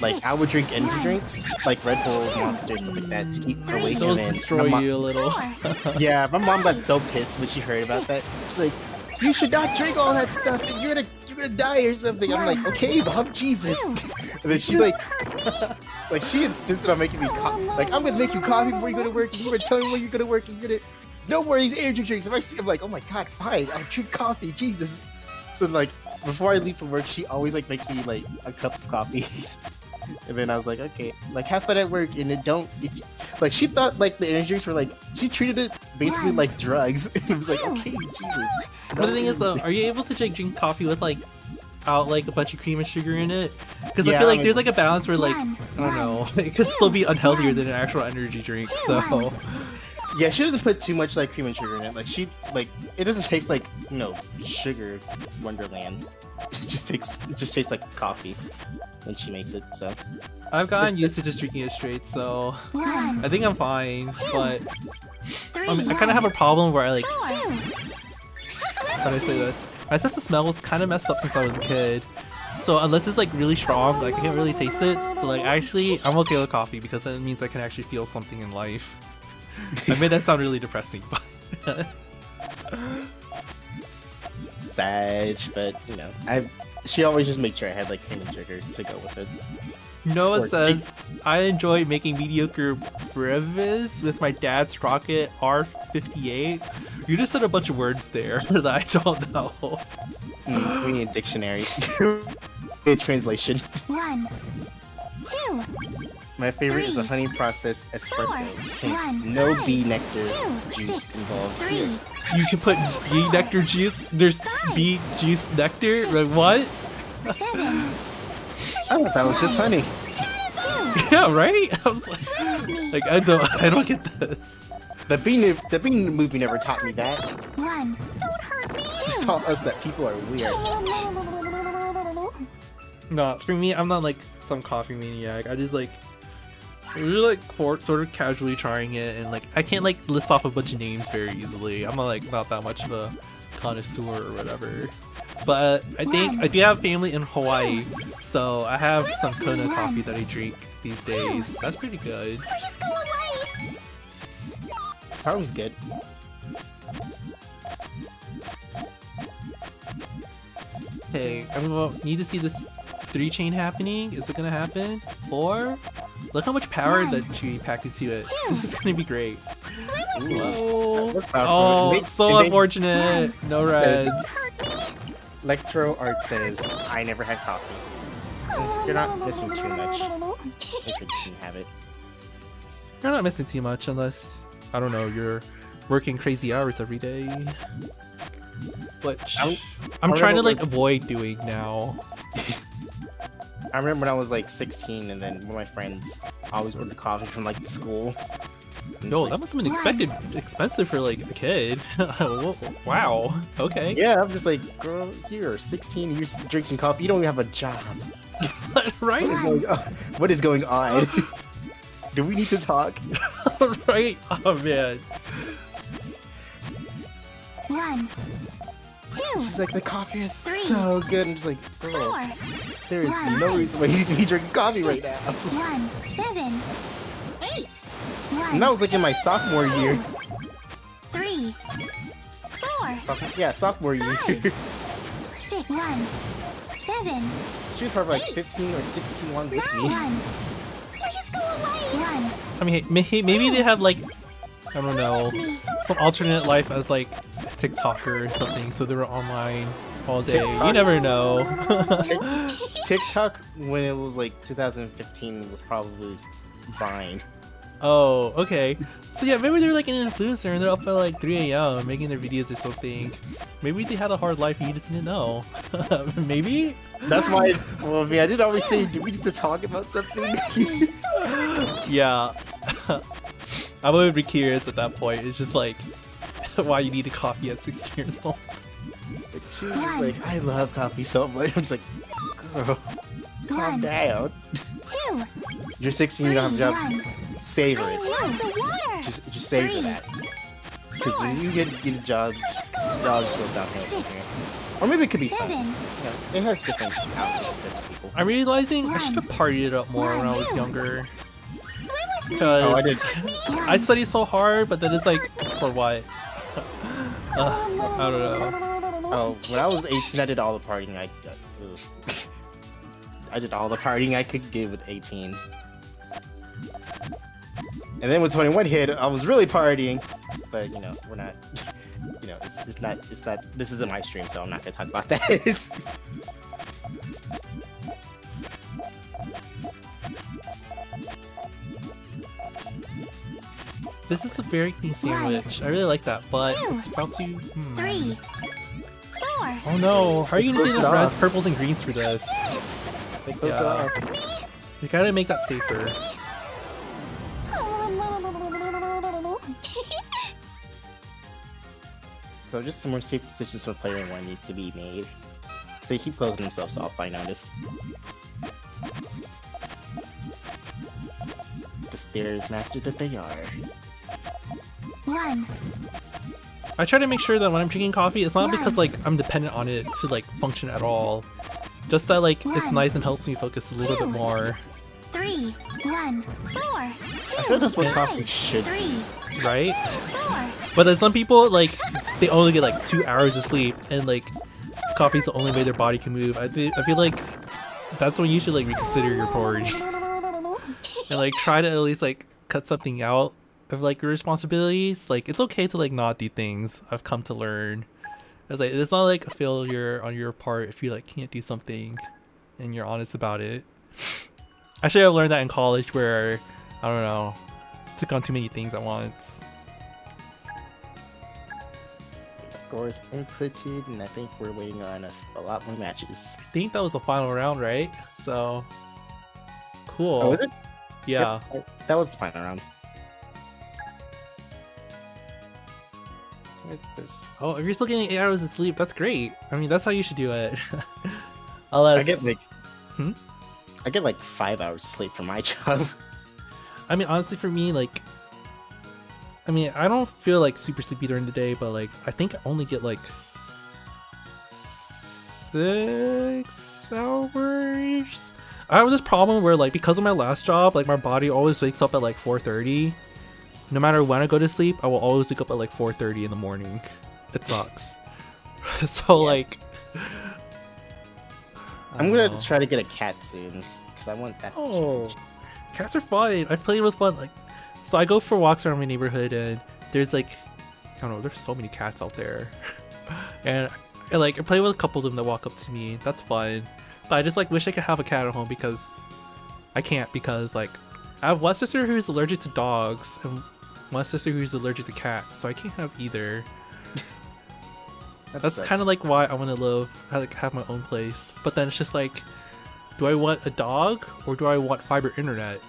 Like I would drink energy drinks, like Red Bull, Monster, stuff like that, to keep awake. And Those then destroy you a little. 4. yeah, my mom got so pissed when she heard about that. She's like, "You should not drink all that stuff. You're gonna die or something." I'm like, "Okay, Mom, Jesus." And then she like she insisted on making me like, "I'm gonna make you coffee before you go to work. And you're gonna tell me when you're gonna work. And you're gonna no more of these energy drinks." If I see, I'm like, "Oh my God, fine. I'll drink coffee." Jesus. So like before I leave for work, she always like makes me like a cup of coffee. And then I was like, okay, like have fun at work, and it don't. If you, like she thought like the energy drinks were like she treated it basically like drugs. And it was like, okay, Jesus. But the thing is though, are you able to drink coffee with like like a bunch of cream and sugar in it? Because I Yeah, feel like I mean- there's like a balance where like I 1, don't know, it could still be unhealthier than an actual energy drink. So Yeah, she doesn't put too much like cream and sugar in it. Like it doesn't taste like sugar Wonderland. It just tastes like coffee when she makes it. So I've gotten used to just drinking it straight, so 1, I think I'm fine. But 3. I mean, I kind of have a problem where I like 4. how do I say this? My sense of smell was kind of messed up since I was a kid. So unless it's like really strong, like I can't really taste it. So like actually, I'm okay with coffee because that means I can actually feel something in life. I made that sound really depressing, but Sag, but you know, she always just made sure I had like cream and sugar to go with it. Noah Or- says, I enjoy making mediocre breves with my dad's Rocket R58. You just said a bunch of words there that I don't know. We need a dictionary. A translation. 1, 2, My favorite is a honey processed espresso. Hint, no bee nectar juice involved here. 3, You can put bee nectar juice. There's bee juice nectar? Like, what? 7, I thought that was just honey. 2. Yeah, right? I was like I don't get this. The bee movie never taught me that. 1, don't hurt me. It taught us that people are weird. 2. No, for me, I'm not like some coffee maniac. I just like really like sort of casually trying it, and like I can't like list off a bunch of names very easily. I'm not that much of a connoisseur or whatever. But I think I do have family in Hawaii, so I have some Kona coffee that I drink these days. That's pretty good. Please go away. Sounds good. Okay, I need to see this 3-chain happening. Is it gonna happen? Or look how much power that she packed into it. This is gonna be great. Oh, so unfortunate. No reds. Electro Art says, I never had coffee. You're not missing too much if you didn't have it. You're not missing too much unless, I don't know, you're working crazy hours every day. Which I'm trying to like avoid doing now. I remember when I was like 16 and then one of my friends always ordered coffee from like school. And No, it's that like, must have been expensive for like a kid. Wow. Okay. yeah, I'm just like, girl, you're 16, you're drinking coffee, you don't even have a job. Right? What is going on? What is going on? Do we need to talk? Right? Oh man. 1, 2, She's like, the coffee is 3, so good. I'm just like, girl, 4, there is no reason why you need to be drinking coffee right now. 1, 7, 8, 1, And that was like in my sophomore year. 3, 4, Sophomore year. 6, 1, 7, She was probably like 15 or 16 along with me. 1. Please go away. 1. I mean, maybe they have like, I don't know, some alternate life as like a TikToker or something, so they were online all day. TikTok. You never know. TikTok, when it was like 2015, was probably Vine. Oh, okay. So yeah, maybe they're like an influencer and they're up at like 3 a.m. making their videos or something. Maybe they had a hard life and you just didn't know. Maybe? That's why, well, I mean, I did always say, do we need to talk about something? Yeah. I would be curious at that point. It's just like, why you need a coffee at 16 years old. She was just like, I love coffee so much. I'm just like, girl, calm down. 2, You're 16, you don't have a job. 1. Savor I it. love the water. Just savor 3, that. Because when you get a job, Please go it all just goes downhill from 6, here. Or maybe it could be fun. 7. Yeah, it has different outlooks for different people. I'm realizing I should have partied it up more when I was younger. Swim with me. Because Oh, I did. I studied so hard, but then it's like, for what? I don't know. Oh, when I was 18, I did all the partying I did all the partying I could do with 18. And then when 21 hit, I was really partying. But, you know, we're not, you know, it's not, this isn't my stream, so I'm not gonna talk about that. This is a very clean sandwich. I really like that, but 2, it's about to... 3, 4. Oh no, how are you gonna do Close the it reds, off. purples, and greens for this? Close it Yeah. off. You gotta make that safer. So just some more safe decisions for player 1 needs to be made. So they keep closing themselves off, I noticed. The stairs master that they are. 1. I try to make sure that when I'm drinking coffee, it's not because like I'm dependent on it to like function at all. Just that like it's One, nice and helps me focus a little bit two. more, 3, 1, 4, 2, I feel like that's what coffee 5, should 3, right? 4. But then some people like they only get like 2 hours of sleep, and like coffee's the only way their body can move. I feel like that's when you should like reconsider your priorities and like try to at least like cut something out of like your responsibilities. Like it's okay to like not do things. I've come to learn. It's like it's not like a failure on your part if you like can't do something and you're honest about it. Actually, I learned that in college where I don't know, took on too many things at once. Scores inputted, and I think we're waiting on a lot more matches. I think that was the final round, right? So cool. Oh, is it? Yeah. Yep, that was the final round. What is this? Oh, if you're still getting 8 hours of sleep, that's great. I mean, that's how you should do it. Unless, I get like Hmm? I get like 5 hours of sleep from my job. I mean, honestly, for me, like, I mean, I don't feel like super sleepy during the day, but like, I think I only get like 6 hours. I have this problem where like because of my last job, like my body always wakes up at like 4:30. No matter when I go to sleep, I will always wake up at like 4:30 in the morning. It sucks. So like, I'm gonna try to get a cat soon because I want that. Oh, cats are fun. I play with one like, so I go for walks around my neighborhood and there's like, I don't know, there's so many cats out there, and like I play with a couple of them that walk up to me. That's fun, but I just like wish I could have a cat at home because I can't because like I have one sister who's allergic to dogs and one sister who's allergic to cats, so I can't have either. That's kind of like why I want to live, like have my own place. But then it's just like, do I want a dog or do I want fiber internet?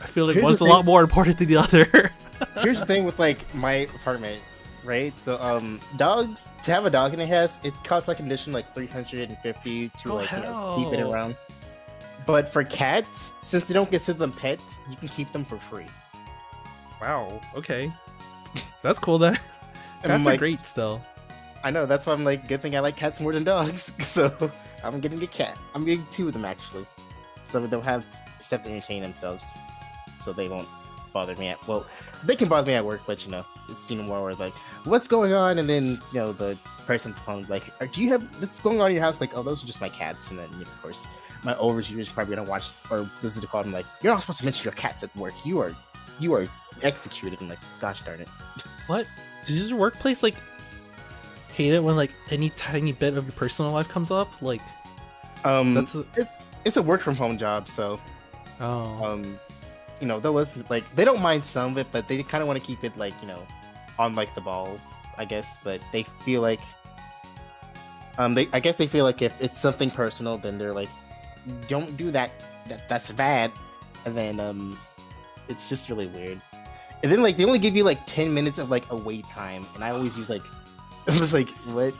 I feel like Here's one's the a lot thing. more important than the other. Here's the thing with like my apartment, right? So dogs, to have a dog in the house, it costs like an additional like 350 to like keep it hell. around. But for cats, since they don't consider them pets, you can keep them for free. Wow. Okay. That's cool then. And Cats like, are great still. I know, that's why I'm like, good thing I like cats more than dogs. So I'm getting a cat. I'm getting 2 of them actually. So they'll have stuff to entertain themselves. So they won't bother me at, well, they can bother me at work, but you know, it's more where like, what's going on? And then, you know, the person on the phone like, do you have what's going on in your house? Like, oh, those are just my cats. And then, you know, of course, my overseer is probably gonna watch or listen to call them like, you're not supposed to mention your cats at work. You are executed. And like, gosh darn it. What? Does your workplace like hate it when like any tiny bit of your personal life comes up? Like, that's a... it's a work from home job, so you know, they'll listen. Like, they don't mind some of it, but they kind of want to keep it like, you know, on like the ball, I guess. But they feel like I guess they feel like if it's something personal, then they're like, don't do that. That's bad. And then it's just really weird. And then like they only give you like 10 minutes of like away time, and I always use like I was like, what?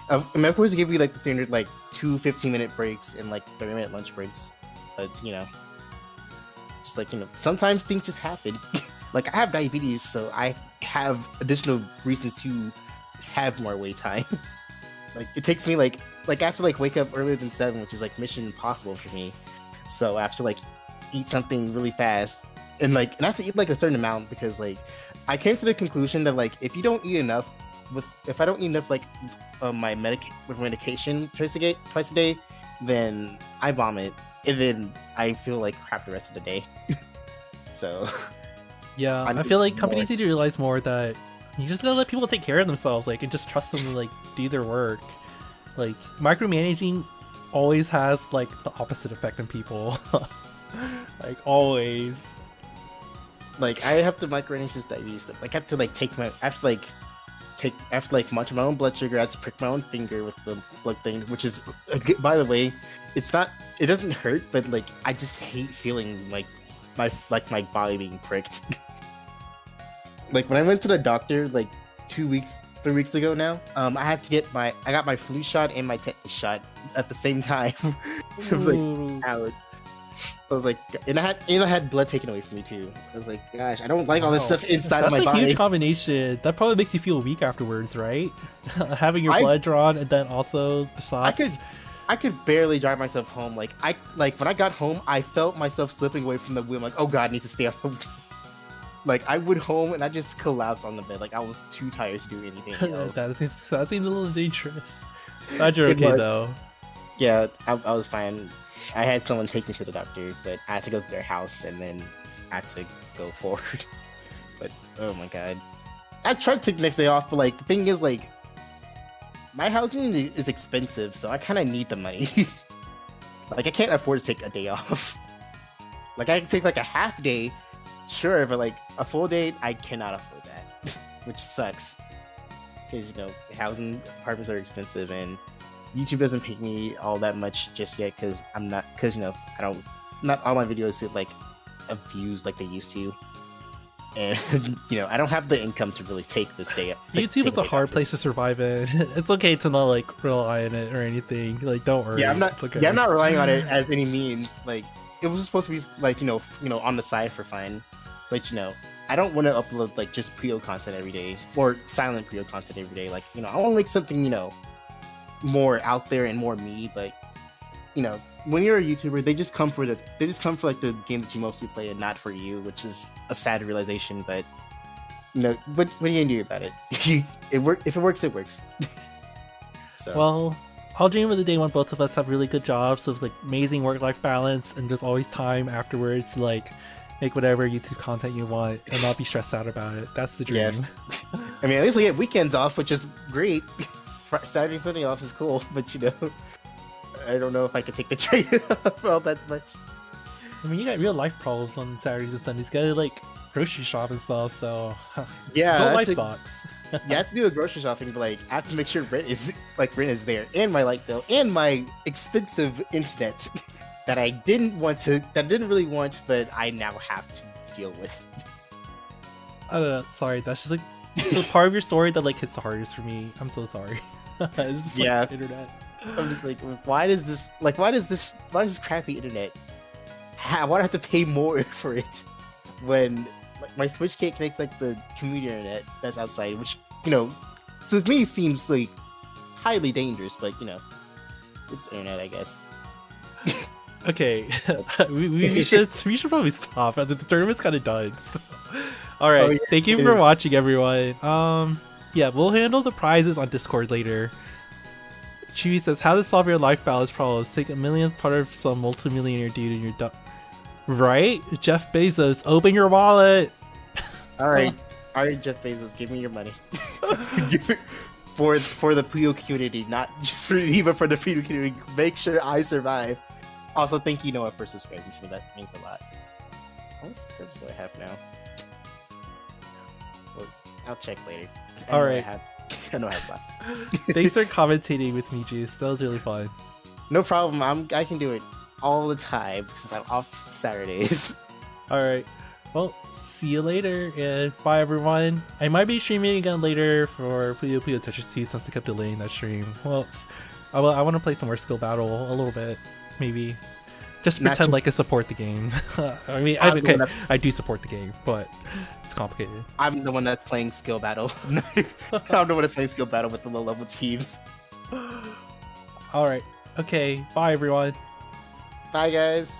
I'm supposed to give you like the standard like 2 15-minute breaks and like 30-minute lunch breaks, but you know, just like, you know, sometimes things just happen. Like I have diabetes, so I have additional reasons to have more wait time. Like it takes me like I have to like wake up earlier than 7, which is like mission impossible for me. So I have to like eat something really fast, and I have to eat like a certain amount because like I came to the conclusion that like if I don't eat enough like my medication twice a day, then I vomit, and then I feel like crap the rest of the day. So yeah, I feel like companies need to realize more that you just gotta let people take care of themselves, like, and just trust them to like do their work. Like micromanaging always has like the opposite effect on people. Like always. Like I have to micromanage this diabetes stuff. Like I have to monitor my own blood sugar. I have to prick my own finger with the blood thing, which is, by the way, it doesn't hurt, but like I just hate feeling like my body being pricked. Like when I went to the doctor like 3 weeks ago now, I got my flu shot and my tetanus shot at the same time. It was like, ouch. I was like, and I had blood taken away from me too. I was like, gosh, I don't like all this stuff inside of my body. That's a huge combination. That probably makes you feel weak afterwards, right? Having your blood drawn and then also the shots. I could barely drive myself home. Like when I got home, I felt myself slipping away from the wheel. I'm like, oh god, I need to stay up. Like I would home and I just collapsed on the bed. Like I was too tired to do anything else. that seems a little dangerous. Glad you're It okay was. though. Yeah, I was fine. I had someone take me to the doctor, but I had to go to their house and then I had to go forward. But oh my god, I tried to take the next day off, but like the thing is, like my housing is expensive, so I kind of need the money. Like I can't afford to take a day off. Like I can take like a half day, sure, but like a full day, I cannot afford that, which sucks. Because you know, housing apartments are expensive, and YouTube doesn't pay me all that much just yet. Because I'm not, because you know, not all my videos hit like a views like they used to, and you know, I don't have the income to really take this day. YouTube is a hard place to survive in. It's okay to not like rely on it or anything. Like, don't worry. Yeah, I'm not. It's okay. Yeah, I'm not relying on it as any means. Like, it was supposed to be like you know on the side for fun, but you know, I don't want to upload like just Puyo content every day or silent Puyo content every day. Like, you know, I want to make something more out there and more me. But you know, when you're a YouTuber, they just come for like the game that you mostly play and not for you, which is a sad realization. But you know, what are you gonna do about it? If it works, it works. So Well, I'll dream of the day when both of us have really good jobs with like amazing work-life balance and there's always time afterwards to like make whatever YouTube content you want and not be stressed out about it. That's the Yeah. dream. I mean, at least I get weekends off, which is great. Saturday, Sunday off is cool, but you know, I don't know if I could take the trade-off all that much. I mean, you got real life problems on Saturdays and Sundays. You gotta like grocery shop and stuff, so Yeah, don't that's life a- sucks. You have to do a grocery shopping, but like I have to make sure rent is there, and my light bill, and my expensive internet that I didn't really want, but I now have to deal with. I don't know. Sorry, that's just like the part of your story that like hits the hardest for me. I'm so sorry. It's just, like, Yeah. internet. I'm just like, why does this crappy internet? Why do I have to pay more for it when like my Switch can't connect like the community internet that's outside, which you know to me seems like highly dangerous, but you know it's internet, I guess. Okay, we should probably stop. The tournament's kind of done. So. All right, Oh, yeah, thank you it for is. watching, everyone. Yeah, we'll handle the prizes on Discord later. Chewy says, "How to solve your life balance problems? Take a millionth part of some multimillionaire dude in your right? Jeff Bezos, open your wallet." All right, Jeff Bezos, give me your money. Give it for the Puyo community, not even for the Puyo community. Make sure I survive. Also, thank you, Noah, for subscribing to me. That means a lot. How many subscribers do I have now? Well, I'll check later. All right. I know I have a lot. Thanks for commentating with me, Juice. That was really fun. No problem. I can do it all the time since I'm off Saturdays. All right. Well, see you later, and bye, everyone. I might be streaming again later for Puyo Puyo Tetris 2 since I kept delaying that stream. Well, I want to play some more skill battle a little bit, maybe. Just Not pretend just- like I support the game. I mean, I'm the one that- I do support the game, but it's complicated. I'm the one that's playing skill battle. I'm the one that's playing skill battle with the low level teams. All right. Okay. Bye, everyone. Bye, guys.